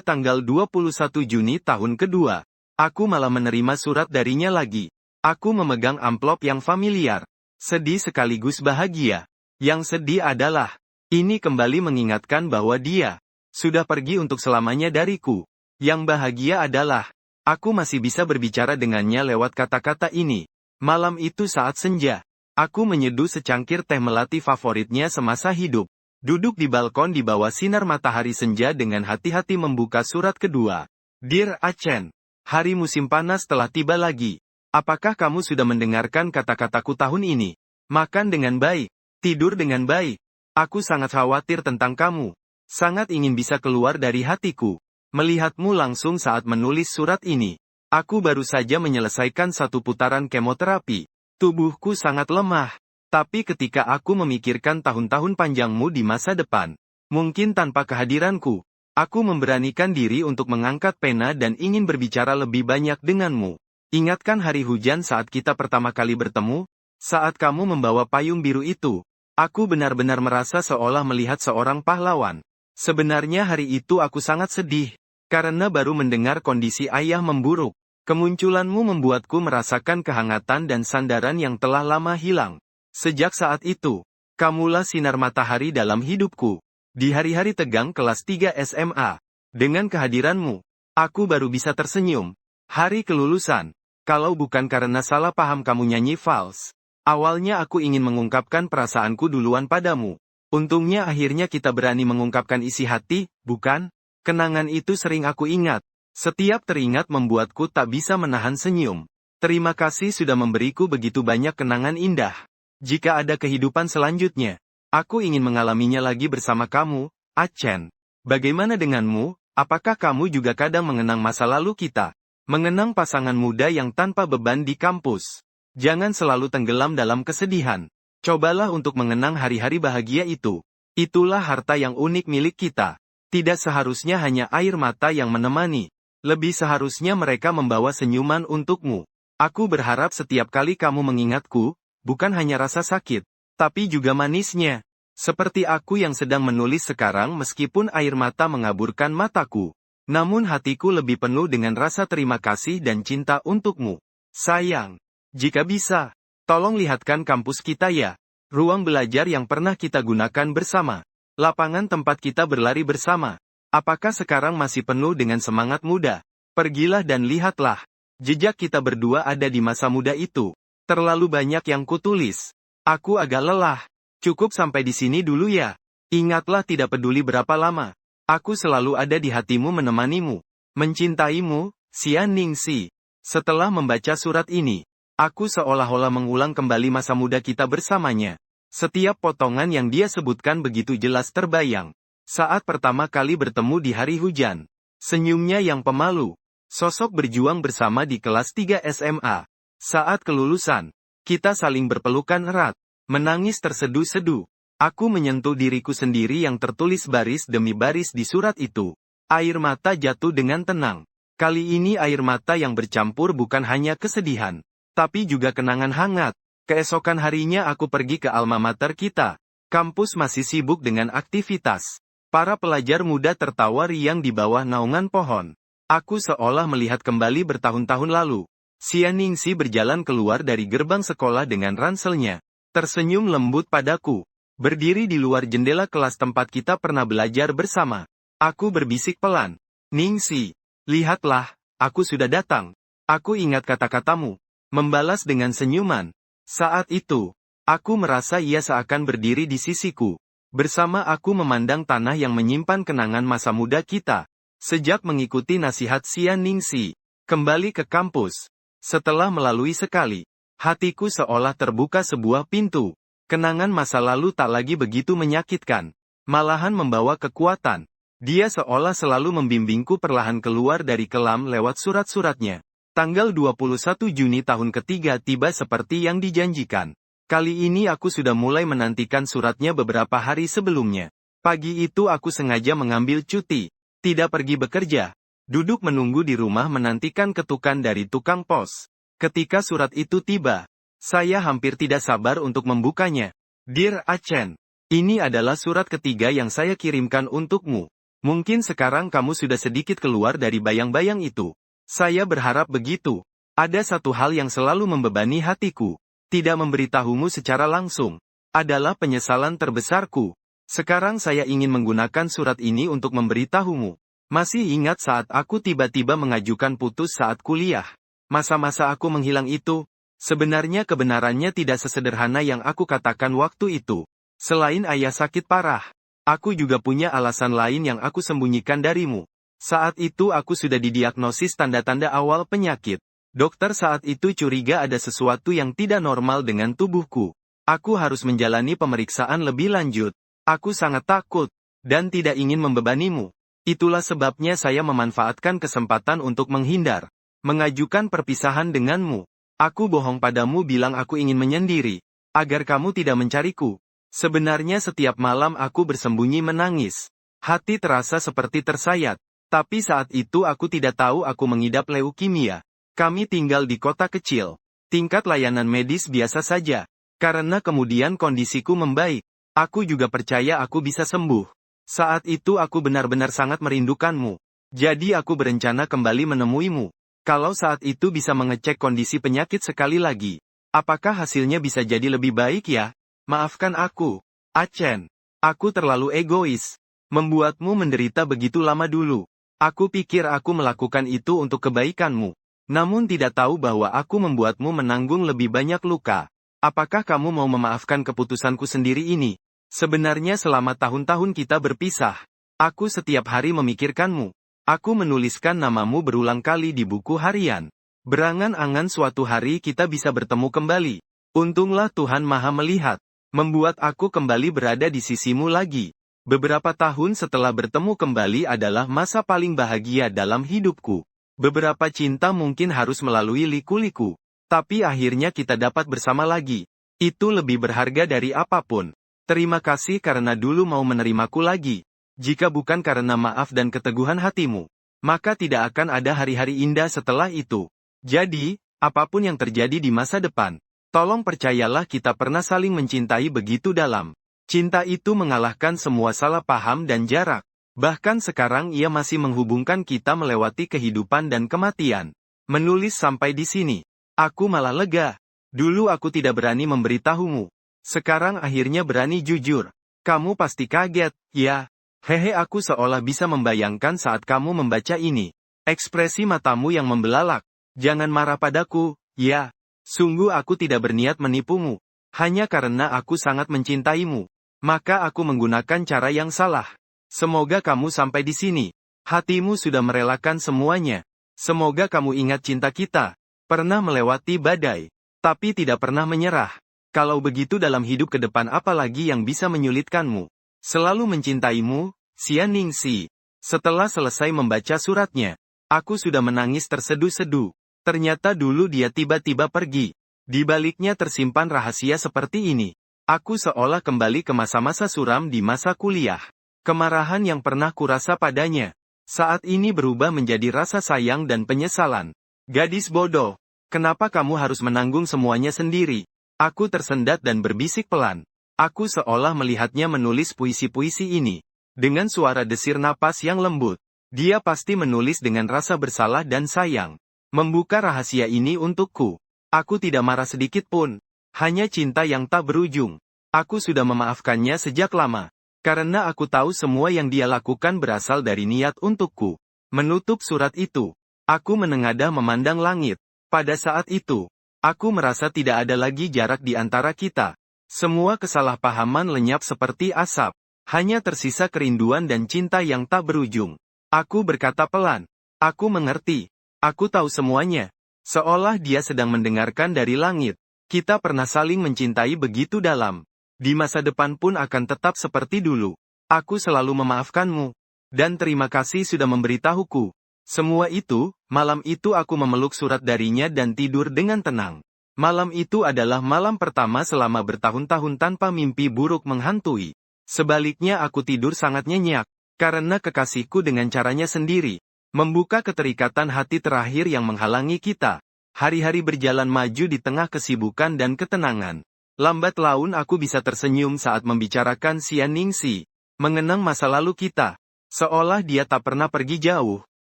tanggal 21 Juni tahun kedua, aku malah menerima surat darinya lagi. Aku memegang amplop yang familiar. Sedih sekaligus bahagia. Yang sedih adalah, ini kembali mengingatkan bahwa dia sudah pergi untuk selamanya dariku. Yang bahagia adalah, aku masih bisa berbicara dengannya lewat kata-kata ini. Malam itu saat senja, aku menyeduh secangkir teh melati favoritnya semasa hidup. Duduk di balkon di bawah sinar matahari senja dengan hati-hati membuka surat kedua. Dear Achen, hari musim panas telah tiba lagi. Apakah kamu sudah mendengarkan kata-kataku tahun ini? Makan dengan baik, tidur dengan baik. Aku sangat khawatir tentang kamu. Sangat ingin bisa keluar dari hatiku. Melihatmu langsung saat menulis surat ini. Aku baru saja menyelesaikan satu putaran kemoterapi. Tubuhku sangat lemah. Tapi ketika aku memikirkan tahun-tahun panjangmu di masa depan, mungkin tanpa kehadiranku, aku memberanikan diri untuk mengangkat pena dan ingin berbicara lebih banyak denganmu. Ingatkan hari hujan saat kita pertama kali bertemu? Saat kamu membawa payung biru itu, aku benar-benar merasa seolah melihat seorang pahlawan. Sebenarnya hari itu aku sangat sedih, karena baru mendengar kondisi ayah memburuk. Kemunculanmu membuatku merasakan kehangatan dan sandaran yang telah lama hilang. Sejak saat itu, kamulah sinar matahari dalam hidupku. Di hari-hari tegang kelas 3 SMA, dengan kehadiranmu, aku baru bisa tersenyum. Hari kelulusan, kalau bukan karena salah paham kamu nyanyi fals. Awalnya aku ingin mengungkapkan perasaanku duluan padamu. Untungnya akhirnya kita berani mengungkapkan isi hati, bukan? Kenangan itu sering aku ingat. Setiap teringat membuatku tak bisa menahan senyum. Terima kasih sudah memberiku begitu banyak kenangan indah. Jika ada kehidupan selanjutnya, aku ingin mengalaminya lagi bersama kamu, Achen. Bagaimana denganmu? Apakah kamu juga kadang mengenang masa lalu kita? Mengenang pasangan muda yang tanpa beban di kampus. Jangan selalu tenggelam dalam kesedihan. Cobalah untuk mengenang hari-hari bahagia itu. Itulah harta yang unik milik kita. Tidak seharusnya hanya air mata yang menemani. Lebih seharusnya mereka membawa senyuman untukmu. Aku berharap setiap kali kamu mengingatku, bukan hanya rasa sakit, tapi juga manisnya. Seperti aku yang sedang menulis sekarang meskipun air mata mengaburkan mataku. Namun hatiku lebih penuh dengan rasa terima kasih dan cinta untukmu. Sayang, jika bisa, tolong lihatkan kampus kita ya. Ruang belajar yang pernah kita gunakan bersama. Lapangan tempat kita berlari bersama. Apakah sekarang masih penuh dengan semangat muda? Pergilah dan lihatlah. Jejak kita berdua ada di masa muda itu. Terlalu banyak yang kutulis. Aku agak lelah. Cukup sampai di sini dulu ya. Ingatlah tidak peduli berapa lama. Aku selalu ada di hatimu menemanimu. Mencintaimu, Xian Ningxi. Setelah membaca surat ini, aku seolah-olah mengulang kembali masa muda kita bersamanya. Setiap potongan yang dia sebutkan begitu jelas terbayang. Saat pertama kali bertemu di hari hujan. Senyumnya yang pemalu. Sosok berjuang bersama di kelas 3 SMA. Saat kelulusan, kita saling berpelukan erat, menangis terseduh-seduh. Aku menyentuh diriku sendiri yang tertulis baris demi baris di surat itu. Air mata jatuh dengan tenang. Kali ini air mata yang bercampur bukan hanya kesedihan, tapi juga kenangan hangat. Keesokan harinya aku pergi ke alma mater kita. Kampus masih sibuk dengan aktivitas. Para pelajar muda tertawa riang di bawah naungan pohon. Aku seolah melihat kembali bertahun-tahun lalu. Xia Ningxi berjalan keluar dari gerbang sekolah dengan ranselnya. Tersenyum lembut padaku. Berdiri di luar jendela kelas tempat kita pernah belajar bersama. Aku berbisik pelan. Ningxi, lihatlah, aku sudah datang. Aku ingat kata-katamu. Membalas dengan senyuman. Saat itu, aku merasa ia seakan berdiri di sisiku. Bersama aku memandang tanah yang menyimpan kenangan masa muda kita. Sejak mengikuti nasihat Xia Ningxi, kembali ke kampus. Setelah melalui sekali, hatiku seolah terbuka sebuah pintu. Kenangan masa lalu tak lagi begitu menyakitkan. Malahan membawa kekuatan. Dia seolah selalu membimbingku perlahan keluar dari kelam lewat surat-suratnya. Tanggal 21 Juni tahun ketiga tiba seperti yang dijanjikan. Kali ini aku sudah mulai menantikan suratnya beberapa hari sebelumnya. Pagi itu aku sengaja mengambil cuti. Tidak pergi bekerja. Duduk menunggu di rumah menantikan ketukan dari tukang pos. Ketika surat itu tiba, saya hampir tidak sabar untuk membukanya. Dear Achen, ini adalah surat ketiga yang saya kirimkan untukmu. Mungkin sekarang kamu sudah sedikit keluar dari bayang-bayang itu. Saya berharap begitu. Ada satu hal yang selalu membebani hatiku. Tidak memberitahumu secara langsung. Adalah penyesalan terbesarku. Sekarang saya ingin menggunakan surat ini untuk memberitahumu. Masih ingat saat aku tiba-tiba mengajukan putus saat kuliah? Masa-masa aku menghilang itu, sebenarnya kebenarannya tidak sesederhana yang aku katakan waktu itu. Selain ayah sakit parah, aku juga punya alasan lain yang aku sembunyikan darimu. Saat itu aku sudah didiagnosis tanda-tanda awal penyakit. Dokter saat itu curiga ada sesuatu yang tidak normal dengan tubuhku. Aku harus menjalani pemeriksaan lebih lanjut. Aku sangat takut, dan tidak ingin membebanimu. Itulah sebabnya saya memanfaatkan kesempatan untuk menghindar. Mengajukan perpisahan denganmu. Aku bohong padamu bilang aku ingin menyendiri. Agar kamu tidak mencariku. Sebenarnya setiap malam aku bersembunyi menangis. Hati terasa seperti tersayat. Tapi saat itu aku tidak tahu aku mengidap leukemia. Kami tinggal di kota kecil. Tingkat layanan medis biasa saja. Karena kemudian kondisiku membaik. Aku juga percaya aku bisa sembuh. Saat itu aku benar-benar sangat merindukanmu. Jadi aku berencana kembali menemuimu. Kalau saat itu bisa mengecek kondisi penyakit sekali lagi. Apakah hasilnya bisa jadi lebih baik ya? Maafkan aku, Achen. Aku terlalu egois. Membuatmu menderita begitu lama dulu. Aku pikir aku melakukan itu untuk kebaikanmu. Namun tidak tahu bahwa aku membuatmu menanggung lebih banyak luka. Apakah kamu mau memaafkan keputusanku sendiri ini? Sebenarnya selama tahun-tahun kita berpisah, aku setiap hari memikirkanmu. Aku menuliskan namamu berulang kali di buku harian. Berangan-angan suatu hari kita bisa bertemu kembali. Untunglah Tuhan Maha Melihat, membuat aku kembali berada di sisimu lagi. Beberapa tahun setelah bertemu kembali adalah masa paling bahagia dalam hidupku. Beberapa cinta mungkin harus melalui liku-liku. Tapi akhirnya kita dapat bersama lagi. Itu lebih berharga dari apapun. Terima kasih karena dulu mau menerimaku lagi. Jika bukan karena maaf dan keteguhan hatimu, maka tidak akan ada hari-hari indah setelah itu. Jadi, apapun yang terjadi di masa depan, tolong percayalah kita pernah saling mencintai begitu dalam. Cinta itu mengalahkan semua salah paham dan jarak. Bahkan sekarang ia masih menghubungkan kita melewati kehidupan dan kematian. Menulis sampai di sini, aku malah lega. Dulu aku tidak berani memberitahumu. Sekarang akhirnya berani jujur. Kamu pasti kaget, ya? Hehe, aku seolah bisa membayangkan saat kamu membaca ini. Ekspresi matamu yang membelalak. Jangan marah padaku, ya. Sungguh aku tidak berniat menipumu. Hanya karena aku sangat mencintaimu. Maka aku menggunakan cara yang salah. Semoga kamu sampai di sini. Hatimu sudah merelakan semuanya. Semoga kamu ingat cinta kita. Pernah melewati badai, tapi tidak pernah menyerah. Kalau begitu dalam hidup ke depan apalagi yang bisa menyulitkanmu? Selalu mencintaimu, Xia Ningxi. Setelah selesai membaca suratnya, aku sudah menangis terseduh-seduh. Ternyata dulu dia tiba-tiba pergi. Di baliknya tersimpan rahasia seperti ini. Aku seolah kembali ke masa-masa suram di masa kuliah. Kemarahan yang pernah kurasa padanya, saat ini berubah menjadi rasa sayang dan penyesalan. Gadis bodoh, kenapa kamu harus menanggung semuanya sendiri? Aku tersendat dan berbisik pelan. Aku seolah melihatnya menulis puisi-puisi ini. Dengan suara desir napas yang lembut. Dia pasti menulis dengan rasa bersalah dan sayang. Membuka rahasia ini untukku. Aku tidak marah sedikit pun. Hanya cinta yang tak berujung. Aku sudah memaafkannya sejak lama. Karena aku tahu semua yang dia lakukan berasal dari niat untukku. Menutup surat itu. Aku menengadah memandang langit. Pada saat itu, aku merasa tidak ada lagi jarak di antara kita. Semua kesalahpahaman lenyap seperti asap. Hanya tersisa kerinduan dan cinta yang tak berujung. Aku berkata pelan. Aku mengerti. Aku tahu semuanya. Seolah dia sedang mendengarkan dari langit. Kita pernah saling mencintai begitu dalam. Di masa depan pun akan tetap seperti dulu. Aku selalu memaafkanmu. Dan terima kasih sudah memberitahuku. Semua itu, malam itu aku memeluk surat darinya dan tidur dengan tenang. Malam itu adalah malam pertama selama bertahun-tahun tanpa mimpi buruk menghantui. Sebaliknya aku tidur sangat nyenyak, karena kekasihku dengan caranya sendiri, membuka keterikatan hati terakhir yang menghalangi kita. Hari-hari berjalan maju di tengah kesibukan dan ketenangan. Lambat laun aku bisa tersenyum saat membicarakan Xian Ningxi, mengenang masa lalu kita. Seolah dia tak pernah pergi jauh,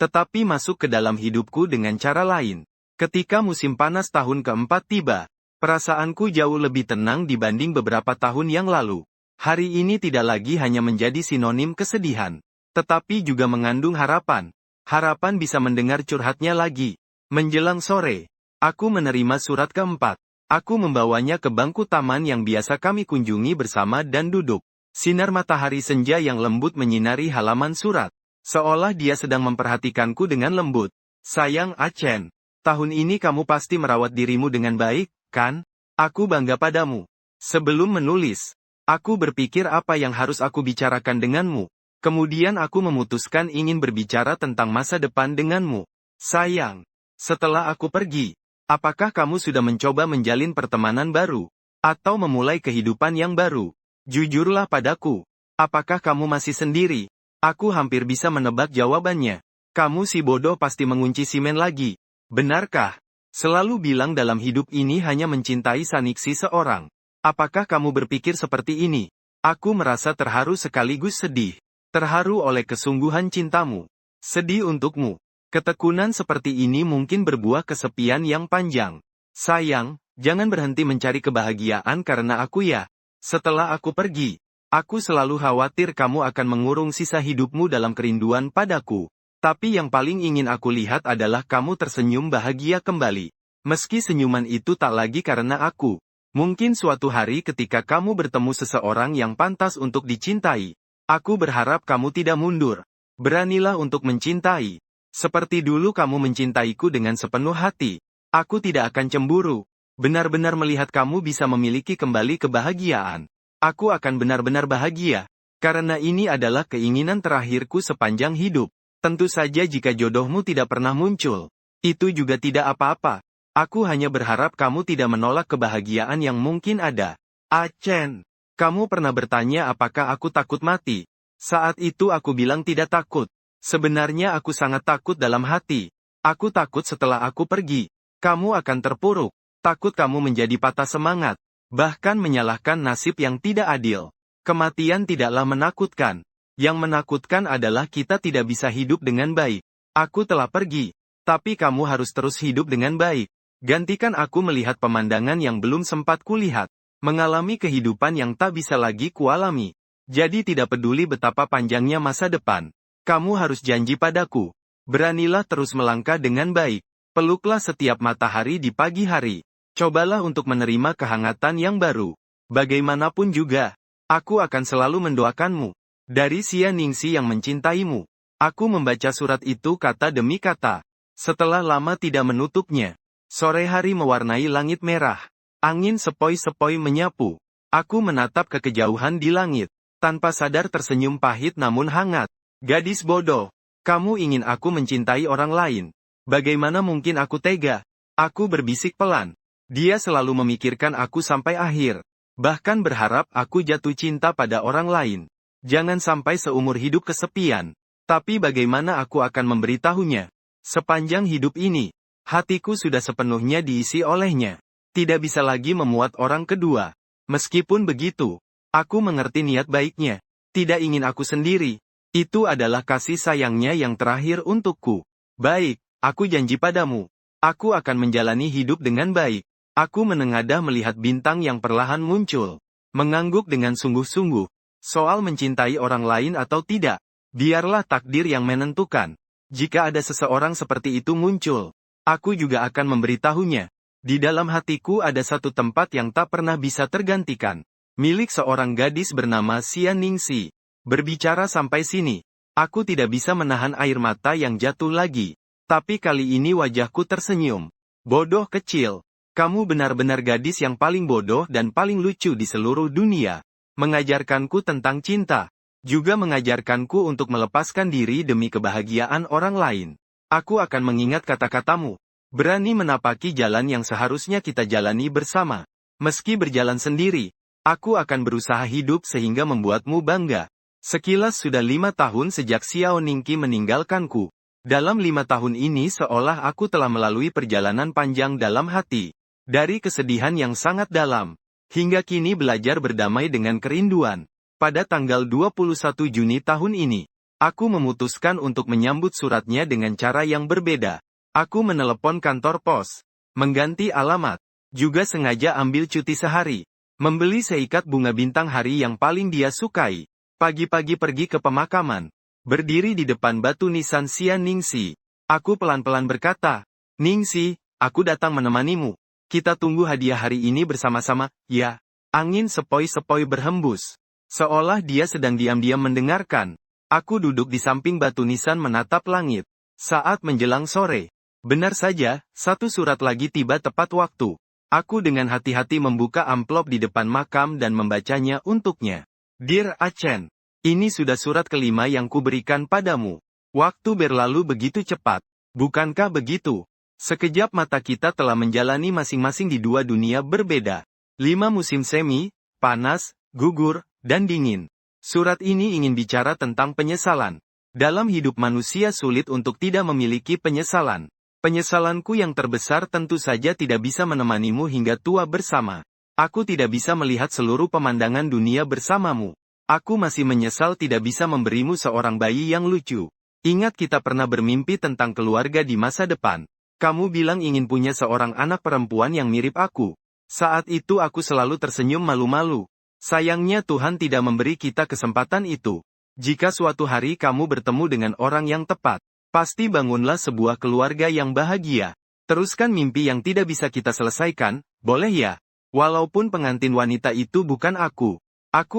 tetapi masuk ke dalam hidupku dengan cara lain. Ketika musim panas tahun keempat tiba, perasaanku jauh lebih tenang dibanding beberapa tahun yang lalu. Hari ini tidak lagi hanya menjadi sinonim kesedihan, tetapi juga mengandung harapan. Harapan bisa mendengar curhatnya lagi. Menjelang sore, aku menerima surat keempat. Aku membawanya ke bangku taman yang biasa kami kunjungi bersama dan duduk. Sinar matahari senja yang lembut menyinari halaman surat. Seolah dia sedang memperhatikanku dengan lembut. Sayang Achen, tahun ini kamu pasti merawat dirimu dengan baik, kan? Aku bangga padamu. Sebelum menulis, aku berpikir apa yang harus aku bicarakan denganmu. Kemudian aku memutuskan ingin berbicara tentang masa depan denganmu. Sayang, setelah aku pergi, apakah kamu sudah mencoba menjalin pertemanan baru? Atau memulai kehidupan yang baru? Jujurlah padaku. Apakah kamu masih sendiri? Aku hampir bisa menebak jawabannya. Kamu si bodoh pasti mengunci simen lagi. Benarkah? Selalu bilang dalam hidup ini hanya mencintai Sanixi seorang. Apakah kamu berpikir seperti ini? Aku merasa terharu sekaligus sedih. Terharu oleh kesungguhan cintamu. Sedih untukmu. Ketekunan seperti ini mungkin berbuah kesepian yang panjang. Sayang, jangan berhenti mencari kebahagiaan karena aku ya. Setelah aku pergi, aku selalu khawatir kamu akan mengurung sisa hidupmu dalam kerinduan padaku. Tapi yang paling ingin aku lihat adalah kamu tersenyum bahagia kembali. Meski senyuman itu tak lagi karena aku. Mungkin suatu hari ketika kamu bertemu seseorang yang pantas untuk dicintai. Aku berharap kamu tidak mundur. Beranilah untuk mencintai. Seperti dulu kamu mencintaiku dengan sepenuh hati. Aku tidak akan cemburu. Benar-benar melihat kamu bisa memiliki kembali kebahagiaan. Aku akan benar-benar bahagia. Karena ini adalah keinginan terakhirku sepanjang hidup. Tentu saja jika jodohmu tidak pernah muncul. Itu juga tidak apa-apa. Aku hanya berharap kamu tidak menolak kebahagiaan yang mungkin ada. Achen, kamu pernah bertanya apakah aku takut mati. Saat itu aku bilang tidak takut. Sebenarnya aku sangat takut dalam hati. Aku takut setelah aku pergi. Kamu akan terpuruk. Takut kamu menjadi patah semangat. Bahkan menyalahkan nasib yang tidak adil. Kematian tidaklah menakutkan. Yang menakutkan adalah kita tidak bisa hidup dengan baik. Aku telah pergi. Tapi kamu harus terus hidup dengan baik. Gantikan aku melihat pemandangan yang belum sempat kulihat. Mengalami kehidupan yang tak bisa lagi kualami. Jadi tidak peduli betapa panjangnya masa depan. Kamu harus janji padaku. Beranilah terus melangkah dengan baik. Peluklah setiap matahari di pagi hari. Cobalah untuk menerima kehangatan yang baru. Bagaimanapun juga, aku akan selalu mendoakanmu. Dari Xian Ningxi yang mencintaimu. Aku membaca surat itu kata demi kata. Setelah lama tidak menutupnya. Sore hari mewarnai langit merah. Angin sepoi-sepoi menyapu. Aku menatap ke kejauhan di langit. Tanpa sadar tersenyum pahit namun hangat. Gadis bodoh. Kamu ingin aku mencintai orang lain. Bagaimana mungkin aku tega? Aku berbisik pelan. Dia selalu memikirkan aku sampai akhir. Bahkan berharap aku jatuh cinta pada orang lain. Jangan sampai seumur hidup kesepian. Tapi bagaimana aku akan memberitahunya? Sepanjang hidup ini, hatiku sudah sepenuhnya diisi olehnya. Tidak bisa lagi memuat orang kedua. Meskipun begitu, Aku mengerti niat baiknya. Tidak ingin aku sendiri. Itu adalah kasih sayangnya yang terakhir untukku. Baik, aku janji padamu. Aku akan menjalani hidup dengan baik. Aku menengadah melihat bintang yang perlahan muncul. Mengangguk dengan sungguh-sungguh. Soal mencintai orang lain atau tidak, biarlah takdir yang menentukan. Jika ada seseorang seperti itu muncul, aku juga akan memberitahunya. Di dalam hatiku ada satu tempat yang tak pernah bisa tergantikan. Milik seorang gadis bernama Xia Ningxi. Berbicara sampai sini, aku tidak bisa menahan air mata yang jatuh lagi. Tapi kali ini wajahku tersenyum. Bodoh kecil. Kamu benar-benar gadis yang paling bodoh dan paling lucu di seluruh dunia. Mengajarkanku tentang cinta. Juga mengajarkanku untuk melepaskan diri demi kebahagiaan orang lain. Aku akan mengingat kata-katamu. Berani menapaki jalan yang seharusnya kita jalani bersama. Meski berjalan sendiri, aku akan berusaha hidup sehingga membuatmu bangga. Sekilas sudah 5 tahun sejak Xiao Ningqi meninggalkanku. Dalam 5 tahun ini seolah aku telah melalui perjalanan panjang dalam hati. Dari kesedihan yang sangat dalam, hingga kini belajar berdamai dengan kerinduan. Pada tanggal 21 Juni tahun ini, aku memutuskan untuk menyambut suratnya dengan cara yang berbeda. Aku menelepon kantor pos, mengganti alamat, juga sengaja ambil cuti sehari. Membeli seikat bunga bintang hari yang paling dia sukai. Pagi-pagi pergi ke pemakaman. Berdiri di depan batu nisan Xia Ningxi. Aku pelan-pelan berkata, "Ningxi, aku datang menemanimu. Kita tunggu hadiah hari ini bersama-sama, ya." Angin sepoi-sepoi berhembus. Seolah dia sedang diam-diam mendengarkan. Aku duduk di samping batu nisan menatap langit. Saat menjelang sore. Benar saja, satu surat lagi tiba tepat waktu. Aku dengan hati-hati membuka amplop di depan makam dan membacanya untuknya. Dear Achen, ini sudah surat kelima yang kuberikan padamu. Waktu berlalu begitu cepat. Bukankah begitu? Sekejap mata kita telah menjalani masing-masing di 2 dunia berbeda. 5 musim semi, panas, gugur, dan dingin. Surat ini ingin bicara tentang penyesalan. Dalam hidup manusia sulit untuk tidak memiliki penyesalan. Penyesalanku yang terbesar tentu saja tidak bisa menemanimu hingga tua bersama. Aku tidak bisa melihat seluruh pemandangan dunia bersamamu. Aku masih menyesal tidak bisa memberimu seorang bayi yang lucu. Ingat kita pernah bermimpi tentang keluarga di masa depan. Kamu bilang ingin punya seorang anak perempuan yang mirip aku. Saat itu aku selalu tersenyum malu-malu. Sayangnya Tuhan tidak memberi kita kesempatan itu. Jika suatu hari kamu bertemu dengan orang yang tepat, pasti bangunlah sebuah keluarga yang bahagia. Teruskan mimpi yang tidak bisa kita selesaikan, boleh ya? Walaupun pengantin wanita itu bukan aku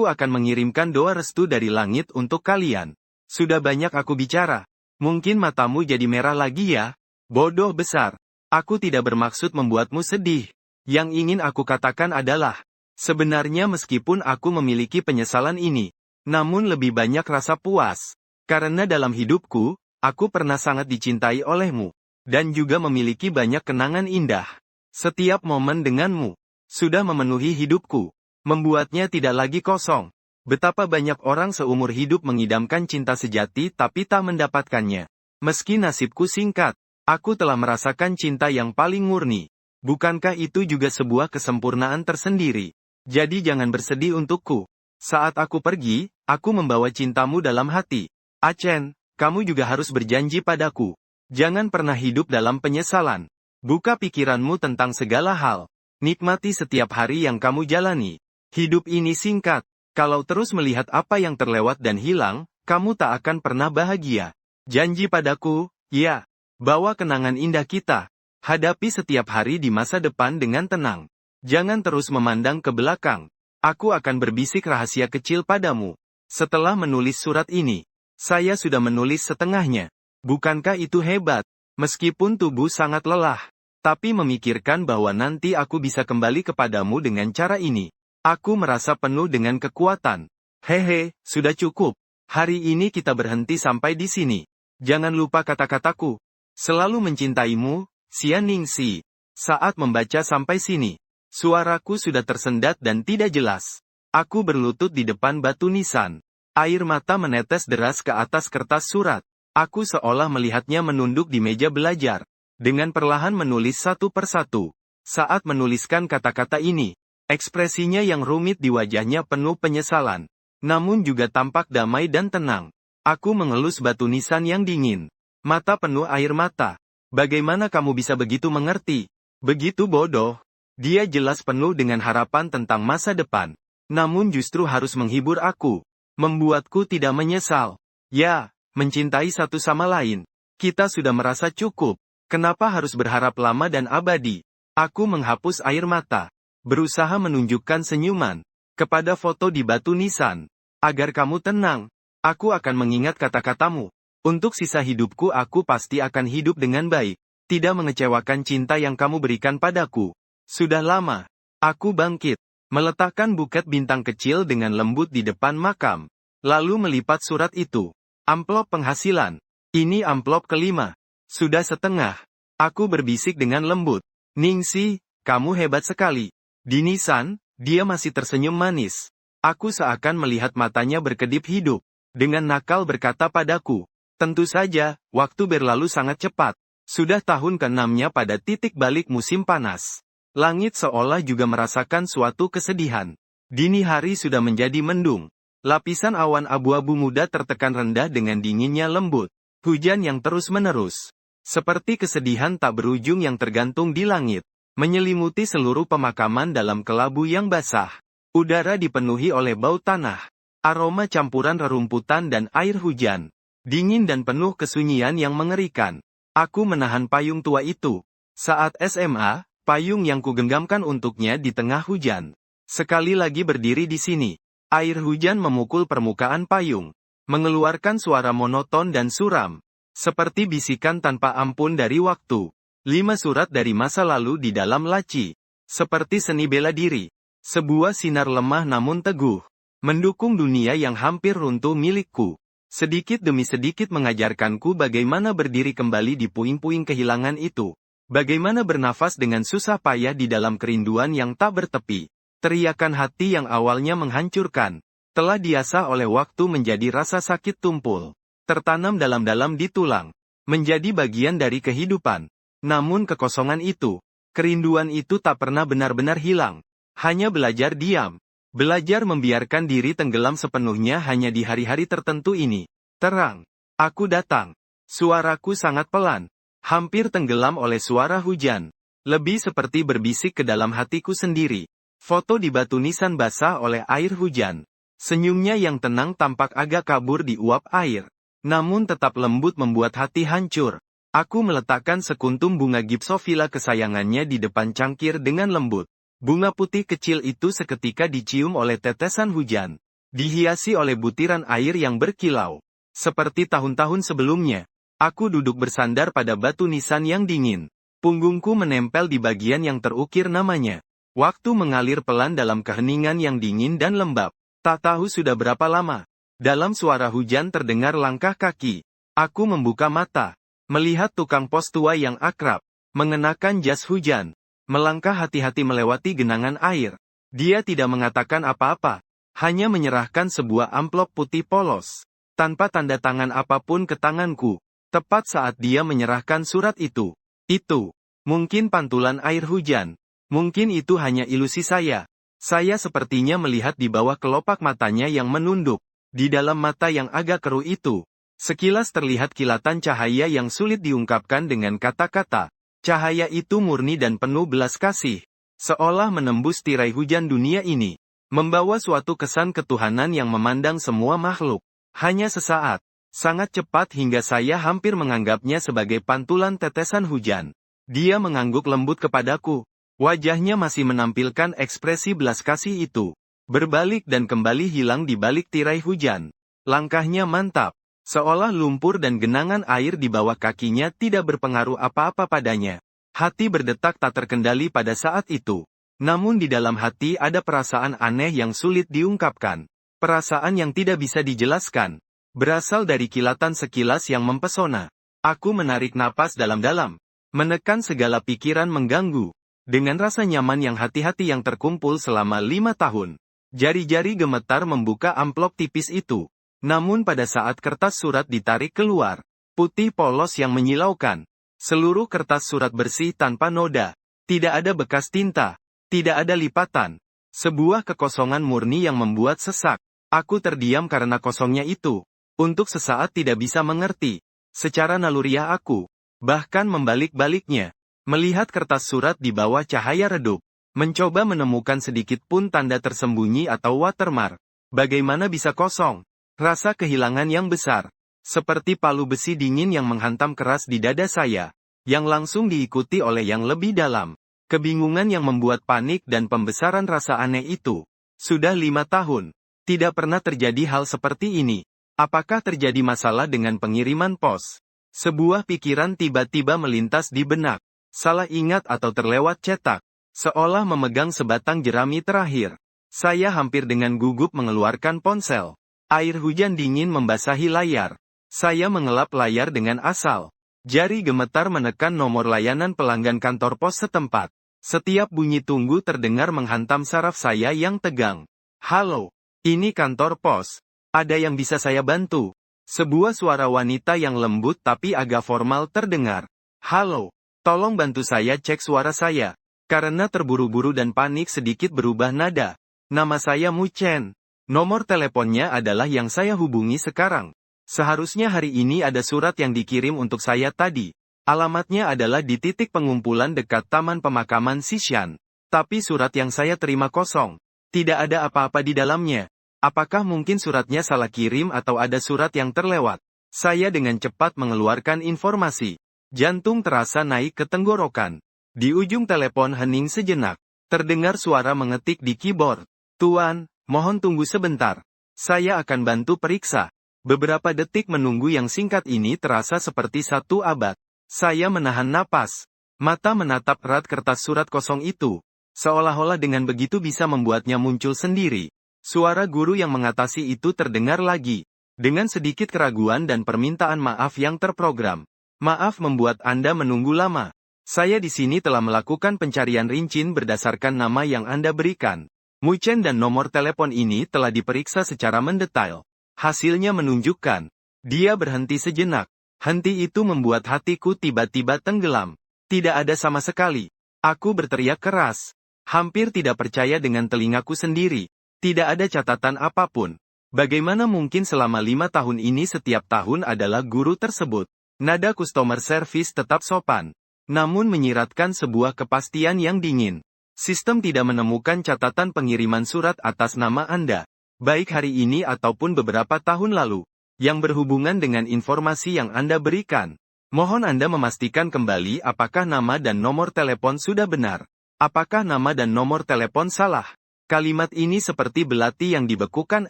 akan mengirimkan doa restu dari langit untuk kalian. Sudah banyak aku bicara. Mungkin matamu jadi merah lagi ya? Bodoh besar. Aku tidak bermaksud membuatmu sedih. Yang ingin aku katakan adalah, sebenarnya meskipun aku memiliki penyesalan ini, namun lebih banyak rasa puas. Karena dalam hidupku, aku pernah sangat dicintai olehmu, dan juga memiliki banyak kenangan indah. Setiap momen denganmu sudah memenuhi hidupku, membuatnya tidak lagi kosong. Betapa banyak orang seumur hidup mengidamkan cinta sejati tapi tak mendapatkannya. Meski nasibku singkat, aku telah merasakan cinta yang paling murni. Bukankah itu juga sebuah kesempurnaan tersendiri? Jadi jangan bersedih untukku. Saat aku pergi, aku membawa cintamu dalam hati. Achen, kamu juga harus berjanji padaku. Jangan pernah hidup dalam penyesalan. Buka pikiranmu tentang segala hal. Nikmati setiap hari yang kamu jalani. Hidup ini singkat. Kalau terus melihat apa yang terlewat dan hilang, kamu tak akan pernah bahagia. Janji padaku, ya. Bawa kenangan indah kita. Hadapi setiap hari di masa depan dengan tenang. Jangan terus memandang ke belakang. Aku akan berbisik rahasia kecil padamu. Setelah menulis surat ini, saya sudah menulis setengahnya. Bukankah itu hebat? Meskipun tubuh sangat lelah, tapi memikirkan bahwa nanti aku bisa kembali kepadamu dengan cara ini, aku merasa penuh dengan kekuatan. Hehe, sudah cukup. Hari ini kita berhenti sampai di sini. Jangan lupa kata-kataku. Selalu mencintaimu, Xia Ningxi. Saat membaca sampai sini, suaraku sudah tersendat dan tidak jelas. Aku berlutut di depan batu nisan. Air mata menetes deras ke atas kertas surat. Aku seolah melihatnya menunduk di meja belajar. Dengan perlahan menulis satu persatu. Saat menuliskan kata-kata ini, Ekspresinya yang rumit di wajahnya penuh penyesalan. Namun juga tampak damai dan tenang. Aku mengelus batu nisan yang dingin. Mata penuh air mata. Bagaimana kamu bisa begitu mengerti? Begitu bodoh. Dia jelas penuh dengan harapan tentang masa depan. Namun justru harus menghibur aku. Membuatku tidak menyesal. Ya, mencintai satu sama lain. Kita sudah merasa cukup. Kenapa harus berharap lama dan abadi? Aku menghapus air mata. Berusaha menunjukkan senyuman. Kepada foto di batu nisan. Agar kamu tenang. Aku akan mengingat kata-katamu. Untuk sisa hidupku aku pasti akan hidup dengan baik. Tidak mengecewakan cinta yang kamu berikan padaku. Sudah lama. Aku bangkit. Meletakkan buket bintang kecil dengan lembut di depan makam. Lalu melipat surat itu. Amplop penghasilan. Ini amplop kelima. Sudah setengah. Aku berbisik dengan lembut. Ningsi, kamu hebat sekali. Di nisan, dia masih tersenyum manis. Aku seakan melihat matanya berkedip hidup. Dengan nakal berkata padaku, tentu saja, waktu berlalu sangat cepat. Sudah tahun ke-6-nya pada titik balik musim panas. Langit seolah juga merasakan suatu kesedihan. Dini hari sudah menjadi mendung. Lapisan awan abu-abu muda tertekan rendah dengan dinginnya lembut. Hujan yang terus-menerus. Seperti kesedihan tak berujung yang tergantung di langit. Menyelimuti seluruh pemakaman dalam kelabu yang basah. Udara dipenuhi oleh bau tanah. Aroma campuran rerumputan dan air hujan. Dingin dan penuh kesunyian yang mengerikan. Aku menahan payung tua itu. Saat SMA, payung yang kugenggamkan untuknya di tengah hujan. Sekali lagi berdiri di sini. Air hujan memukul permukaan payung. Mengeluarkan suara monoton dan suram. Seperti bisikan tanpa ampun dari waktu. 5 surat dari masa lalu di dalam laci. Seperti seni bela diri. Sebuah sinar lemah namun teguh. Mendukung dunia yang hampir runtuh milikku. Sedikit demi sedikit mengajarkanku bagaimana berdiri kembali di puing-puing kehilangan itu. Bagaimana bernafas dengan susah payah di dalam kerinduan yang tak bertepi. Teriakan hati yang awalnya menghancurkan. Telah diasah oleh waktu menjadi rasa sakit tumpul. Tertanam dalam-dalam di tulang. Menjadi bagian dari kehidupan. Namun kekosongan itu. Kerinduan itu tak pernah benar-benar hilang. Hanya belajar diam. Belajar membiarkan diri tenggelam sepenuhnya hanya di hari-hari tertentu ini. Terang. Aku datang. Suaraku sangat pelan. Hampir tenggelam oleh suara hujan. Lebih seperti berbisik ke dalam hatiku sendiri. Foto di batu nisan basah oleh air hujan. Senyumnya yang tenang tampak agak kabur di uap air. Namun tetap lembut membuat hati hancur. Aku meletakkan sekuntum bunga gipsofila kesayangannya di depan cangkir dengan lembut. Bunga putih kecil itu seketika dicium oleh tetesan hujan. Dihiasi oleh butiran air yang berkilau. Seperti tahun-tahun sebelumnya. Aku duduk bersandar pada batu nisan yang dingin. Punggungku menempel di bagian yang terukir namanya. Waktu mengalir pelan dalam keheningan yang dingin dan lembab. Tak tahu sudah berapa lama. Dalam suara hujan terdengar langkah kaki. Aku membuka mata. Melihat tukang pos tua yang akrab. Mengenakan jas hujan. Melangkah hati-hati melewati genangan air. Dia tidak mengatakan apa-apa. Hanya menyerahkan sebuah amplop putih polos. Tanpa tanda tangan apapun ke tanganku. Tepat saat dia menyerahkan surat itu. Itu. Mungkin pantulan air hujan. Mungkin itu hanya ilusi saya. Saya sepertinya melihat di bawah kelopak matanya yang menunduk. Di dalam mata yang agak keruh itu. Sekilas terlihat kilatan cahaya yang sulit diungkapkan dengan kata-kata. Cahaya itu murni dan penuh belas kasih. Seolah menembus tirai hujan dunia ini. Membawa suatu kesan ketuhanan yang memandang semua makhluk. Hanya sesaat. Sangat cepat hingga saya hampir menganggapnya sebagai pantulan tetesan hujan. Dia mengangguk lembut kepadaku. Wajahnya masih menampilkan ekspresi belas kasih itu. Berbalik dan kembali hilang di balik tirai hujan. Langkahnya mantap. Seolah lumpur dan genangan air di bawah kakinya tidak berpengaruh apa-apa padanya. Hati berdetak tak terkendali pada saat itu. Namun di dalam hati ada perasaan aneh yang sulit diungkapkan. Perasaan yang tidak bisa dijelaskan. Berasal dari kilatan sekilas yang mempesona. Aku menarik napas dalam-dalam. Menekan segala pikiran mengganggu. Dengan rasa nyaman yang hati-hati yang terkumpul selama 5 tahun. Jari-jari gemetar membuka amplop tipis itu. Namun pada saat kertas surat ditarik keluar, putih polos yang menyilaukan. Seluruh kertas surat bersih tanpa noda. Tidak ada bekas tinta. Tidak ada lipatan. Sebuah kekosongan murni yang membuat sesak. Aku terdiam karena kosongnya itu. Untuk sesaat tidak bisa mengerti. Secara naluriah aku. Bahkan membalik-baliknya. Melihat kertas surat di bawah cahaya redup. Mencoba menemukan sedikit pun tanda tersembunyi atau watermark. Bagaimana bisa kosong? Rasa kehilangan yang besar. Seperti palu besi dingin yang menghantam keras di dada saya. Yang langsung diikuti oleh yang lebih dalam. Kebingungan yang membuat panik dan pembesaran rasa aneh itu. Sudah 5 tahun. Tidak pernah terjadi hal seperti ini. Apakah terjadi masalah dengan pengiriman pos? Sebuah pikiran tiba-tiba melintas di benak. Salah ingat atau terlewat cetak. Seolah memegang sebatang jerami terakhir. Saya hampir dengan gugup mengeluarkan ponsel. Air hujan dingin membasahi layar. Saya mengelap layar dengan asal. Jari gemetar menekan nomor layanan pelanggan kantor pos setempat. Setiap bunyi tunggu terdengar menghantam saraf saya yang tegang. Halo, ini kantor pos. Ada yang bisa saya bantu? Sebuah suara wanita yang lembut tapi agak formal terdengar. Halo, tolong bantu saya cek suara saya. Karena terburu-buru dan panik sedikit berubah nada. Nama saya Mu Chen. Nomor teleponnya adalah yang saya hubungi sekarang. Seharusnya hari ini ada surat yang dikirim untuk saya tadi. Alamatnya adalah di titik pengumpulan dekat Taman Pemakaman Xishan. Tapi surat yang saya terima kosong. Tidak ada apa-apa di dalamnya. Apakah mungkin suratnya salah kirim atau ada surat yang terlewat? Saya dengan cepat mengeluarkan informasi. Jantung terasa naik ke tenggorokan. Di ujung telepon hening sejenak. Terdengar suara mengetik di keyboard. Tuan, mohon tunggu sebentar. Saya akan bantu periksa. Beberapa detik menunggu yang singkat ini terasa seperti 1 abad. Saya menahan napas. Mata menatap erat kertas surat kosong itu. Seolah-olah dengan begitu bisa membuatnya muncul sendiri. Suara guru yang mengatasi itu terdengar lagi. Dengan sedikit keraguan dan permintaan maaf yang terprogram. Maaf membuat Anda menunggu lama. Saya di sini telah melakukan pencarian rinci berdasarkan nama yang Anda berikan. Mu Chen dan nomor telepon ini telah diperiksa secara mendetail. Hasilnya menunjukkan. Dia berhenti sejenak. Henti itu membuat hatiku tiba-tiba tenggelam. Tidak ada sama sekali. Aku berteriak keras. Hampir tidak percaya dengan telingaku sendiri. Tidak ada catatan apapun. Bagaimana mungkin selama 5 tahun ini setiap tahun adalah guru tersebut? Nada customer service tetap sopan. Namun menyiratkan sebuah kepastian yang dingin. Sistem tidak menemukan catatan pengiriman surat atas nama Anda. Baik hari ini ataupun beberapa tahun lalu. Yang berhubungan dengan informasi yang Anda berikan. Mohon Anda memastikan kembali apakah nama dan nomor telepon sudah benar. Apakah nama dan nomor telepon salah? Kalimat ini seperti belati yang dibekukan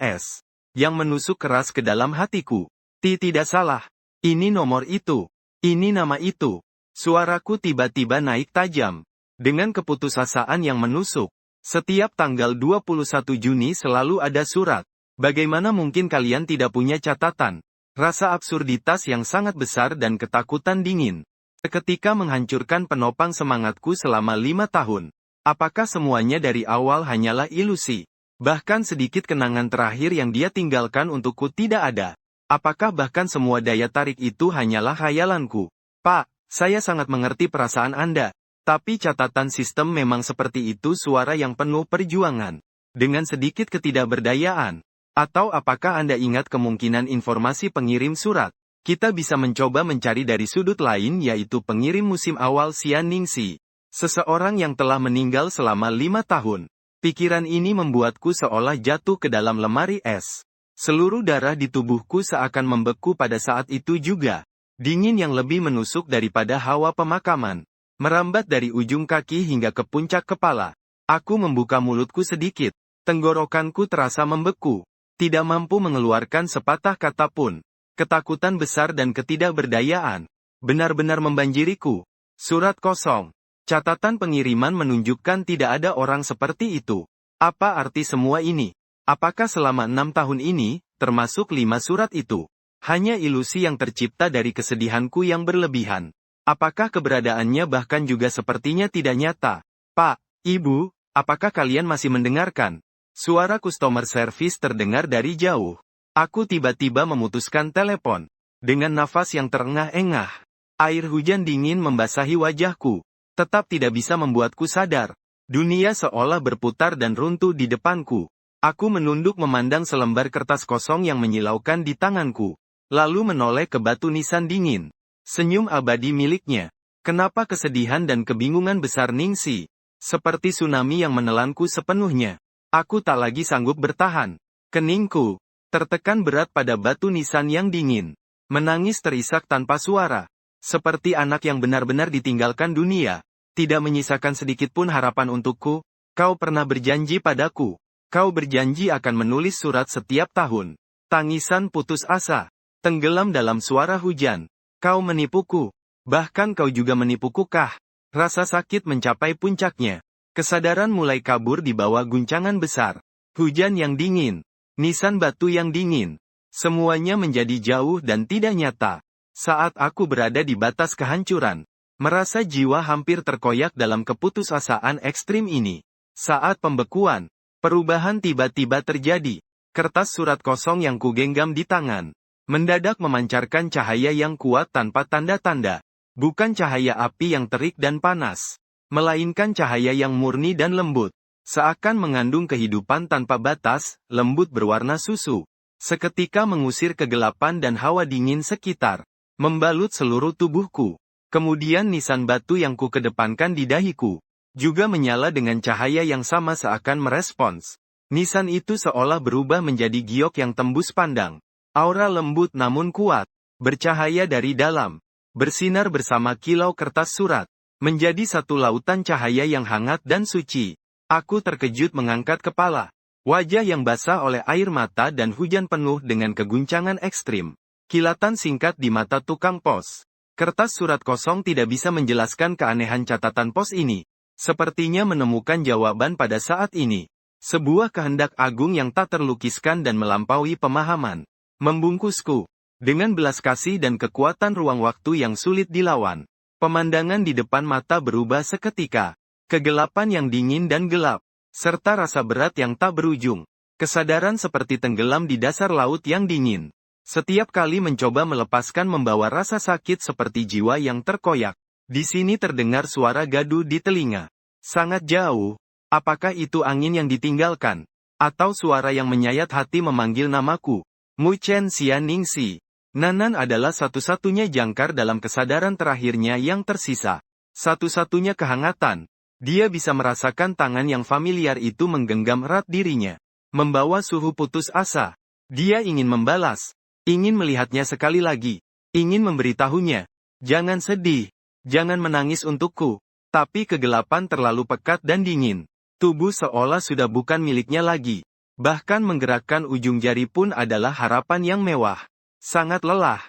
es. Yang menusuk keras ke dalam hatiku. Tidak salah. Ini nomor itu. Ini nama itu. Suaraku tiba-tiba naik tajam. Dengan keputusasaan yang menusuk. Setiap tanggal 21 Juni selalu ada surat. Bagaimana mungkin kalian tidak punya catatan? Rasa absurditas yang sangat besar dan ketakutan dingin. Seketika menghancurkan penopang semangatku selama 5 tahun. Apakah semuanya dari awal hanyalah ilusi? Bahkan sedikit kenangan terakhir yang dia tinggalkan untukku tidak ada. Apakah bahkan semua daya tarik itu hanyalah khayalanku? Pak, saya sangat mengerti perasaan Anda. Tapi catatan sistem memang seperti itu, suara yang penuh perjuangan. Dengan sedikit ketidakberdayaan. Atau apakah Anda ingat kemungkinan informasi pengirim surat? Kita bisa mencoba mencari dari sudut lain, yaitu pengirim musim awal Xian Ningxi. Seseorang yang telah meninggal selama 5 tahun. Pikiran ini membuatku seolah jatuh ke dalam lemari es. Seluruh darah di tubuhku seakan membeku pada saat itu juga. Dingin yang lebih menusuk daripada hawa pemakaman. Merambat dari ujung kaki hingga ke puncak kepala. Aku membuka mulutku sedikit. Tenggorokanku terasa membeku. Tidak mampu mengeluarkan sepatah kata pun. Ketakutan besar dan ketidakberdayaan. Benar-benar membanjiriku. Surat kosong. Catatan pengiriman menunjukkan tidak ada orang seperti itu. Apa arti semua ini? Apakah selama 6 tahun ini, termasuk 5 surat itu, hanya ilusi yang tercipta dari kesedihanku yang berlebihan? Apakah keberadaannya bahkan juga sepertinya tidak nyata? Pak, Ibu, apakah kalian masih mendengarkan? Suara customer service terdengar dari jauh. Aku tiba-tiba memutuskan telepon. Dengan nafas yang terengah-engah. Air hujan dingin membasahi wajahku. Tetap tidak bisa membuatku sadar. Dunia seolah berputar dan runtuh di depanku. Aku menunduk memandang selembar kertas kosong yang menyilaukan di tanganku. Lalu menoleh ke batu nisan dingin. Senyum abadi miliknya. Kenapa kesedihan dan kebingungan besar Ningsi? Seperti tsunami yang menelanku sepenuhnya. Aku tak lagi sanggup bertahan. Keningku tertekan berat pada batu nisan yang dingin. Menangis terisak tanpa suara. Seperti anak yang benar-benar ditinggalkan dunia. Tidak menyisakan sedikit pun harapan untukku. Kau pernah berjanji padaku. Kau berjanji akan menulis surat setiap tahun. Tangisan putus asa. Tenggelam dalam suara hujan. Kau menipuku. Bahkan kau juga menipuku kah? Rasa sakit mencapai puncaknya. Kesadaran mulai kabur di bawah guncangan besar. Hujan yang dingin. Nisan batu yang dingin. Semuanya menjadi jauh dan tidak nyata. Saat aku berada di batas kehancuran. Merasa jiwa hampir terkoyak dalam keputusasaan ekstrim ini. Saat pembekuan, perubahan tiba-tiba terjadi. Kertas surat kosong yang kugenggam di tangan. Mendadak memancarkan cahaya yang kuat tanpa tanda-tanda. Bukan cahaya api yang terik dan panas. Melainkan cahaya yang murni dan lembut. Seakan mengandung kehidupan tanpa batas, lembut berwarna susu. Seketika mengusir kegelapan dan hawa dingin sekitar. Membalut seluruh tubuhku. Kemudian nisan batu yang ku kedepankan di dahiku. Juga menyala dengan cahaya yang sama seakan merespons. Nisan itu seolah berubah menjadi giok yang tembus pandang. Aura lembut namun kuat. Bercahaya dari dalam. Bersinar bersama kilau kertas surat. Menjadi satu lautan cahaya yang hangat dan suci. Aku terkejut mengangkat kepala. Wajah yang basah oleh air mata dan hujan penuh dengan keguncangan ekstrim. Kilatan singkat di mata tukang pos. Kertas surat kosong tidak bisa menjelaskan keanehan catatan pos ini. Sepertinya menemukan jawaban pada saat ini. Sebuah kehendak agung yang tak terlukiskan dan melampaui pemahaman. Membungkusku. Dengan belas kasih dan kekuatan ruang waktu yang sulit dilawan. Pemandangan di depan mata berubah seketika. Kegelapan yang dingin dan gelap. Serta rasa berat yang tak berujung. Kesadaran seperti tenggelam di dasar laut yang dingin. Setiap kali mencoba melepaskan membawa rasa sakit seperti jiwa yang terkoyak. Di sini terdengar suara gaduh di telinga. Sangat jauh. Apakah itu angin yang ditinggalkan? Atau suara yang menyayat hati memanggil namaku? Mu Chen Xian Ningsi. Nanan adalah satu-satunya jangkar dalam kesadaran terakhirnya yang tersisa. Satu-satunya kehangatan. Dia bisa merasakan tangan yang familiar itu menggenggam erat dirinya. Membawa suhu putus asa. Dia ingin membalas. Ingin melihatnya sekali lagi. Ingin memberitahunya. Jangan sedih. Jangan menangis untukku. Tapi kegelapan terlalu pekat dan dingin. Tubuh seolah sudah bukan miliknya lagi. Bahkan menggerakkan ujung jari pun adalah harapan yang mewah. Sangat lelah.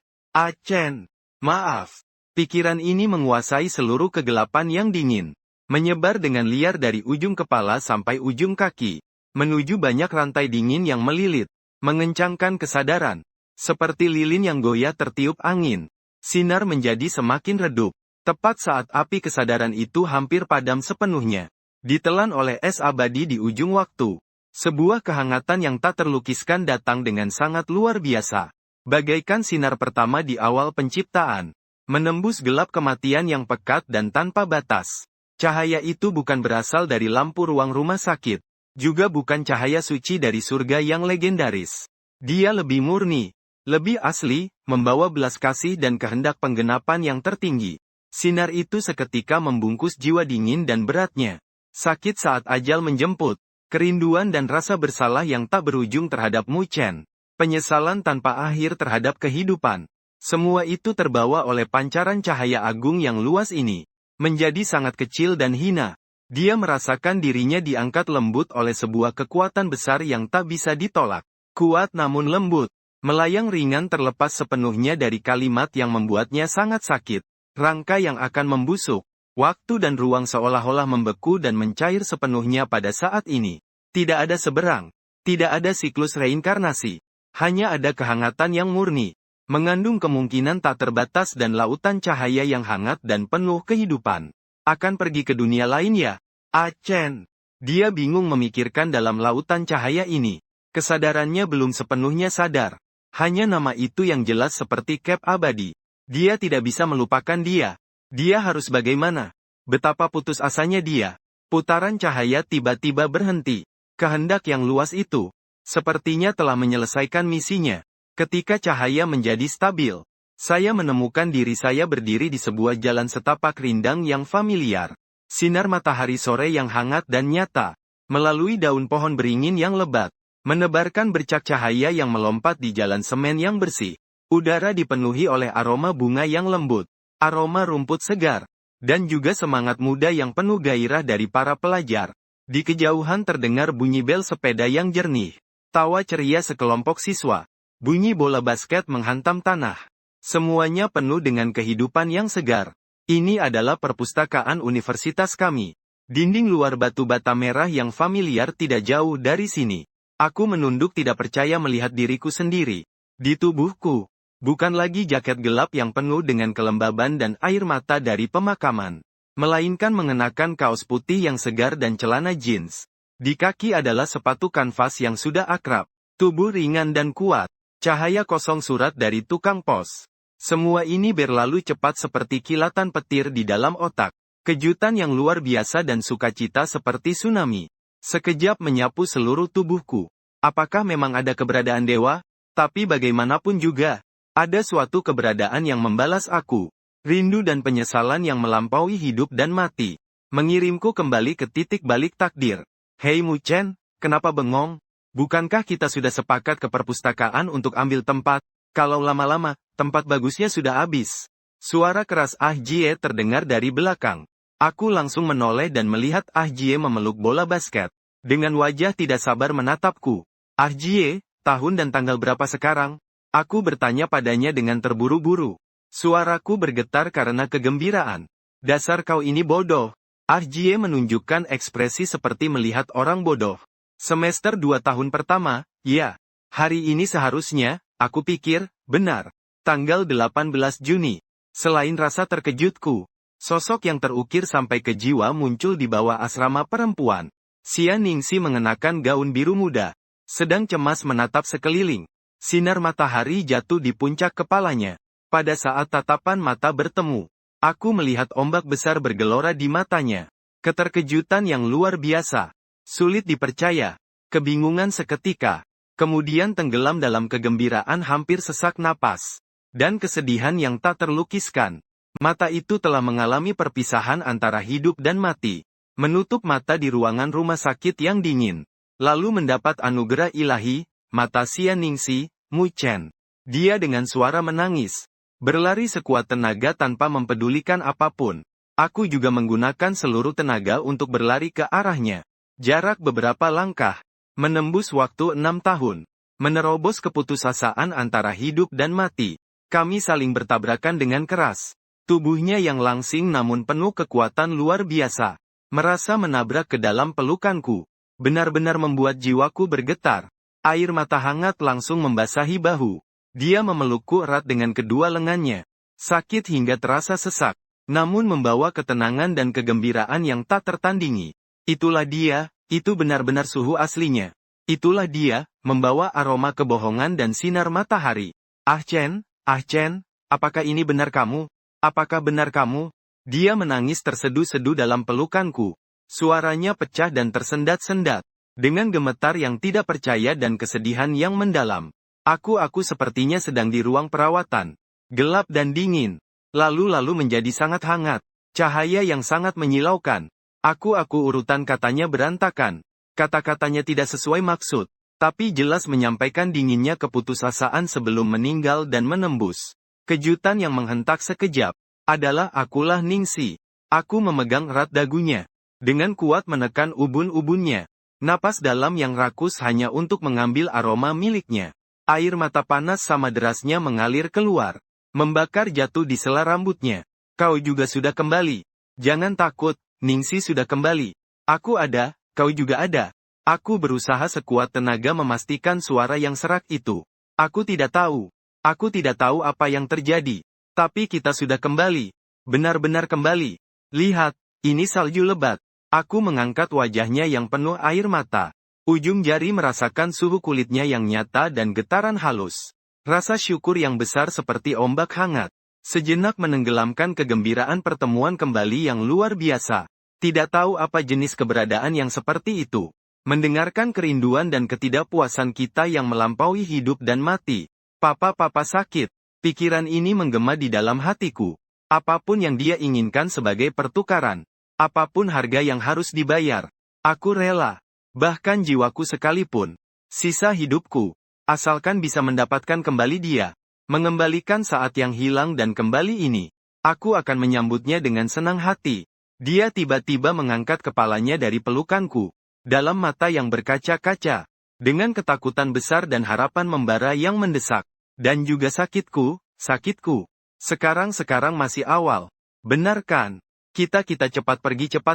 Chen. Maaf. Pikiran ini menguasai seluruh kegelapan yang dingin. Menyebar dengan liar dari ujung kepala sampai ujung kaki. Menuju banyak rantai dingin yang melilit. Mengencangkan kesadaran. Seperti lilin yang goyah tertiup angin. Sinar menjadi semakin redup. Tepat saat api kesadaran itu hampir padam sepenuhnya. Ditelan oleh es abadi di ujung waktu. Sebuah kehangatan yang tak terlukiskan datang dengan sangat luar biasa. Bagaikan sinar pertama di awal penciptaan. Menembus gelap kematian yang pekat dan tanpa batas. Cahaya itu bukan berasal dari lampu ruang rumah sakit. Juga bukan cahaya suci dari surga yang legendaris. Dia lebih murni. Lebih asli, membawa belas kasih dan kehendak penggenapan yang tertinggi. Sinar itu seketika membungkus jiwa dingin dan beratnya. Sakit saat ajal menjemput. Kerinduan dan rasa bersalah yang tak berujung terhadap Mu Chen. Penyesalan tanpa akhir terhadap kehidupan. Semua itu terbawa oleh pancaran cahaya agung yang luas ini. Menjadi sangat kecil dan hina. Dia merasakan dirinya diangkat lembut oleh sebuah kekuatan besar yang tak bisa ditolak. Kuat namun lembut. Melayang ringan terlepas sepenuhnya dari kalimat yang membuatnya sangat sakit. Rangka yang akan membusuk. Waktu dan ruang seolah-olah membeku dan mencair sepenuhnya pada saat ini. Tidak ada seberang. Tidak ada siklus reinkarnasi. Hanya ada kehangatan yang murni. Mengandung kemungkinan tak terbatas dan lautan cahaya yang hangat dan penuh kehidupan. Akan pergi ke dunia lain ya? Chen. Dia bingung memikirkan dalam lautan cahaya ini. Kesadarannya belum sepenuhnya sadar. Hanya nama itu yang jelas seperti cap abadi. Dia tidak bisa melupakan dia. Dia harus bagaimana? Betapa putus asanya dia. Putaran cahaya tiba-tiba berhenti. Kehendak yang luas itu, sepertinya telah menyelesaikan misinya. Ketika cahaya menjadi stabil, saya menemukan diri saya berdiri di sebuah jalan setapak rindang yang familiar. Sinar matahari sore yang hangat dan nyata, melalui daun pohon beringin yang lebat, menebarkan bercak cahaya yang melompat di jalan semen yang bersih. Udara dipenuhi oleh aroma bunga yang lembut, aroma rumput segar, dan juga semangat muda yang penuh gairah dari para pelajar. Di kejauhan terdengar bunyi bel sepeda yang jernih, tawa ceria sekelompok siswa, bunyi bola basket menghantam tanah. Semuanya penuh dengan kehidupan yang segar. Ini adalah perpustakaan universitas kami. Dinding luar batu bata merah yang familiar tidak jauh dari sini. Aku menunduk tidak percaya melihat diriku sendiri. Di tubuhku, bukan lagi jaket gelap yang penuh dengan kelembaban dan air mata dari pemakaman, melainkan mengenakan kaos putih yang segar dan celana jeans. Di kaki adalah sepatu kanvas yang sudah akrab, tubuh ringan dan kuat, cahaya kosong surat dari tukang pos. Semua ini berlalu cepat seperti kilatan petir di dalam otak. Kejutan yang luar biasa dan sukacita seperti tsunami. Sekejap menyapu seluruh tubuhku. Apakah memang ada keberadaan dewa? Tapi bagaimanapun juga, ada suatu keberadaan yang membalas aku. Rindu dan penyesalan yang melampaui hidup dan mati, mengirimku kembali ke titik balik takdir. Hei Mu Chen, kenapa bengong? Bukankah kita sudah sepakat ke perpustakaan untuk ambil tempat? Kalau lama-lama, tempat bagusnya sudah habis. Suara keras Ah Jie terdengar dari belakang. Aku langsung menoleh dan melihat Ah Jie memeluk bola basket. Dengan wajah tidak sabar menatapku. Ah Jie, tahun dan tanggal berapa sekarang? Aku bertanya padanya dengan terburu-buru. Suaraku bergetar karena kegembiraan. Dasar kau ini bodoh. Ah Jie menunjukkan ekspresi seperti melihat orang bodoh. Semester 2 tahun pertama, ya. Hari ini seharusnya, aku pikir, benar. Tanggal 18 Juni. Selain rasa terkejutku, sosok yang terukir sampai ke jiwa muncul di bawah asrama perempuan. Xia Ningxi mengenakan gaun biru muda, sedang cemas menatap sekeliling. Sinar matahari jatuh di puncak kepalanya. Pada saat tatapan mata bertemu, aku melihat ombak besar bergelora di matanya. Keterkejutan yang luar biasa. Sulit dipercaya. Kebingungan seketika. Kemudian tenggelam dalam kegembiraan hampir sesak napas. Dan kesedihan yang tak terlukiskan. Mata itu telah mengalami perpisahan antara hidup dan mati. Menutup mata di ruangan rumah sakit yang dingin. Lalu mendapat anugerah ilahi, mata Xia Ningxi, Mu Chen. Dia dengan suara menangis. Berlari sekuat tenaga tanpa mempedulikan apapun. Aku juga menggunakan seluruh tenaga untuk berlari ke arahnya. Jarak beberapa langkah. Menembus waktu 6 tahun. Menerobos keputusasaan antara hidup dan mati. Kami saling bertabrakan dengan keras. Tubuhnya yang langsing namun penuh kekuatan luar biasa. Merasa menabrak ke dalam pelukanku. Benar-benar membuat jiwaku bergetar. Air mata hangat langsung membasahi bahu. Dia memelukku erat dengan kedua lengannya. Sakit hingga terasa sesak, namun membawa ketenangan dan kegembiraan yang tak tertandingi. Itulah dia, itu benar-benar suhu aslinya. Itulah dia, membawa aroma kebohongan dan sinar matahari. Ah Chen, apakah ini benar kamu? Apakah benar kamu? Dia menangis terseduh-seduh dalam pelukanku. Suaranya pecah dan tersendat-sendat. Dengan gemetar yang tidak percaya dan kesedihan yang mendalam. Aku sepertinya sedang di ruang perawatan. Gelap dan dingin. Lalu menjadi sangat hangat. Cahaya yang sangat menyilaukan. Aku urutan katanya berantakan. Kata-katanya tidak sesuai maksud. Tapi jelas menyampaikan dinginnya keputusasaan sebelum meninggal dan menembus. Kejutan yang menghentak sekejap. Adalah akulah Ningxi. Aku memegang erat dagunya. Dengan kuat menekan ubun-ubunnya. Napas dalam yang rakus hanya untuk mengambil aroma miliknya. Air mata panas sama derasnya mengalir keluar. Membakar jatuh di sela rambutnya. Kau juga sudah kembali. Jangan takut, Ningxi sudah kembali. Aku ada, kau juga ada. Aku berusaha sekuat tenaga memastikan suara yang serak itu. Aku tidak tahu. Aku tidak tahu apa yang terjadi. Tapi kita sudah kembali. Benar-benar kembali. Lihat, ini salju lebat. Aku mengangkat wajahnya yang penuh air mata. Ujung jari merasakan suhu kulitnya yang nyata dan getaran halus. Rasa syukur yang besar seperti ombak hangat. Sejenak menenggelamkan kegembiraan pertemuan kembali yang luar biasa. Tidak tahu apa jenis keberadaan yang seperti itu. Mendengarkan kerinduan dan ketidakpuasan kita yang melampaui hidup dan mati. Papa sakit. Pikiran ini menggema di dalam hatiku. Apapun yang dia inginkan sebagai pertukaran. Apapun harga yang harus dibayar. Aku rela. Bahkan jiwaku sekalipun. Sisa hidupku. Asalkan bisa mendapatkan kembali dia. Mengembalikan saat yang hilang dan kembali ini. Aku akan menyambutnya dengan senang hati. Dia tiba-tiba mengangkat kepalanya dari pelukanku. Dalam mata yang berkaca-kaca. Dengan ketakutan besar dan harapan membara yang mendesak. Dan juga sakitku. Sekarang masih awal. Benar kan? Kita cepat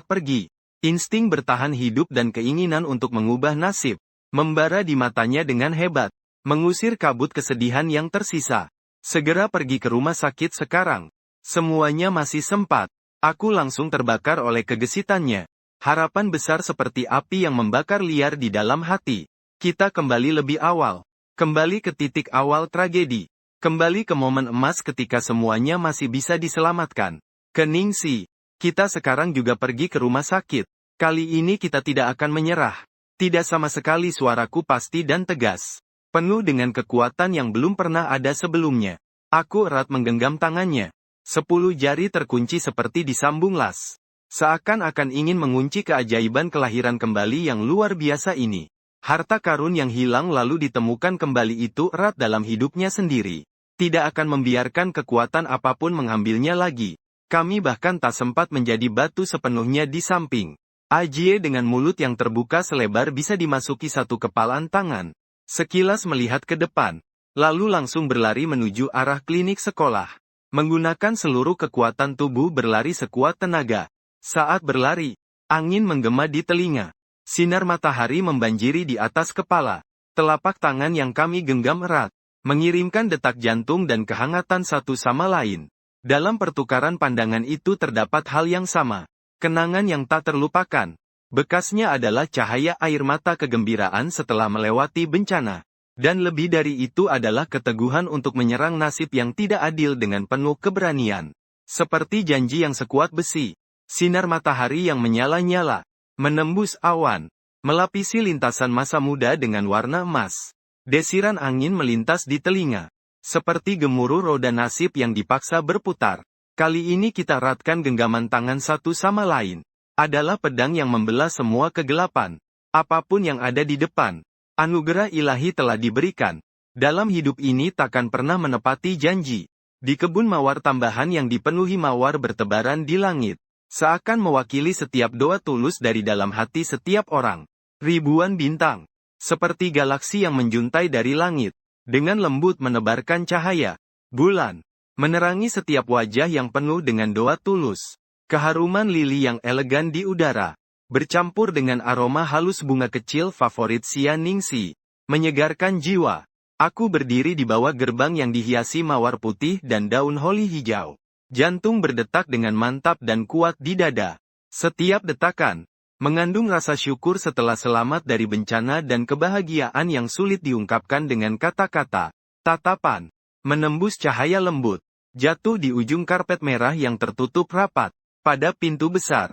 pergi. Insting bertahan hidup dan keinginan untuk mengubah nasib. Membara di matanya dengan hebat. Mengusir kabut kesedihan yang tersisa. Segera pergi ke rumah sakit sekarang. Semuanya masih sempat. Aku langsung terbakar oleh kegesitannya. Harapan besar seperti api yang membakar liar di dalam hati. Kita kembali lebih awal. Kembali ke titik awal tragedi. Kembali ke momen emas ketika semuanya masih bisa diselamatkan. Ke Ningsi. Kita sekarang juga pergi ke rumah sakit. Kali ini kita tidak akan menyerah. Tidak sama sekali, suaraku pasti dan tegas. Penuh dengan kekuatan yang belum pernah ada sebelumnya. Aku erat menggenggam tangannya. 10 jari terkunci seperti disambung las. Seakan-akan ingin mengunci keajaiban kelahiran kembali yang luar biasa ini. Harta karun yang hilang lalu ditemukan kembali itu erat dalam hidupnya sendiri. Tidak akan membiarkan kekuatan apapun mengambilnya lagi. Kami bahkan tak sempat menjadi batu sepenuhnya di samping. Ajie dengan mulut yang terbuka selebar bisa dimasuki satu kepalan tangan. Sekilas melihat ke depan. Lalu langsung berlari menuju arah klinik sekolah. Menggunakan seluruh kekuatan tubuh berlari sekuat tenaga. Saat berlari, angin menggema di telinga. Sinar matahari membanjiri di atas kepala. Telapak tangan yang kami genggam erat, mengirimkan detak jantung dan kehangatan satu sama lain. Dalam pertukaran pandangan itu terdapat hal yang sama. Kenangan yang tak terlupakan. Bekasnya adalah cahaya air mata kegembiraan setelah melewati bencana. Dan lebih dari itu adalah keteguhan untuk menyerang nasib yang tidak adil dengan penuh keberanian. Seperti janji yang sekuat besi. Sinar matahari yang menyala-nyala, menembus awan, melapisi lintasan masa muda dengan warna emas. Desiran angin melintas di telinga, seperti gemuruh roda nasib yang dipaksa berputar. Kali ini kita eratkan genggaman tangan satu sama lain. Adalah pedang yang membelah semua kegelapan. Apapun yang ada di depan, anugerah ilahi telah diberikan. Dalam hidup ini takkan pernah menepati janji. Di kebun mawar tambahan yang dipenuhi mawar bertebaran di langit. Seakan mewakili setiap doa tulus dari dalam hati setiap orang. Ribuan bintang. Seperti galaksi yang menjuntai dari langit. Dengan lembut menebarkan cahaya. Bulan. Menerangi setiap wajah yang penuh dengan doa tulus. Keharuman lili yang elegan di udara. Bercampur dengan aroma halus bunga kecil favorit Xia Ningxi. Menyegarkan jiwa. Aku berdiri di bawah gerbang yang dihiasi mawar putih dan daun holi hijau. Jantung berdetak dengan mantap dan kuat di dada. Setiap detakan mengandung rasa syukur setelah selamat dari bencana dan kebahagiaan yang sulit diungkapkan dengan kata-kata. Tatapan menembus cahaya lembut, jatuh di ujung karpet merah yang tertutup rapat. Pada pintu besar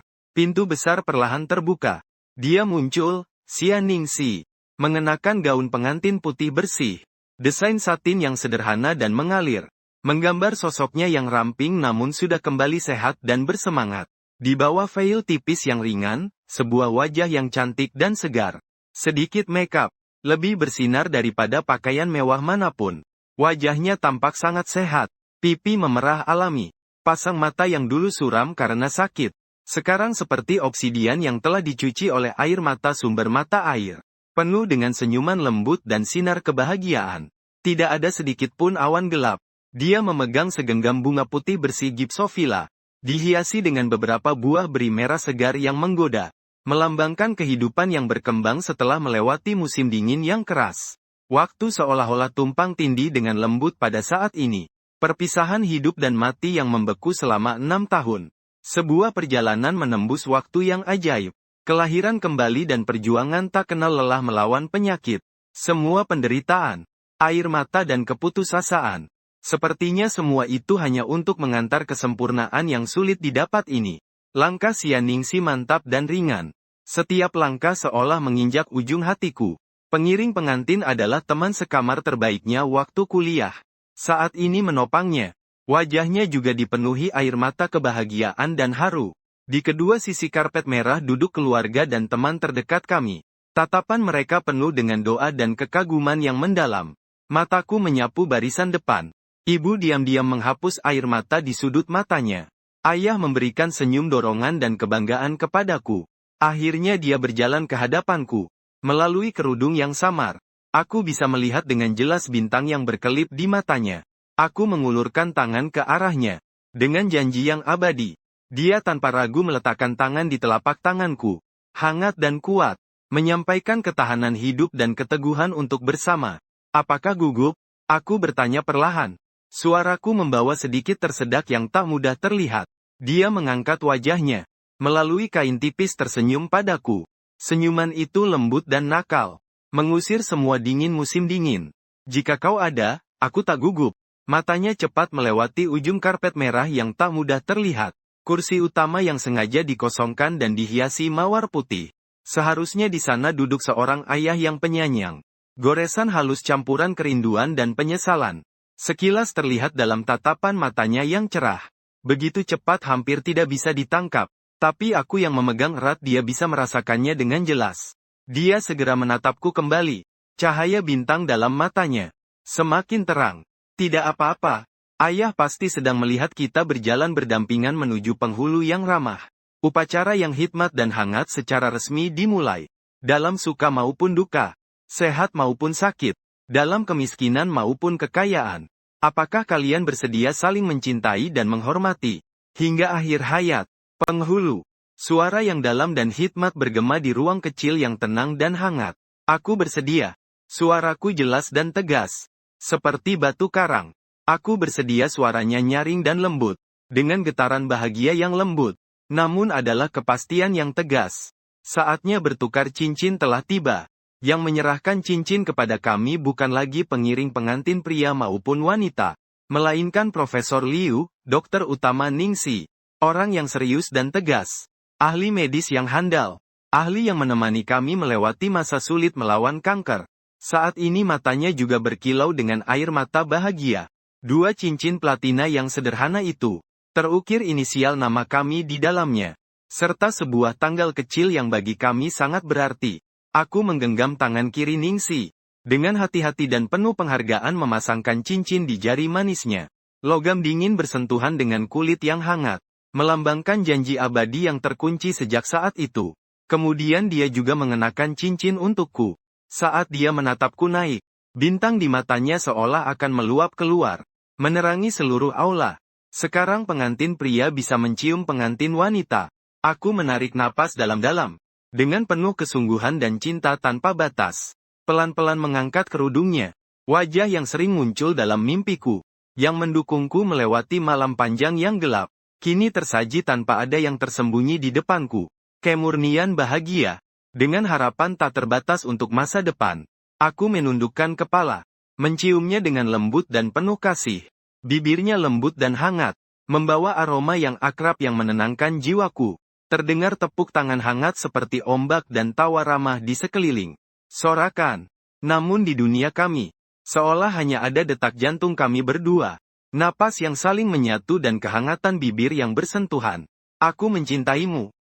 perlahan terbuka. Dia muncul, Xia Ningxi, mengenakan gaun pengantin putih bersih. Desain satin yang sederhana dan mengalir. Menggambar sosoknya yang ramping namun sudah kembali sehat dan bersemangat. Di bawah veil tipis yang ringan, sebuah wajah yang cantik dan segar. Sedikit makeup, lebih bersinar daripada pakaian mewah manapun. Wajahnya tampak sangat sehat, pipi memerah alami. Pasang mata yang dulu suram karena sakit. Sekarang seperti obsidian yang telah dicuci oleh air mata sumber mata air. Penuh dengan senyuman lembut dan sinar kebahagiaan. Tidak ada sedikit pun awan gelap. Dia memegang segenggam bunga putih bersih gypsophila, dihiasi dengan beberapa buah beri merah segar yang menggoda, melambangkan kehidupan yang berkembang setelah melewati musim dingin yang keras. Waktu seolah-olah tumpang tindih dengan lembut pada saat ini. Perpisahan hidup dan mati yang membeku selama 6 tahun. Sebuah perjalanan menembus waktu yang ajaib. Kelahiran kembali dan perjuangan tak kenal lelah melawan penyakit. Semua penderitaan, air mata dan keputusasaan. Sepertinya semua itu hanya untuk mengantar kesempurnaan yang sulit didapat ini. Langkah Ningsi mantap dan ringan. Setiap langkah seolah menginjak ujung hatiku. Pengiring pengantin adalah teman sekamar terbaiknya waktu kuliah. Saat ini menopangnya. Wajahnya juga dipenuhi air mata kebahagiaan dan haru. Di kedua sisi karpet merah duduk keluarga dan teman terdekat kami. Tatapan mereka penuh dengan doa dan kekaguman yang mendalam. Mataku menyapu barisan depan. Ibu diam-diam menghapus air mata di sudut matanya. Ayah memberikan senyum dorongan dan kebanggaan kepadaku. Akhirnya dia berjalan ke hadapanku. Melalui kerudung yang samar, aku bisa melihat dengan jelas bintang yang berkelip di matanya. Aku mengulurkan tangan ke arahnya. Dengan janji yang abadi. Dia tanpa ragu meletakkan tangan di telapak tanganku. Hangat dan kuat. Menyampaikan ketahanan hidup dan keteguhan untuk bersama. Apakah gugup? Aku bertanya perlahan. Suaraku membawa sedikit tersedak yang tak mudah terlihat. Dia mengangkat wajahnya. Melalui kain tipis tersenyum padaku. Senyuman itu lembut dan nakal. Mengusir semua dingin musim dingin. Jika kau ada, aku tak gugup. Matanya cepat melewati ujung karpet merah yang tak mudah terlihat. Kursi utama yang sengaja dikosongkan dan dihiasi mawar putih. Seharusnya di sana duduk seorang ayah yang penyayang. Goresan halus campuran kerinduan dan penyesalan. Sekilas terlihat dalam tatapan matanya yang cerah. Begitu cepat hampir tidak bisa ditangkap. Tapi aku yang memegang erat dia bisa merasakannya dengan jelas. Dia segera menatapku kembali. Cahaya bintang dalam matanya. Semakin terang. Tidak apa-apa. Ayah pasti sedang melihat kita berjalan berdampingan menuju penghulu yang ramah. Upacara yang hikmat dan hangat secara resmi dimulai. Dalam suka maupun duka. Sehat maupun sakit. Dalam kemiskinan maupun kekayaan. Apakah kalian bersedia saling mencintai dan menghormati? Hingga akhir hayat. Penghulu. Suara yang dalam dan hikmat bergema di ruang kecil yang tenang dan hangat. Aku bersedia. Suaraku jelas dan tegas. Seperti batu karang. Aku bersedia suaranya nyaring dan lembut. Dengan getaran bahagia yang lembut. Namun adalah kepastian yang tegas. Saatnya bertukar cincin telah tiba. Yang menyerahkan cincin kepada kami bukan lagi pengiring pengantin pria maupun wanita. Melainkan Profesor Liu, dokter utama Ningsi. Orang yang serius dan tegas. Ahli medis yang handal. Ahli yang menemani kami melewati masa sulit melawan kanker. Saat ini matanya juga berkilau dengan air mata bahagia. Dua cincin platina yang sederhana itu. Terukir inisial nama kami di dalamnya. Serta sebuah tanggal kecil yang bagi kami sangat berarti. Aku menggenggam tangan kiri Ningsi. Dengan hati-hati dan penuh penghargaan memasangkan cincin di jari manisnya. Logam dingin bersentuhan dengan kulit yang hangat. Melambangkan janji abadi yang terkunci sejak saat itu. Kemudian dia juga mengenakan cincin untukku. Saat dia menatapku naik. Bintang di matanya seolah akan meluap keluar. Menerangi seluruh aula. Sekarang pengantin pria bisa mencium pengantin wanita. Aku menarik napas dalam-dalam. Dengan penuh kesungguhan dan cinta tanpa batas. Pelan-pelan mengangkat kerudungnya. Wajah yang sering muncul dalam mimpiku. Yang mendukungku melewati malam panjang yang gelap. Kini tersaji tanpa ada yang tersembunyi di depanku. Kemurnian bahagia. Dengan harapan tak terbatas untuk masa depan. Aku menundukkan kepala. Menciumnya dengan lembut dan penuh kasih. Bibirnya lembut dan hangat. Membawa aroma yang akrab yang menenangkan jiwaku. Terdengar tepuk tangan hangat seperti ombak dan tawa ramah di sekeliling. Sorakan. Namun di dunia kami. Seolah hanya ada detak jantung kami berdua. Napas yang saling menyatu dan kehangatan bibir yang bersentuhan. Aku mencintaimu.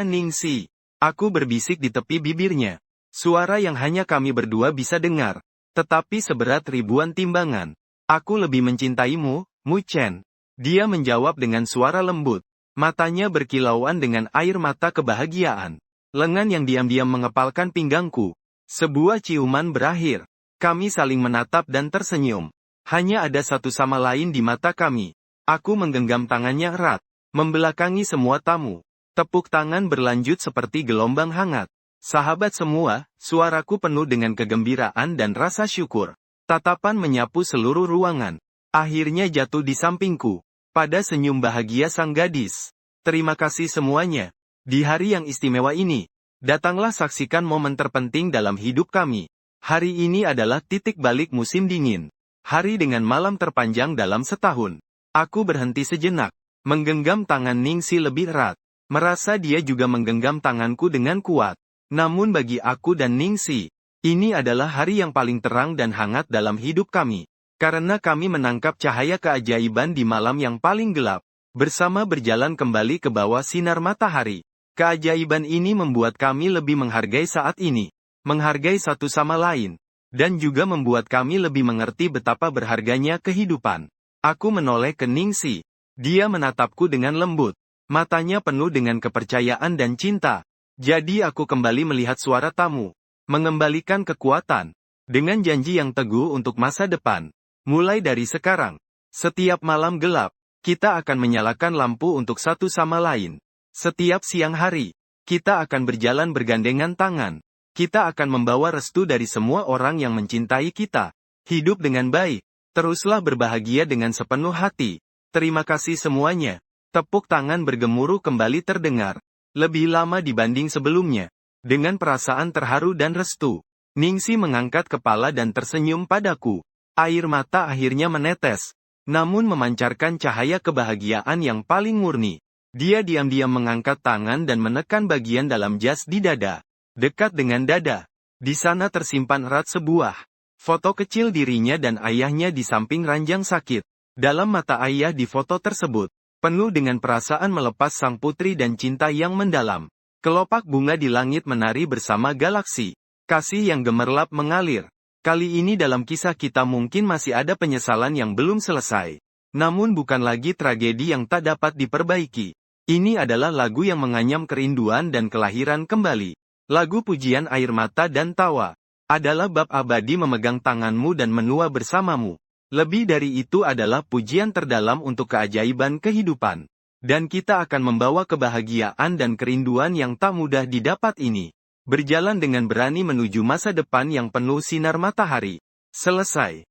Ningsi. Aku berbisik di tepi bibirnya. Suara yang hanya kami berdua bisa dengar. Tetapi seberat ribuan timbangan. Aku lebih mencintaimu, Mu Chen. Dia menjawab dengan suara lembut. Matanya berkilauan dengan air mata kebahagiaan. Lengan yang diam-diam mengepalkan pinggangku. Sebuah ciuman berakhir. Kami saling menatap dan tersenyum. Hanya ada satu sama lain di mata kami. Aku menggenggam tangannya erat. Membelakangi semua tamu. Tepuk tangan berlanjut seperti gelombang hangat. Sahabat semua, suaraku penuh dengan kegembiraan dan rasa syukur. Tatapan menyapu seluruh ruangan. Akhirnya jatuh di sampingku. Pada senyum bahagia sang gadis. Terima kasih semuanya. Di hari yang istimewa ini, datanglah saksikan momen terpenting dalam hidup kami. Hari ini adalah titik balik musim dingin. Hari dengan malam terpanjang dalam setahun. Aku berhenti sejenak. Menggenggam tangan Ningsi lebih erat. Merasa dia juga menggenggam tanganku dengan kuat. Namun bagi aku dan Ningsi, ini adalah hari yang paling terang dan hangat dalam hidup kami. Karena kami menangkap cahaya keajaiban di malam yang paling gelap. Bersama berjalan kembali ke bawah sinar matahari. Keajaiban ini membuat kami lebih menghargai saat ini, menghargai satu sama lain, dan juga membuat kami lebih mengerti betapa berharganya kehidupan. Aku menoleh ke Ningsi. Dia menatapku dengan lembut. Matanya penuh dengan kepercayaan dan cinta. Jadi aku kembali melihat suara tamu, mengembalikan kekuatan, dengan janji yang teguh untuk masa depan. Mulai dari sekarang, setiap malam gelap, kita akan menyalakan lampu untuk satu sama lain. Setiap siang hari, kita akan berjalan bergandengan tangan. Kita akan membawa restu dari semua orang yang mencintai kita. Hidup dengan baik. Teruslah berbahagia dengan sepenuh hati. Terima kasih semuanya. Tepuk tangan bergemuruh kembali terdengar. Lebih lama dibanding sebelumnya. Dengan perasaan terharu dan restu, Ningsi mengangkat kepala dan tersenyum padaku. Air mata akhirnya menetes, namun memancarkan cahaya kebahagiaan yang paling murni. Dia diam-diam mengangkat tangan dan menekan bagian dalam jas di dada. Dekat dengan dada. Di sana tersimpan erat sebuah foto kecil dirinya dan ayahnya di samping ranjang sakit. Dalam mata ayah di foto tersebut, penuh dengan perasaan melepas sang putri dan cinta yang mendalam. Kelopak bunga di langit menari bersama galaksi. Kasih yang gemerlap mengalir. Kali ini dalam kisah kita mungkin masih ada penyesalan yang belum selesai. Namun bukan lagi tragedi yang tak dapat diperbaiki. Ini adalah lagu yang menganyam kerinduan dan kelahiran kembali. Lagu pujian air mata dan tawa. Adalah bab abadi memegang tanganmu dan menua bersamamu. Lebih dari itu adalah pujian terdalam untuk keajaiban kehidupan. Dan kita akan membawa kebahagiaan dan kerinduan yang tak mudah didapat ini. Berjalan dengan berani menuju masa depan yang penuh sinar matahari. Selesai.